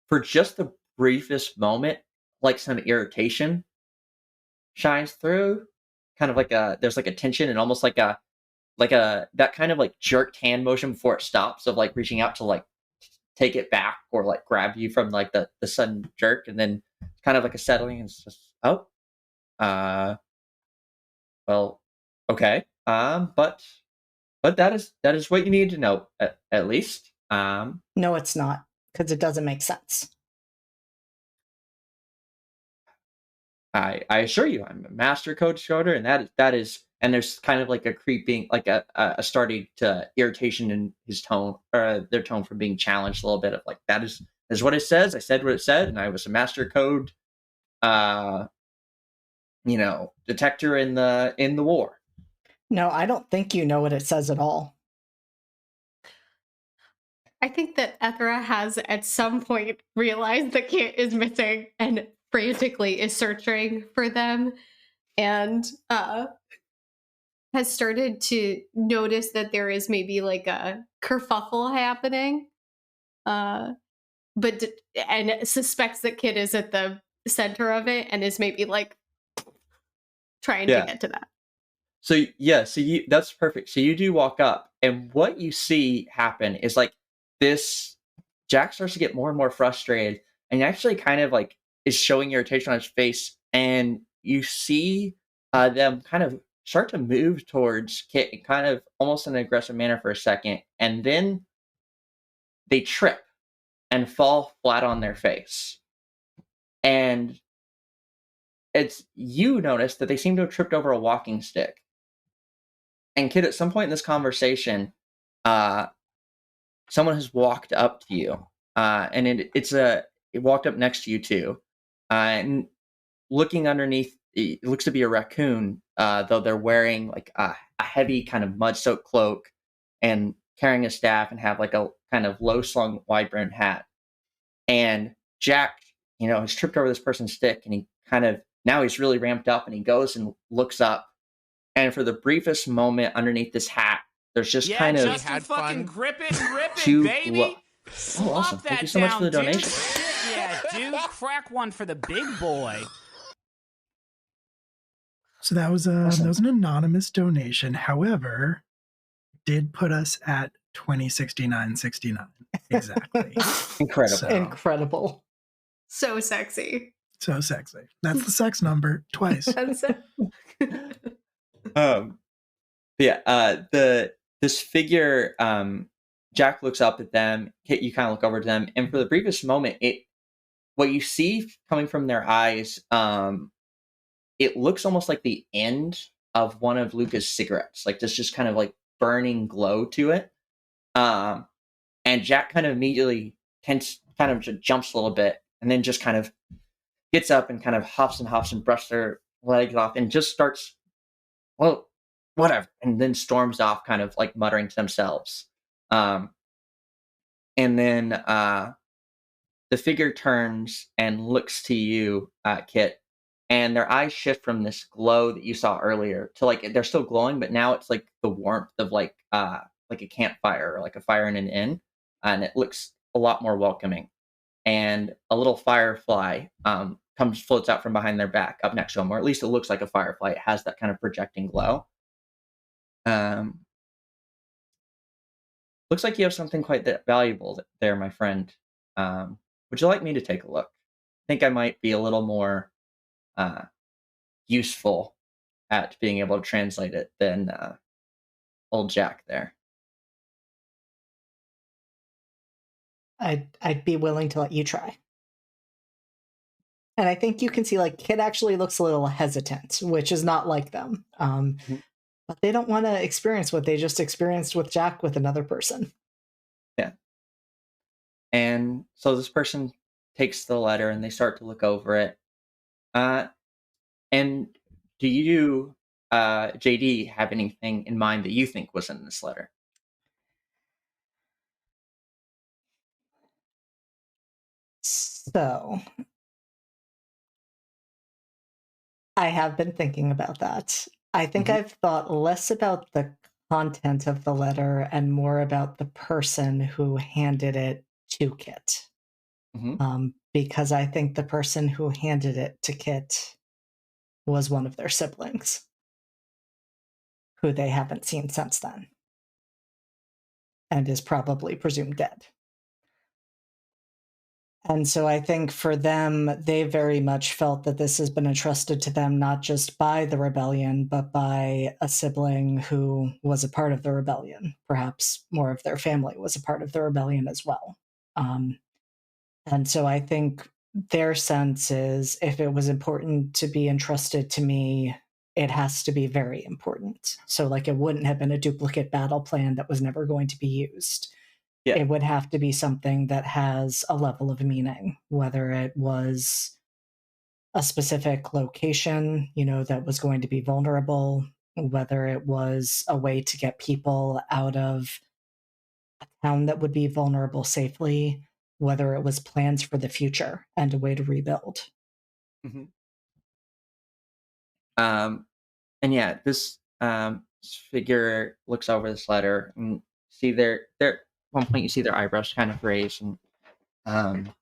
for just the briefest moment, like some irritation shines through, kind of like there's like a tension and almost like that kind of like jerked hand motion before it stops, of like reaching out to like take it back or like grab you from like the sudden jerk, and then kind of like a settling, and it's just well, okay, but that is what you need to know at least. No, it's not, because it doesn't make sense. I assure you, I'm a master code coder, and that is, and there's kind of like a creeping, like a starting to irritation in his tone, or their tone, from being challenged a little bit, of like, that is what it says. I said what it said, and I was a master code, detector in the war. No, I don't think you know what it says at all. I think that Ethra has at some point realized that Kit is missing and frantically is searching for them, and has started to notice that there is maybe like a kerfuffle happening, and suspects that Kit is at the center of it and is maybe like trying to get to that. So yeah, that's perfect. So you do walk up, and what you see happen is like this. Jack starts to get more and more frustrated, and actually kind of like is showing irritation on his face, and you see them kind of start to move towards Kit in kind of almost in an aggressive manner for a second, and then they trip and fall flat on their face. And you notice that they seem to have tripped over a walking stick. And Kit, at some point in this conversation, someone has walked up to you, and it walked up next to you too, and looking underneath, it looks to be a raccoon, though they're wearing like a heavy kind of mud-soaked cloak and carrying a staff, and have like a kind of low-slung wide-brimmed hat. And Jack, has tripped over this person's stick, and he kind of, now he's really ramped up, and he goes and looks up, and for the briefest moment underneath this hat, there's just kind of Justin, fucking grip it and rip two it, baby. Oh, awesome! Thank you so much for the donation. Shit, yeah, dude, crack one for the big boy. So that was an anonymous donation. However, did put us at 2069.69 exactly. Incredible. Incredible. So sexy. So sexy. That's the sex number twice. This figure, Jack looks up at them. Kit, you kind of look over to them, and for the briefest moment, what you see coming from their eyes, it looks almost like the end of one of Luca's cigarettes. Like there's just kind of like burning glow to it. And Jack kind of immediately kind of just jumps a little bit, and then just kind of gets up and kind of huffs and brushes their legs off, and just starts, well, whatever, and then storms off, kind of like muttering to themselves. And then the figure turns and looks to you, Kit, and their eyes shift from this glow that you saw earlier to like they're still glowing, but now it's like the warmth of like a campfire or like a fire in an inn, and it looks a lot more welcoming. And a little firefly comes floats out from behind their back up next to them, or at least it looks like a firefly. It has that kind of projecting glow. Um, Looks like you have something quite that valuable there, my friend. Would you like me to take a look? I think I might be a little more uh, useful at being able to translate it than old Jack there. I'd be willing to let you try. And I think you can see like Kit actually looks a little hesitant, which is not like them. Mhm. But they don't want to experience what they just experienced with Jack with another person. Yeah. And so this person takes the letter and they start to look over it. Uh, and do you, JD, have anything in mind that you think was in this letter? So I have been thinking about that. I think Mhm. I've thought less about the content of the letter and more about the person who handed it to Kit. Mhm. Because I think the person who handed it to Kit was one of their siblings, who they haven't seen since then, and is probably presumed dead. And so I think for them, they very much felt that this has been entrusted to them not just by the rebellion, but by a sibling who was a part of the rebellion. Perhaps more of their family was a part of the rebellion as well. And so I think their sense is if it was important to be entrusted to me, it has to be very important. So, like, it wouldn't have been a duplicate battle plan that was never going to be used. Yeah. It would have to be something that has a level of meaning, whether it was a specific location, that was going to be vulnerable, whether it was a way to get people out of a town that would be vulnerable safely, whether it was plans for the future and a way to rebuild. Mhm. Um, and yeah, this figure looks over this letter and see their one point you see their eyebrows kind of raise and um,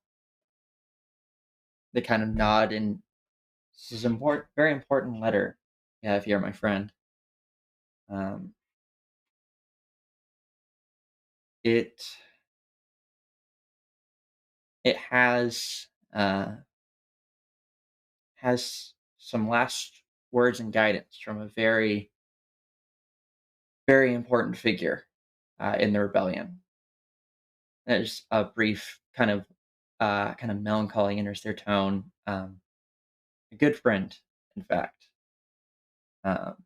they kind of nod and this is important, very important letter. Yeah, if you're my friend. Um, it it has some last words and guidance from a very very important figure in the rebellion. There's a brief kind of melancholy enters their tone. A good friend, in fact, um,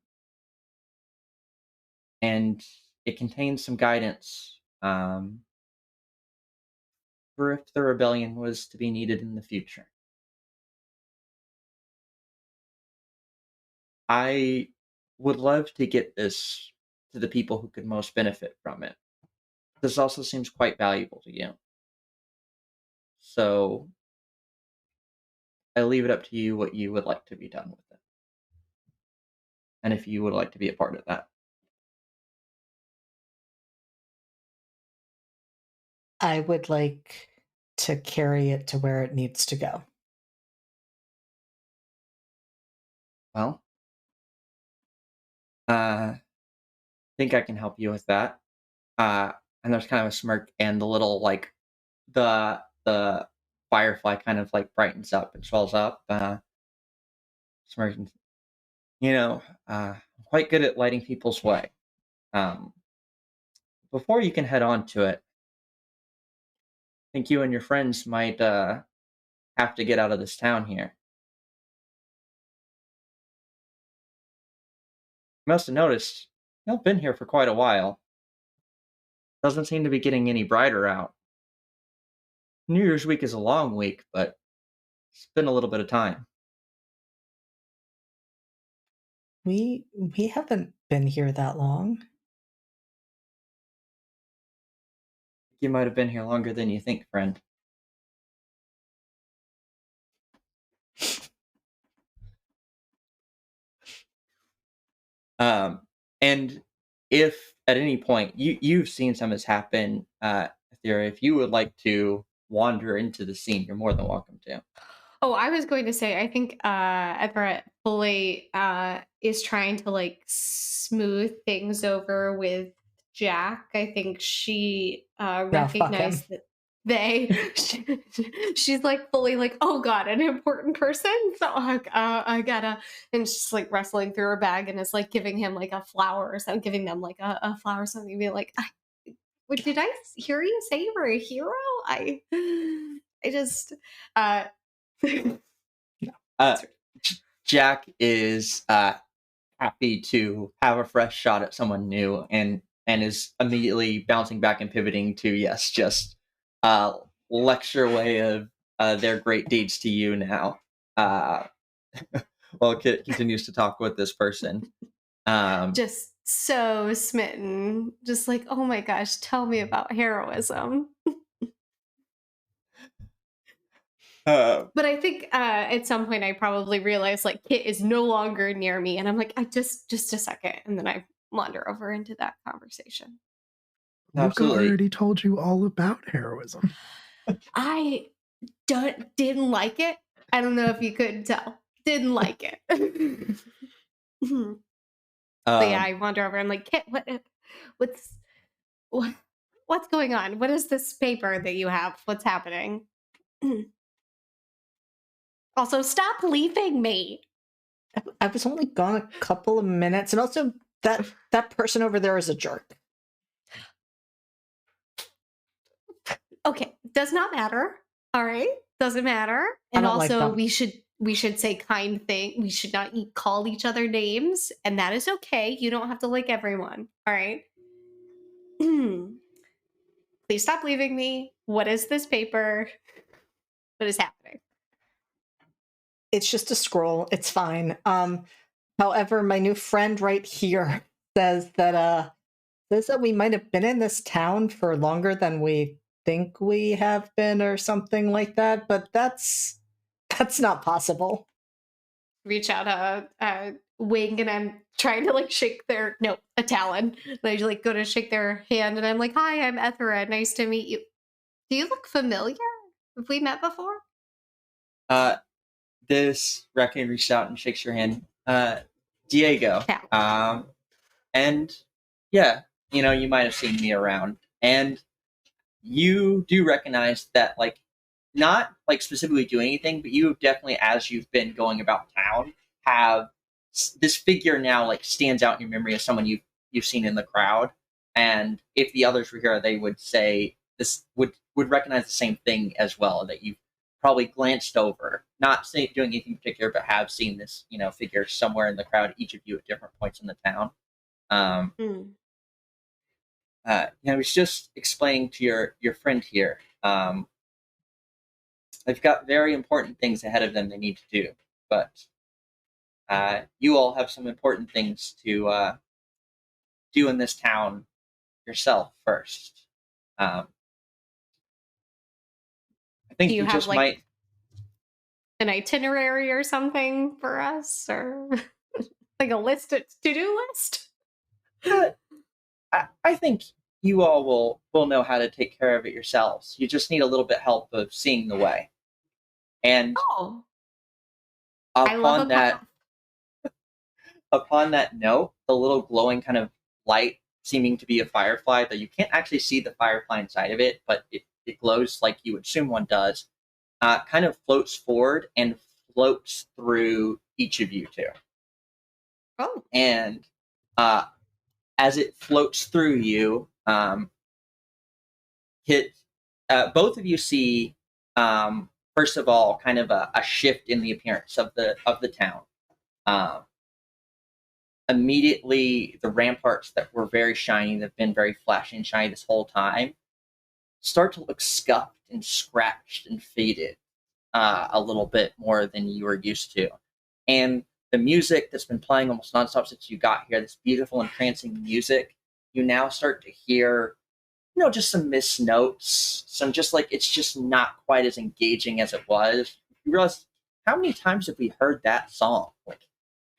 and it contains some guidance for if the rebellion was to be needed in the future. I would love to get this to the people who could most benefit from it. This also seems quite valuable to you. So I leave it up to you what you would like to be done with it. And if you would like to be a part of that. I would like to carry it to where it needs to go. Well, I think I can help you with that. Uh, and there's kind of a smirk and the little like the firefly kind of like brightens up and swells up. Smirking, I'm quite good at lighting people's way. Um, Before you can head on to it, I think you and your friends might have to get out of this town here. You must have noticed you've been here for quite a while. Doesn't seem to be getting any brighter out. New Year's week is a long week, but it's been a little bit of time. We haven't been here that long. You might have been here longer than you think, friend. And if at any point you've seen some of this happen, Etheria, if you would like to wander into the scene, you're more than welcome to. Oh, I was going to say, I think Everett fully is trying to like smooth things over with Jack. I think she No, fuck him. recognized that she's like fully like, oh god, an important person. So I gotta, and she's like wrestling through her bag and is like giving him like a flower or something, giving them like a flower or something. Be like, what did I hear you say you were a hero? I just Uh, Jack is happy to have a fresh shot at someone new, and is immediately bouncing back and pivoting to yes, just lecture way of their great deeds to you now. While Kit continues to talk with this person. Just so smitten. Just like, oh my gosh, tell me about heroism. But I think at some point I probably realized like Kit is no longer near me, and I'm like, I just a second, and then I wander over into that conversation. Luca Absolutely. already told you all about heroism. I didn't like it. I don't know if you couldn't tell. Didn't like it. But yeah, I wander over. I'm like, Kit, what's going on? What is this paper that you have? What's happening? Also, stop leaving me. I was only gone a couple of minutes, and also that person over there is a jerk. Okay, does not matter. All right, doesn't matter. And don't like also, them. we should say kind things. We should not call each other names, and that is okay. You don't have to like everyone. All right. Please stop leaving me. What is this paper? What is happening? It's just a scroll. It's fine. However, my new friend right here says that we might have been in this town for longer than we think we have been, or something like that. But that's not possible. Reach out a wing, and I'm trying to like shake a talon. And I like go to shake their hand, and I'm like, "Hi, I'm Ethera. Nice to meet you. Do you look familiar? Have we met before?" This raccoon reaches out and shakes your hand. Diego. Yeah. And yeah, you might have seen me around. And you do recognize that, like, not like specifically doing anything, but you definitely, as you've been going about town, have this figure now like stands out in your memory as someone you've seen in the crowd. And if the others were here, they would say this would recognize the same thing as well, that you've probably glanced over, not say doing anything particular, but have seen this figure somewhere in the crowd, each of you at different points in the town. I was just explaining to your friend here. They've got very important things ahead of them they need to do, but you all have some important things to do in this town yourself first. I think Do you have just like might an itinerary or something for us, or like a to-do list? I think you all will know how to take care of it yourselves. You just need a little bit help of seeing the way. And I love upon that note, the little glowing kind of light seeming to be a firefly, though you can't actually see the firefly inside of it, but it glows like you would assume one does, kind of floats forward and floats through each of you two. Oh. And as it floats through you, both of you see, first of all, kind of a shift in the appearance of the town. Immediately, the ramparts that were very shiny, that have been very flashy and shiny this whole time, start to look scuffed and scratched and faded a little bit more than you were used to. And the music that's been playing almost nonstop since you got here, this beautiful, entrancing music, you now start to hear, just some missed notes, some just like, it's just not quite as engaging as it was. You realize, how many times have we heard that song? Like,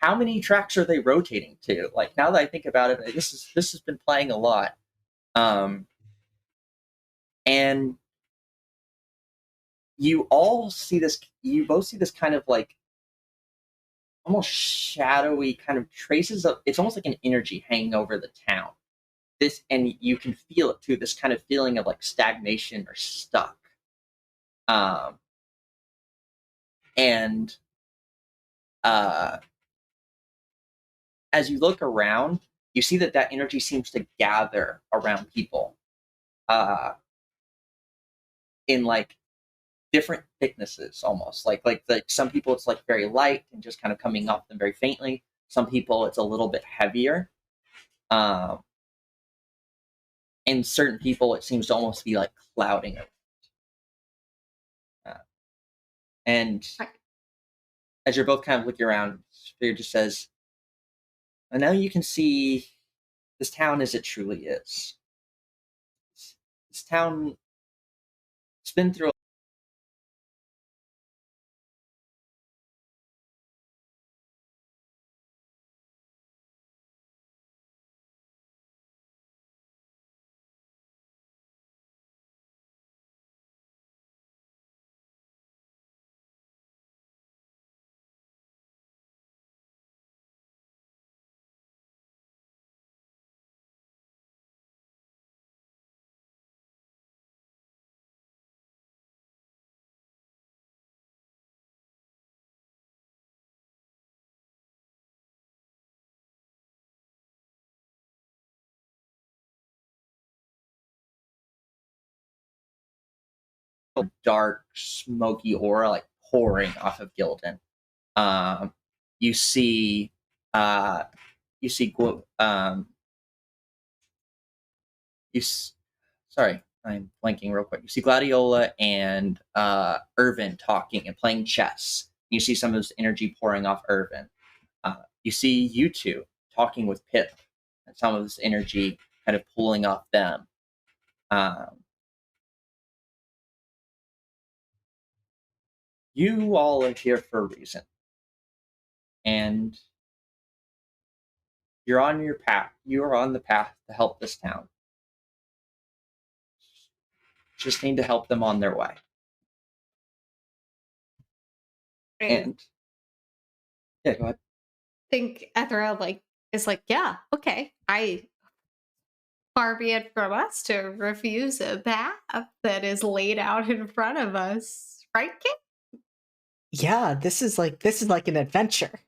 how many tracks are they rotating to? Like, now that I think about it, this has been playing a lot. And you both see this kind of like almost shadowy kind of traces of, it's almost like an energy hanging over the town. And you can feel it too, this kind of feeling of like stagnation or stuck. And as you look around, you see that energy seems to gather around people in like different thicknesses, almost like some people it's like very light and just kind of coming off them very faintly. Some people it's a little bit heavier. And certain people it seems to almost be like clouding it. And as you're both kind of looking around, Spirit just says, and now you can see this town as it truly is. This town has been through a dark, smoky aura like pouring off of Gildan. You see, you see, sorry, I'm blanking real quick. You see Gladiola and Irvin talking and playing chess. You see some of this energy pouring off Irvin. You see you two talking with Pip, and some of this energy kind of pulling off them. You all are here for a reason, and you're on your path. You are on the path to help this town. Just need to help them on their way. And yeah, go ahead. I think Ethra is like, yeah, okay. Far be it from us to refuse a path that is laid out in front of us, right, kid? Yeah, this is like an adventure.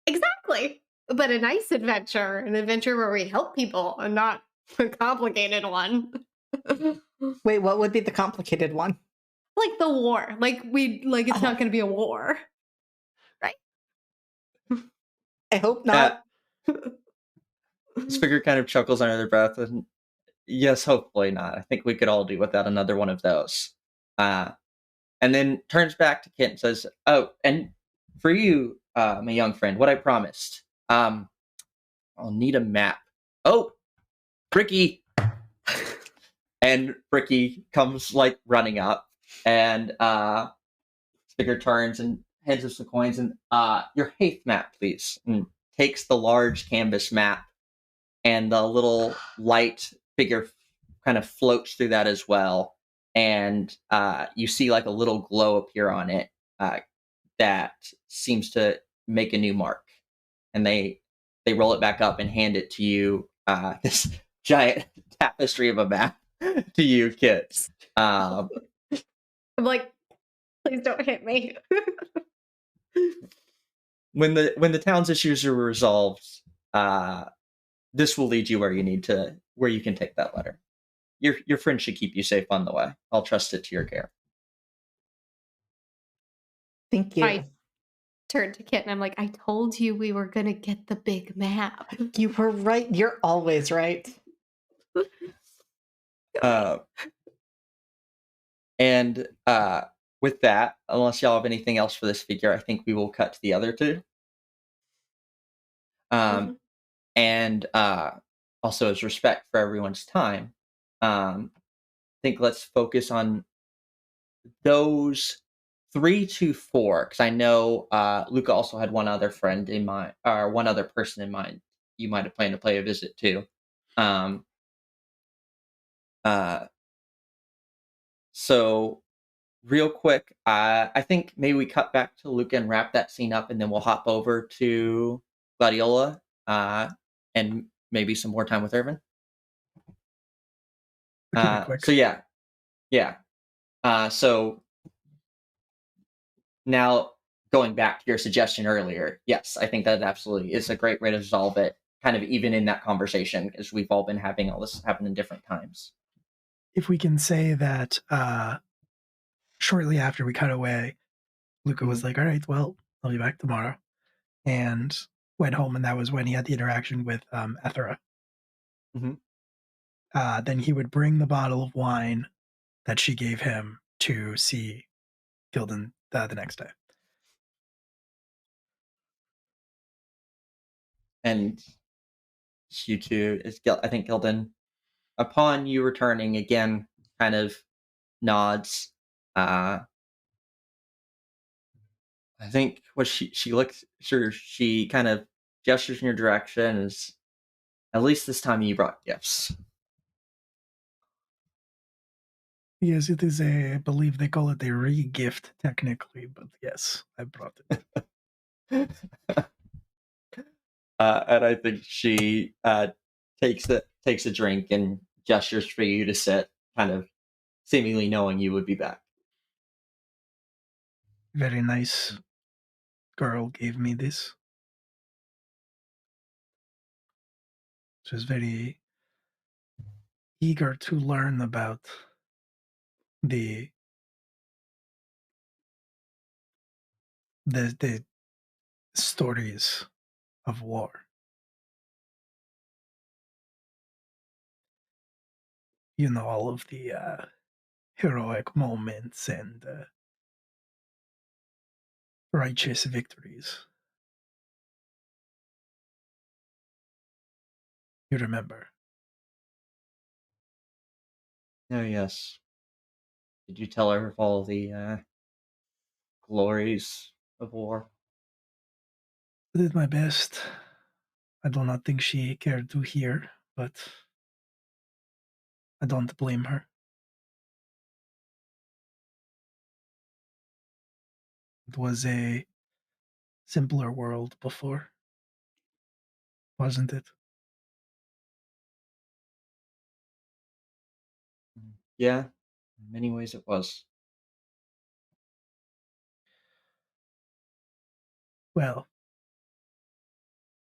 Exactly. But a nice adventure, an adventure where we help people and not a complicated one. Wait, what would be the complicated one? Like the war. It's not going to be a war. Right? I hope not. Figure kind of chuckles under their breath and yes, hopefully not. I think we could all do without another one of those. And then turns back to Kit and says, oh, and for you, my young friend, what I promised. I'll need a map. Oh, Bricky. And Bricky comes like running up and Figure turns and hands us some coins and your Haith map, please. And takes the large canvas map and the little light figure kind of floats through that as well. And you see like a little glow appear on it that seems to make a new mark. And they roll it back up and hand it to you, this giant tapestry of a map to you, Kit. I'm like, please don't hit me. When the town's issues are resolved, this will lead you where you can take that letter. Your friend should keep you safe on the way. I'll trust it to your care. Thank you. I turned to Kit and I'm like, I told you we were gonna get the big map. You were right. You're always right. And with that, unless y'all have anything else for this figure, I think we will cut to the other two. And also as respect for everyone's time, I think let's focus on those 3 to 4, because I know Luca also had one other friend in mind, or one other person in mind. You might have planned to play a visit to. Um, uh, so real quick, I think maybe we cut back to Luca and wrap that scene up, and then we'll hop over to Gladiola, and maybe some more time with Irvin. We'll keep it quick. So yeah. So now going back to your suggestion earlier, yes, I think that absolutely is a great way to resolve it. Kind of even in that conversation, because we've all been having all this happen in different times. If we can say that shortly after we cut away, Luca was like, "All right, well, I'll be back tomorrow," and went home, and that was when he had the interaction with Ethera. Mhm. Then he would bring the bottle of wine that she gave him to see Gildan the next day. And you two is I think Gildan, upon you returning again, kind of nods. I think what she looks sure she kind of gestures in your direction is, at least this time you brought gifts. Yes, it is I believe they call it a re-gift technically, but yes, I brought it. And I think she takes a drink and gestures for you to sit, kind of seemingly knowing you would be back. Very nice girl gave me this. She was very eager to learn about the the stories of war. You know, all of the heroic moments and righteous victories. You remember. Oh yes. Did you tell her of all the glories of war? I did my best. I do not think she cared to hear, but I don't blame her. It was a simpler world before, wasn't it? Yeah, in many ways it was. Well,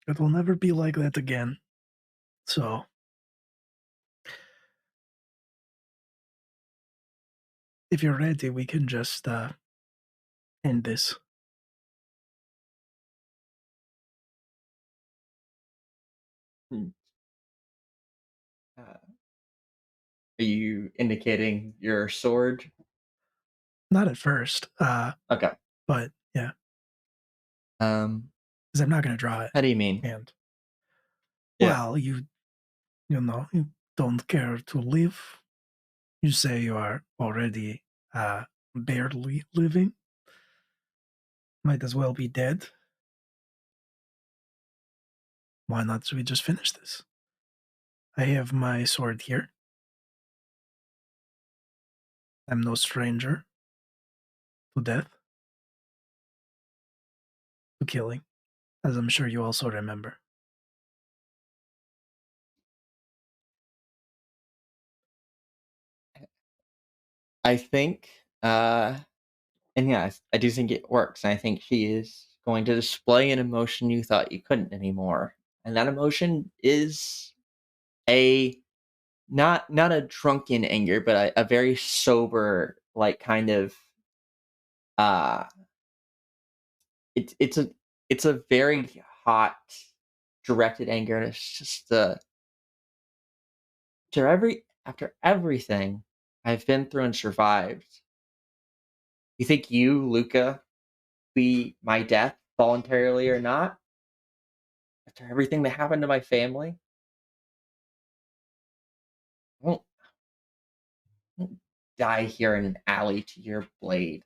it will never be like that again. So, if you're ready, we can just end this. Hmm. Are you indicating your sword? Not at first, Okay. but yeah, Um, because I'm not going to draw it. how do you mean? And Yeah. well, you know, you don't care to live. You say you are already barely living. Might as well be dead. Why not we just finish this? I have my sword here. I'm no stranger to death, to killing, as I'm sure you also remember. I think, and yeah, I do think it works. And I think she is going to display an emotion you thought you couldn't anymore, and that emotion is a not a drunken anger, but a very sober, like kind of uh, it's a very hot, directed anger, and it's just the after everything I've been through and survived. You think you, Luca, be my death voluntarily or not? After everything that happened to my family, I won't die here in an alley to your blade.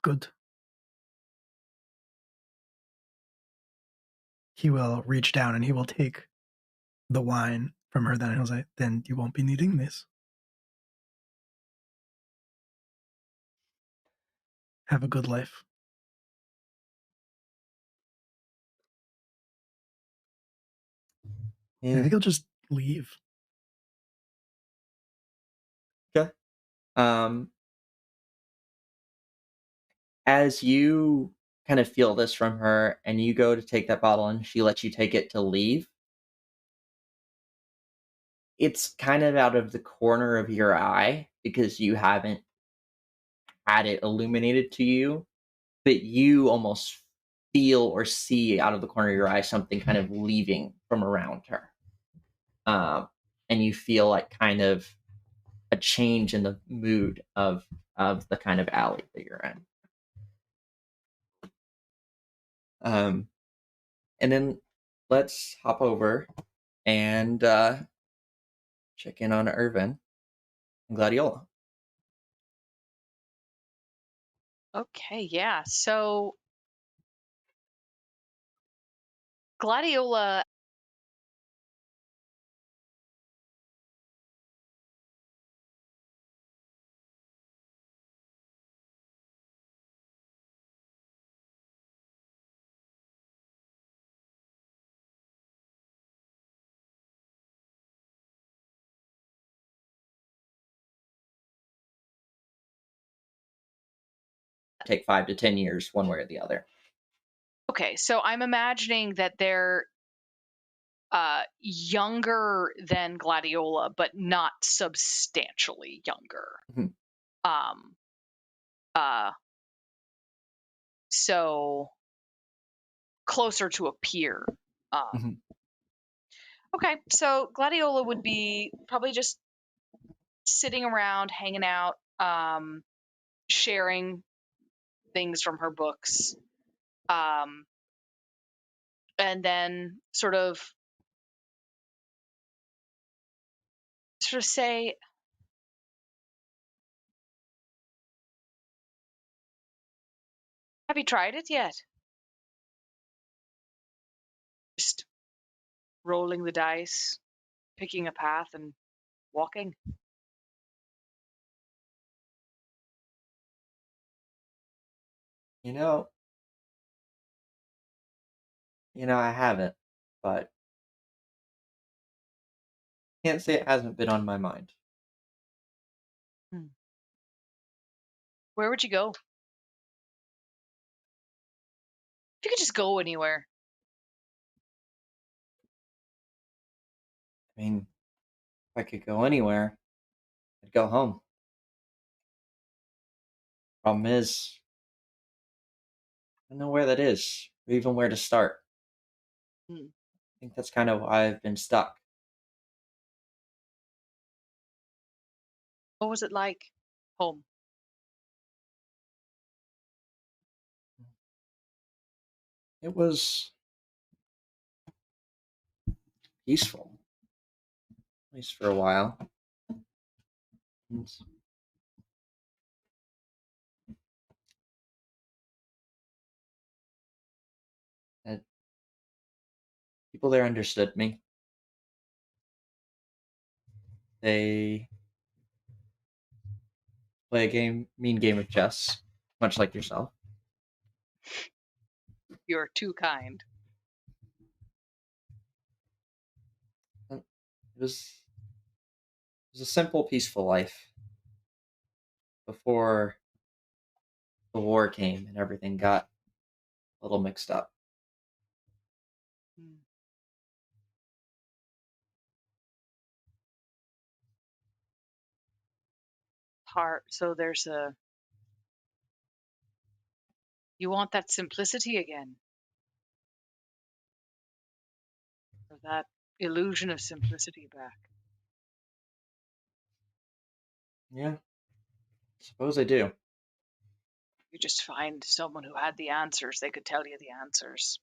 Good. He will reach down and he will take the wine from her then, and he'll say, "Then you won't be needing this. Have a good life." I Yeah. think he'll just leave. Okay. Um, as you kind of feel this from her, and you go to take that bottle, and she lets you take it to leave, it's kind of out of the corner of your eye because you haven't had it illuminated to you, but you almost feel or see out of the corner of your eye something kind of leaving from around her. Um, and you feel like kind of a change in the mood of the kind of alley that you're in. Um, and then let's hop over and check in on Irvin and Gladiola. Okay, yeah. So Gladiola Take 5 to 10 years, one way or the other. Okay, so I'm imagining that they're younger than Gladiola, but not substantially younger. Mhm. Um uh so closer to a peer. Mhm. Okay, so Gladiola would be probably just sitting around, hanging out, sharing things from her books, um, and then sort of say, "Have you tried it yet?" Just rolling the dice, picking a path, and walking. You know, I haven't, but can't say it hasn't been on my mind. Hmm. Where would you go? If you could just go anywhere. I mean, if I could go anywhere, I'd go home. Problem is, I don't know where that is, or even where to start. Hmm. I think that's kind of why I've been stuck. What was it like? Home. It was peaceful, at least for a while. And and people there understood me. They play a mean game of chess, much like yourself. You're too kind. And it was a simple, peaceful life before the war came and everything got a little mixed up. Hmm. Heart. So you want that simplicity again, or that illusion of simplicity back. Yeah, suppose I do. You just find someone who had the answers. They could tell you the answers.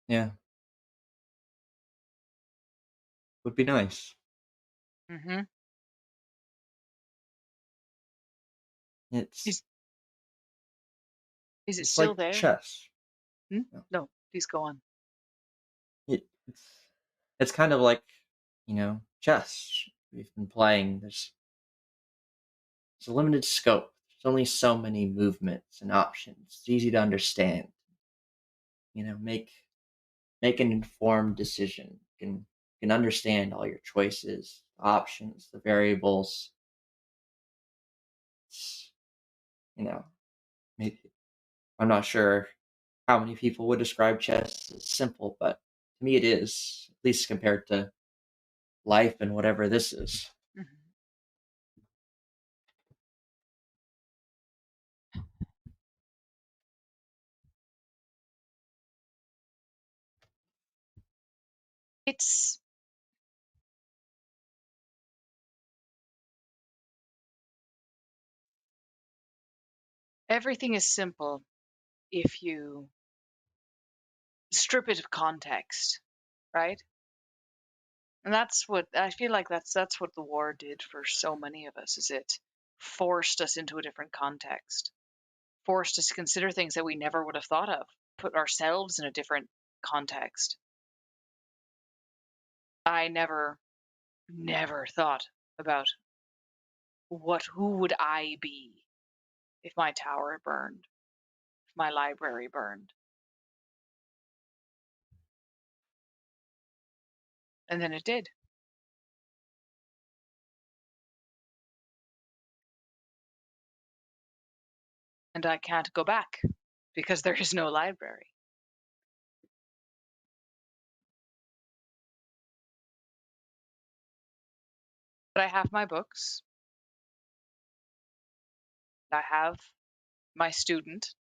Yeah, would be nice. Mm-hmm. It's Is it it's still like there? chess. No, please go on. It, it's it's kind of like, chess. We've been playing. There's a limited scope. There's only so many movements and options. It's easy to understand. Make an informed decision. You can understand all your choices, options, the variables. It's, you know, maybe I'm not sure how many people would describe chess as simple, but to me it is, at least compared to life and whatever this is. Mhm. It's everything is simple if you strip it of context, right? And that's what I feel like that's what the war did for so many of us is it forced us into a different context. Forced us to consider things that we never would have thought of, put ourselves in a different context. I never thought about who would I be if my tower burned, if my library burned. And then it did. And I can't go back because there is no library. But I have my books. I have my student.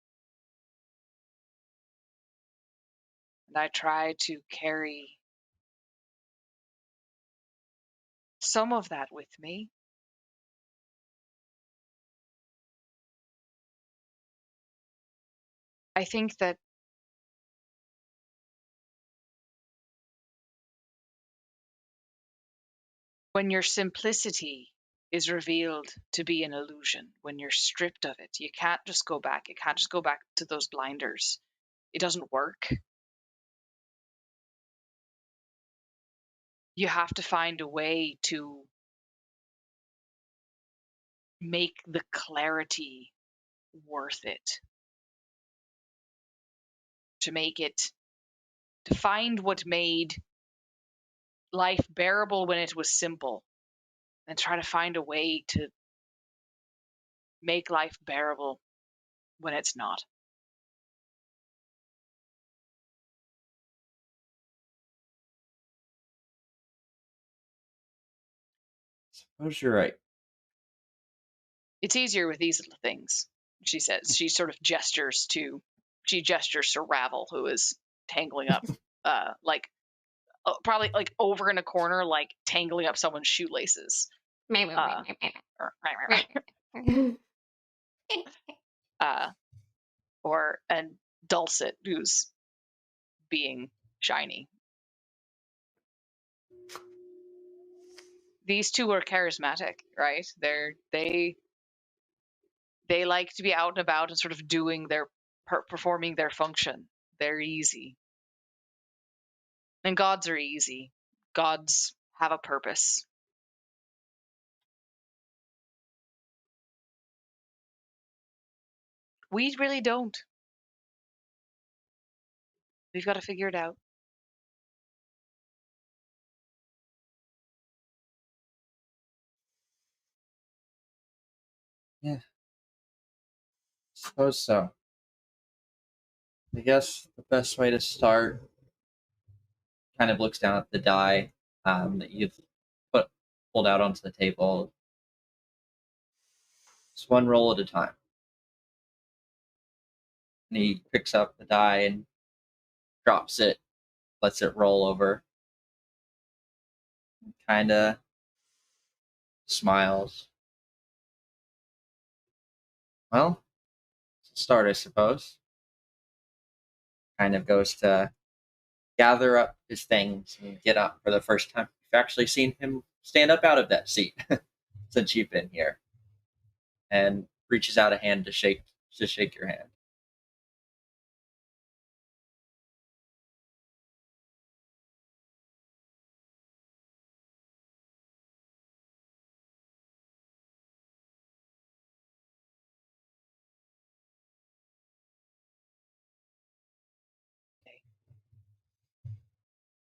And I try to carry some of that with me. I think that when your simplicity is revealed to be an illusion, when you're stripped of it, you can't just go back. You can't just go back to those blinders. It doesn't work. You have to find a way to make the clarity worth it, to find what made life bearable when it was simple, and try to find a way to make life bearable when it's not. Suppose you're right. It's easier with these little things, she says. She gestures to Ravel, who is tangling up, like probably like over in a corner, like tangling up someone's shoelaces. Uh, or and Dulcet, who's being shiny. These two are charismatic, right? They like to be out and about and sort of doing performing their function. They're easy. And gods are easy. Gods have a purpose. We really don't. We've got to figure it out. Yeah, suppose so. I guess the best way to start kind of looks down at the die that you've put pulled out onto the table. It's one roll at a time. And he picks up the die and drops it, lets it roll over, kind of smiles. Well, it's a start, I suppose. Kind of goes to gather up his things and get up for the first time. You've actually seen him stand up out of that seat since you've been here. And reaches out a hand to shake your hand.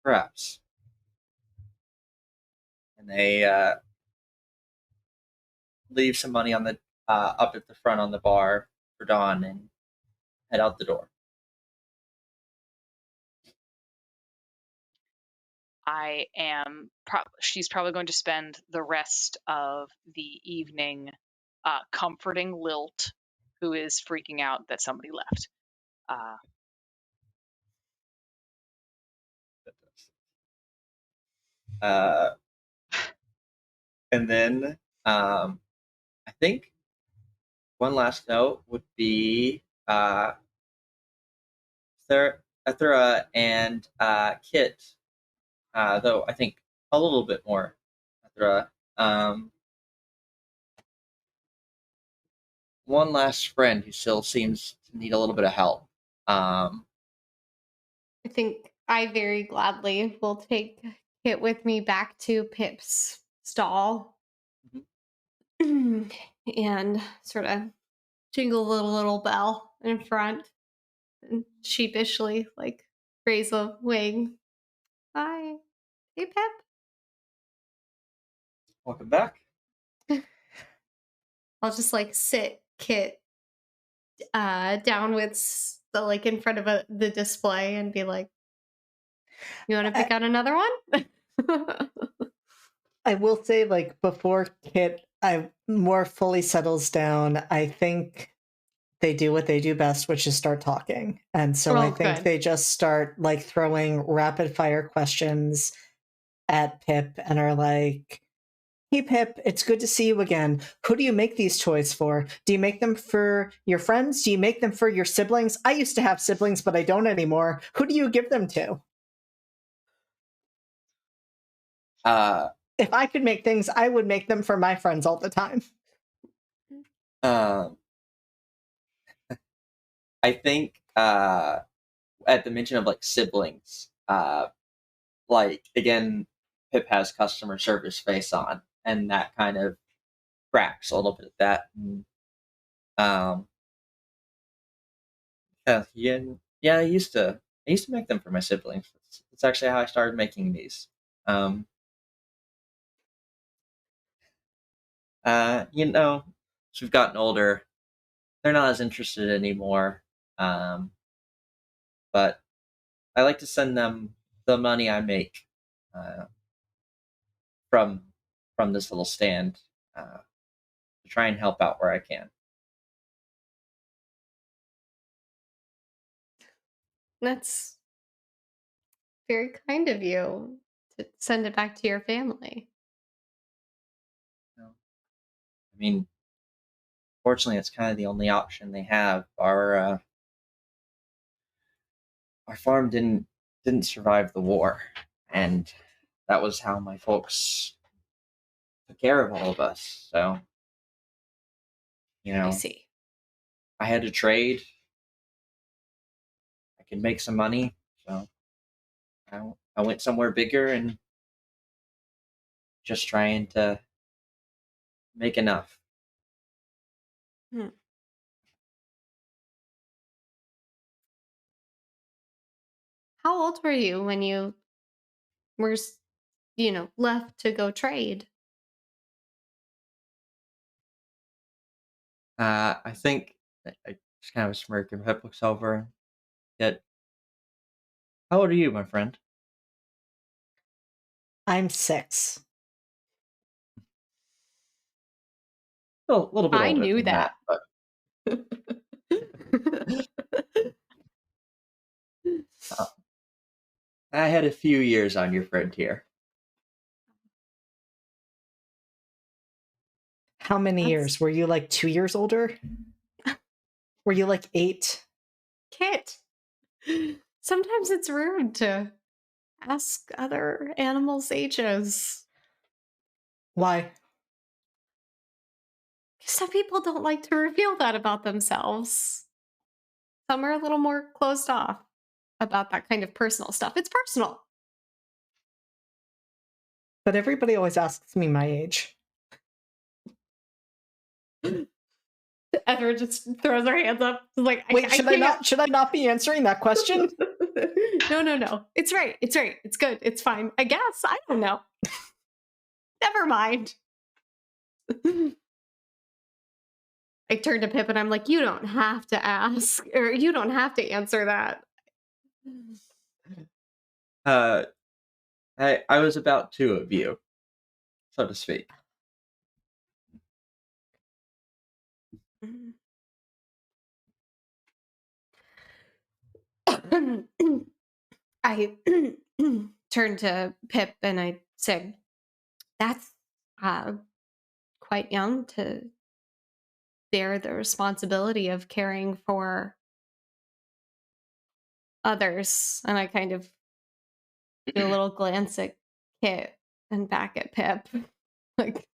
Perhaps. And they leave some money on the up at the front on the bar for Dawn and head out the door. She's probably going to spend the rest of the evening comforting Lilt, who is freaking out that somebody left. And then I think one last note would be Ethra and Kit, though I think a little bit more Ethra. One last friend who still seems to need a little bit of help. I think I very gladly will take Kit with me back to Pip's stall and sort of jingle the little bell in front and sheepishly like raise a wing. Hi. Hey, Pip. Welcome back. I'll just like sit Kit down with the like in front of the display and be like, you want to pick out another one? I will say, like, before Kit more fully settles down, I think they do what they do best, which is start talking. And so I think they just start like throwing rapid fire questions at Pip and are like, hey, Pip, it's good to see you again. Who do you make these toys for? Do you make them for your friends? Do you make them for your siblings? I used to have siblings, but I don't anymore. Who do you give them to? If I could make things, I would make them for my friends all the time. I think at the mention of like siblings, like again, Pip has customer service face on, and that kind of cracks a little bit at that. And, yeah, I used to make them for my siblings. It's actually how I started making these. As we've gotten older, they're not as interested anymore. But I like to send them the money I make from this little stand to try and help out where I can. That's very kind of you to send it back to your family. I mean, fortunately, it's kind of the only option they have. Our farm didn't survive the war, and that was how my folks took care of all of us. So, I see. I had to trade. I could make some money, so I went somewhere bigger and just trying to make enough. How old were you when you were, left to go trade? I think I just kind of smirk and Pip looks over. Yet, how old are you, my friend? I'm 6. A little bit I older knew than that, but I had a few years on your friend here. How many years? Were you like 2 years older? Were you like 8? Kit, sometimes it's rude to ask other animals' ages. Why? Because some people don't like to reveal that about themselves. Some are a little more closed off about that kind of personal stuff. It's personal. But everybody always asks me my age. Edward just throws her hands up. She's like, Wait, I should I can't. not? Should I not be answering that question? No. It's right. It's right. It's good. It's fine. I guess. I don't know. Never mind. I turn to Pip and I'm like, you don't have to ask, or you don't have to answer that. I was about two of you, so to speak. I turn to Pip and I say, that's quite young to bear the responsibility of caring for others. And I kind of do a little glance at Kit and back at Pip. Like,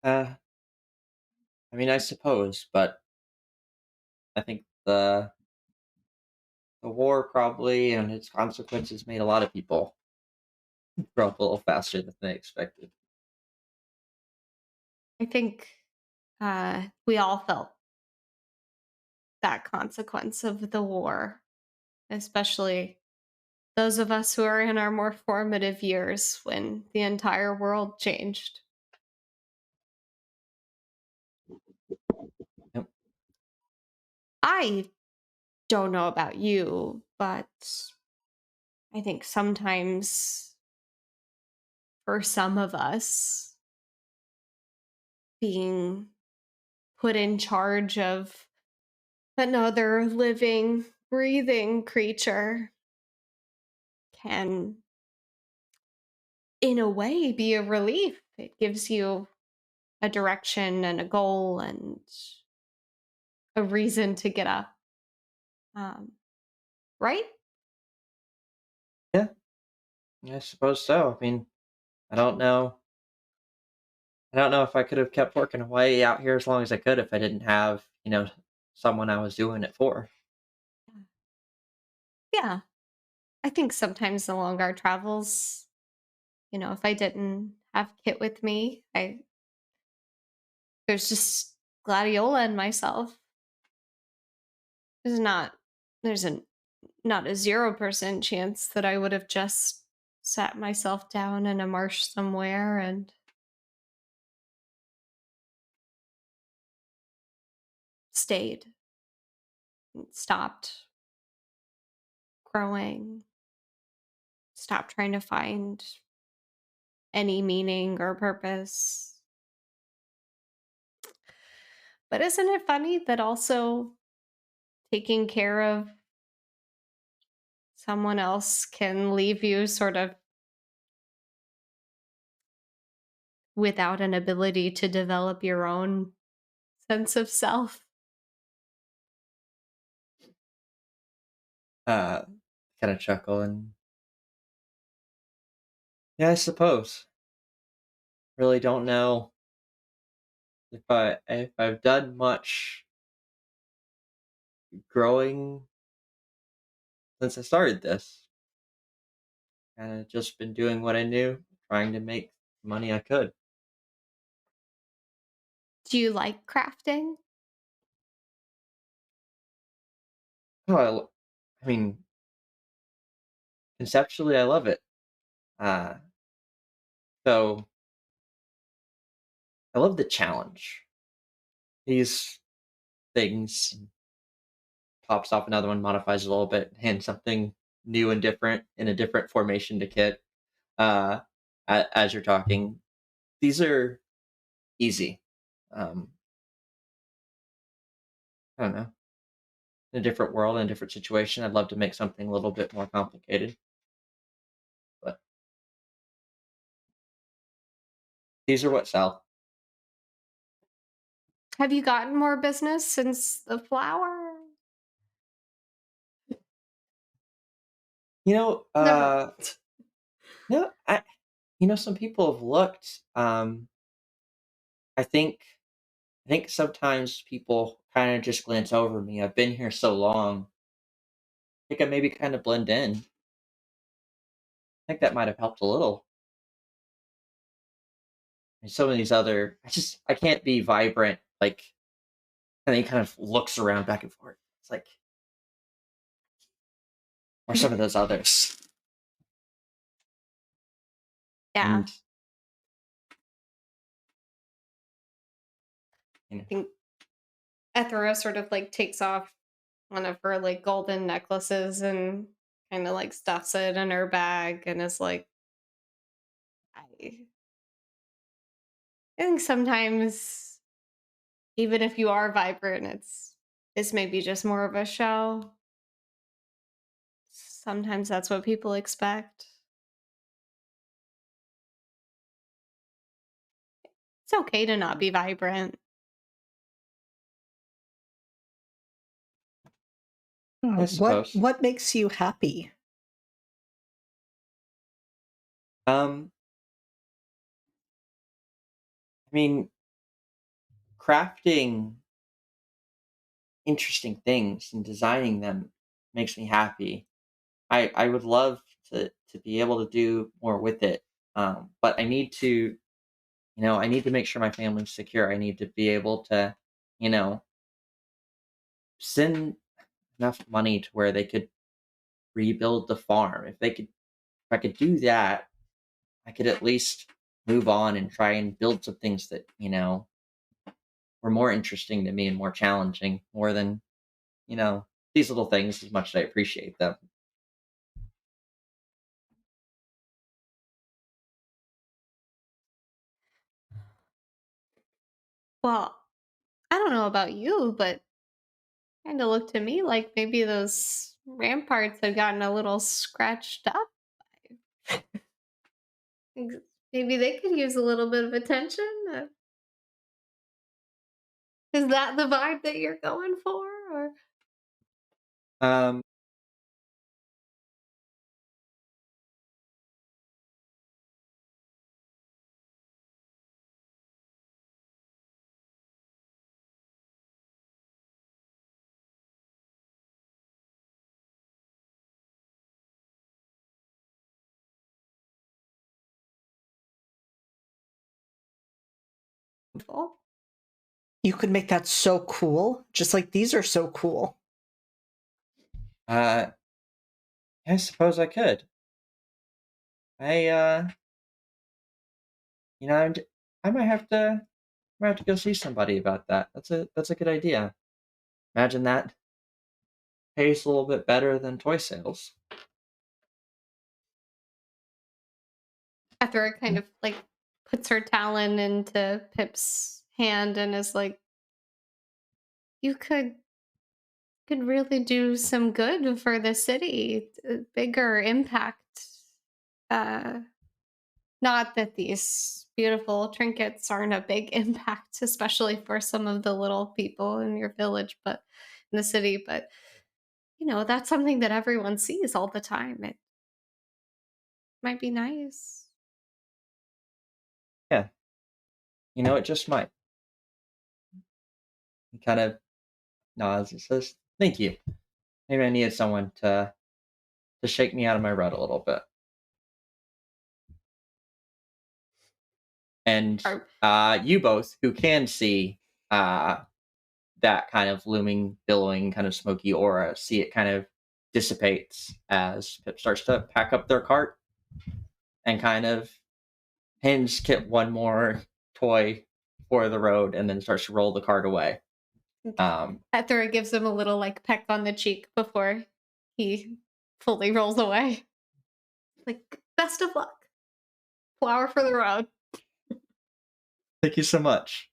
I mean, I suppose, but I think the war probably and its consequences made a lot of people grow up a little faster than they expected. I think we all felt that consequence of the war, especially those of us who are in our more formative years when the entire world changed. Yep. I don't know about you, but I think sometimes for some of us, being put in charge of another living, breathing creature can, in a way, be a relief. It gives you a direction and a goal and a reason to get up. Right? Yeah, I suppose so. I mean, I don't know. I don't know if I could have kept working away out here as long as I could if I didn't have, someone I was doing it for. Yeah. I think sometimes along our travels, if I didn't have Kit with me, there's just Gladiola and myself. There's not there's a not a 0% chance that I would have just sat myself down in a marsh somewhere and stayed and stopped growing, stopped trying to find any meaning or purpose. But isn't it funny that also taking care of someone else can leave you sort of without an ability to develop your own sense of self? Uh, kind of chuckle and yeah, I suppose. Really don't know if I've done much growing since I started this. Kind of just been doing what I knew, trying to make money I could. Do you like crafting? Oh, I mean, conceptually, I love it. Uh, so I love the challenge. These things pops off another one, modifies a little bit, hand something new and different in a different formation to Kit. Uh, as you're talking, these are easy. Um, I don't know. In a different world, in a different situation, I'd love to make something a little bit more complicated. But these are what sell. Have you gotten more business since the flower? You know, Never. no, Some people have looked. I think I think sometimes people kind of just glance over me. I've been here so long. I think I maybe kind of blend in. I think that might have helped a little. And some of these other, I can't be vibrant. Like, and he kind of looks around back and forth. It's like, or some of those others. Yeah. And you know, I think Ethra sort of like takes off one of her like golden necklaces and kind of like stuffs it in her bag and is like, I think sometimes even if you are vibrant, it's maybe just more of a show. Sometimes that's what people expect. It's okay to not be vibrant. I What suppose. what makes you happy? Um, I mean, crafting interesting things and designing them makes me happy. I would love to be able to do more with it. But I need to make sure my family's secure. I need to be able to, you know, send enough money to where they could rebuild the farm. If I could do that, I could at least move on and try and build some things that, were more interesting to me and more challenging, more than, you know, these little things as much as I appreciate them. Well, I don't know about you, but kind of looked to me like maybe those ramparts had gotten a little scratched up. Ex- Maybe they could use a little bit of attention. Is that the vibe that you're going for? Or Um, You could make that so cool. Just like these are so cool. uh, I suppose I could. I, you know, I'm, j- I might have to go see somebody about that. That's a good idea. Imagine that pays a little bit better than toy sales. after it kind of like puts her talon into Pip's hand and is like, you could really do some good for the city, bigger impact. Uh, Not that these beautiful trinkets aren't a big impact, especially for some of the little people in your village, but in the city. But that's something that everyone sees all the time. It might be nice. Yeah, it just might. He kind of nods and says, "Thank you. Maybe I needed someone to shake me out of my rut a little bit." And Or you both, who can see uh, that kind of looming, billowing, kind of smoky aura, see it kind of dissipates as Pip starts to pack up their cart and kind of hands Kit one more toy for the road, and then starts to roll the cart away. Ethra gives him a little like peck on the cheek before he fully rolls away. Like, best of luck. Flower for the road. Thank you so much.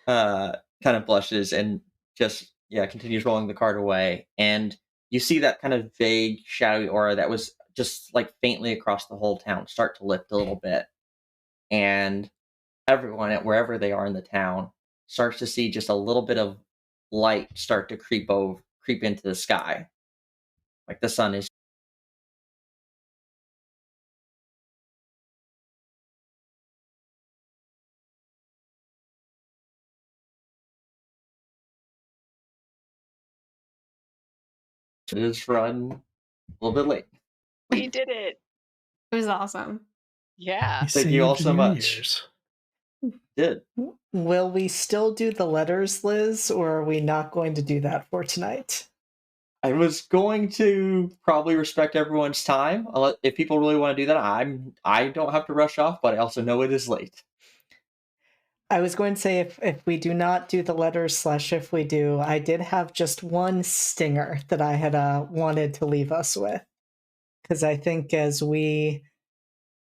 Kind of blushes and just continues rolling the cart away, and you see that kind of vague shadowy aura that was just like faintly across the whole town start to lift a little bit, and everyone at wherever they are in the town starts to see just a little bit of light start to creep into the sky, like the sun is It is run a little bit late. We did it. It was awesome. Yeah. You Thank you all saved so New much. Year's. Did. Will we still do the letters, Liz, or are we not going to do that for tonight? I was going to probably respect everyone's time. If people really want to do that, I don't have to rush off, but I also know it is late. I was going to say if we do not do the letters / if we do, I did have just one stinger that I had wanted to leave us with. Because I think as we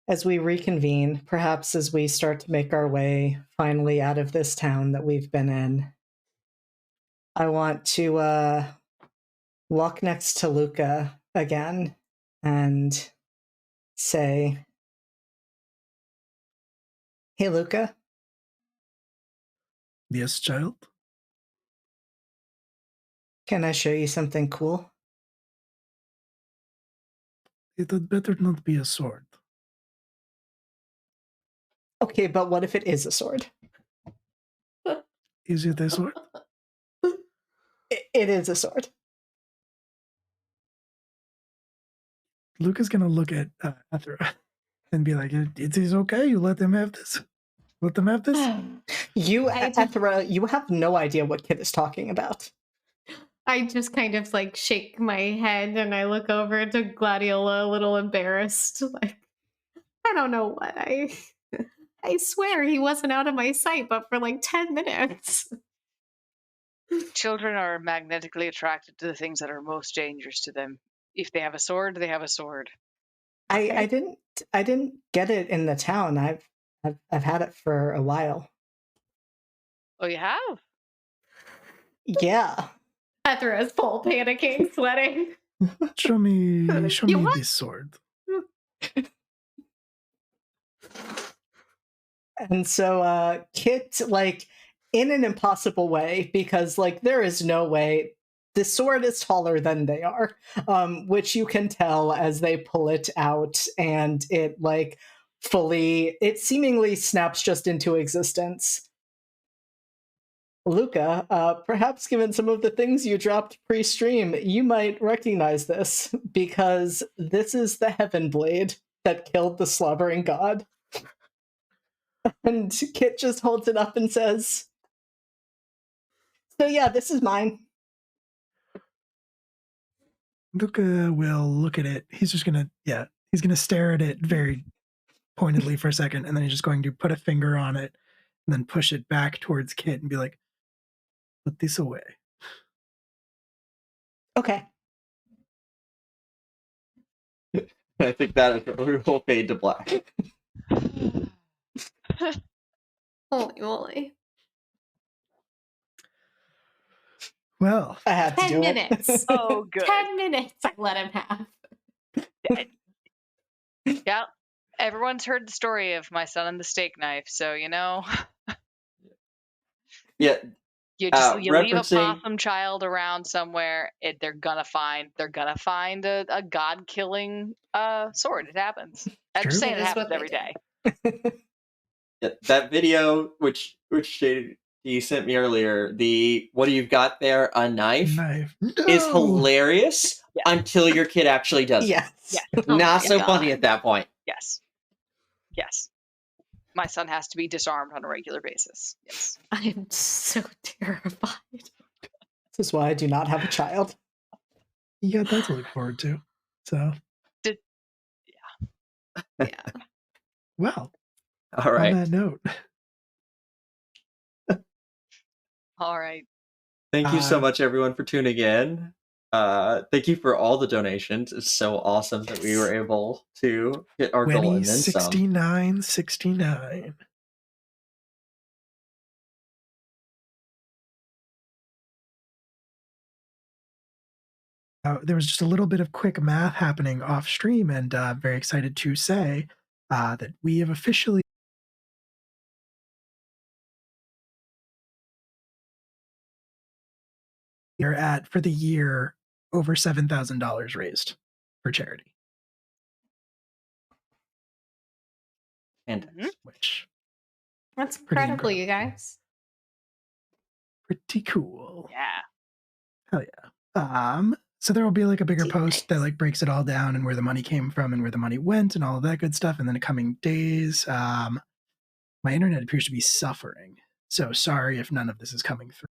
reconvene, perhaps as we start to make our way finally out of this town that we've been in, I want to walk next to Luca again and say, "Hey, Luca, Yes, child? can I show you something cool?" It had better not be a sword. Okay, but what if it is a sword? Is it a sword? It is a sword. Luca's gonna look at Athera and be like, it is okay, you let them have this? Let them have this? You, I did- Ethra, you have no idea what Kit is talking about. I just kind of like shake my head and I look over to Gladiola a little embarrassed. Like, I don't know what I swear he wasn't out of my sight, but for like 10 minutes. Children are magnetically attracted to the things that are most dangerous to them. If they have a sword, they have a sword. I didn't get it in the town. I've had it for a while. Oh, you have? Yeah. Ethra is full panicking, sweating. Show me what? this sword. And so Kit, like, in an impossible way, because like there is no way the sword is taller than they are, which you can tell as they pull it out and it like it seemingly snaps just into existence. Luca, perhaps given some of the things you dropped pre-stream, you might recognize this, because this is the Heaven Blade that killed the slobbering god. And Kit just holds it up and says, "So yeah, this is mine." Luca will look at it. He's just gonna, he's gonna stare at it very pointedly for a second, and then he's just going to put a finger on it and then push it back towards Kit and be like, put this away. Okay. I think that is where we will fade to black. Holy moly. Well, I had to 10 do minutes. it. Oh, good. 10 minutes I let him have. Yeah. Everyone's heard the story of my son and the steak knife, so you know. Yeah. You leave a referencing- possum child around somewhere, they're gonna find a god killing sword. It happens. I'm just True. saying It it is happens what they every do. day. Yeah, that video, which you sent me earlier, the what do you got there? A knife? Knife. Is No! hilarious Yeah. until your kid actually does Yes. Yeah. it. Oh Not my so funny God. at that point. Yes. Yes. My son has to be disarmed on a regular basis. Yes. I am so terrified. This is why I do not have a child. You got that to look forward to. So, Yeah. well, All on right. that note, All right. Thank you so much, everyone, for tuning in. Thank you for all the donations. It's so awesome that we were able to hit our goal and then some. 69.69. There was just a little bit of quick math happening off stream, and very excited to say that we have officially are at, for the year, over $7,000 raised for charity. And Which That's Pretty incredible, incredible. you guys. pretty cool. Yeah. Hell yeah. So there will be like a bigger Nice. post that like breaks it all down and where the money came from and where the money went and all of that good stuff. And then the coming days, my internet appears to be suffering. So sorry if none of this is coming through.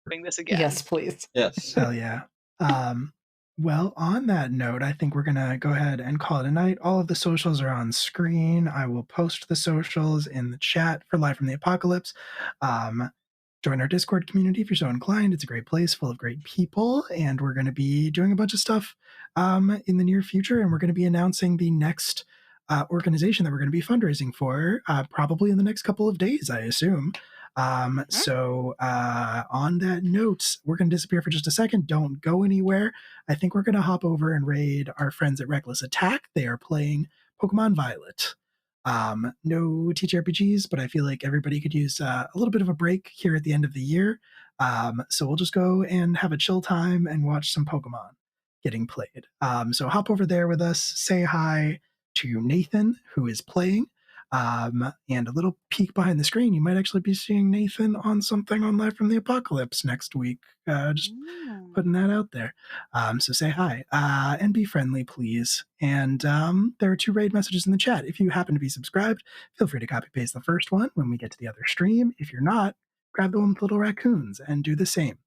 Doing this again. Yes, please. Yes. Hell yeah. Well, on that note, I think we're going to go ahead and call it a night. All of the socials are on screen. I will post the socials in the chat for Live from the Apocalypse. Join our Discord community if you're so inclined. It's a great place full of great people, and we're going to be doing a bunch of stuff in the near future, and we're going to be announcing the next organization that we're going to be fundraising for probably in the next couple of days, I assume. So on that note, we're going to disappear for just a second. Don't go anywhere. I think we're going to hop over and raid our friends at Reckless Attack. They are playing Pokemon Violet. No TTRPGs, but I feel like everybody could use a little bit of a break here at the end of the year. So we'll just go and have a chill time and watch some Pokemon getting played. So hop over there with us, say hi to Nathan, who is playing. And a little peek behind the screen, you might actually be seeing Nathan on something on Live from the Apocalypse next week. Just putting that out there. So say hi and be friendly, please. And there are 2 raid messages in the chat. If you happen to be subscribed, feel free to copy paste the first one when we get to the other stream. If you're not, grab the one with little raccoons and do the same.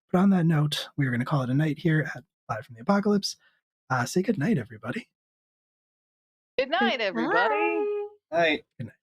But on that note, we are going to call it a night here at Live from the Apocalypse. Say good night, everybody. Good night, everybody. Bye. Night. Good night.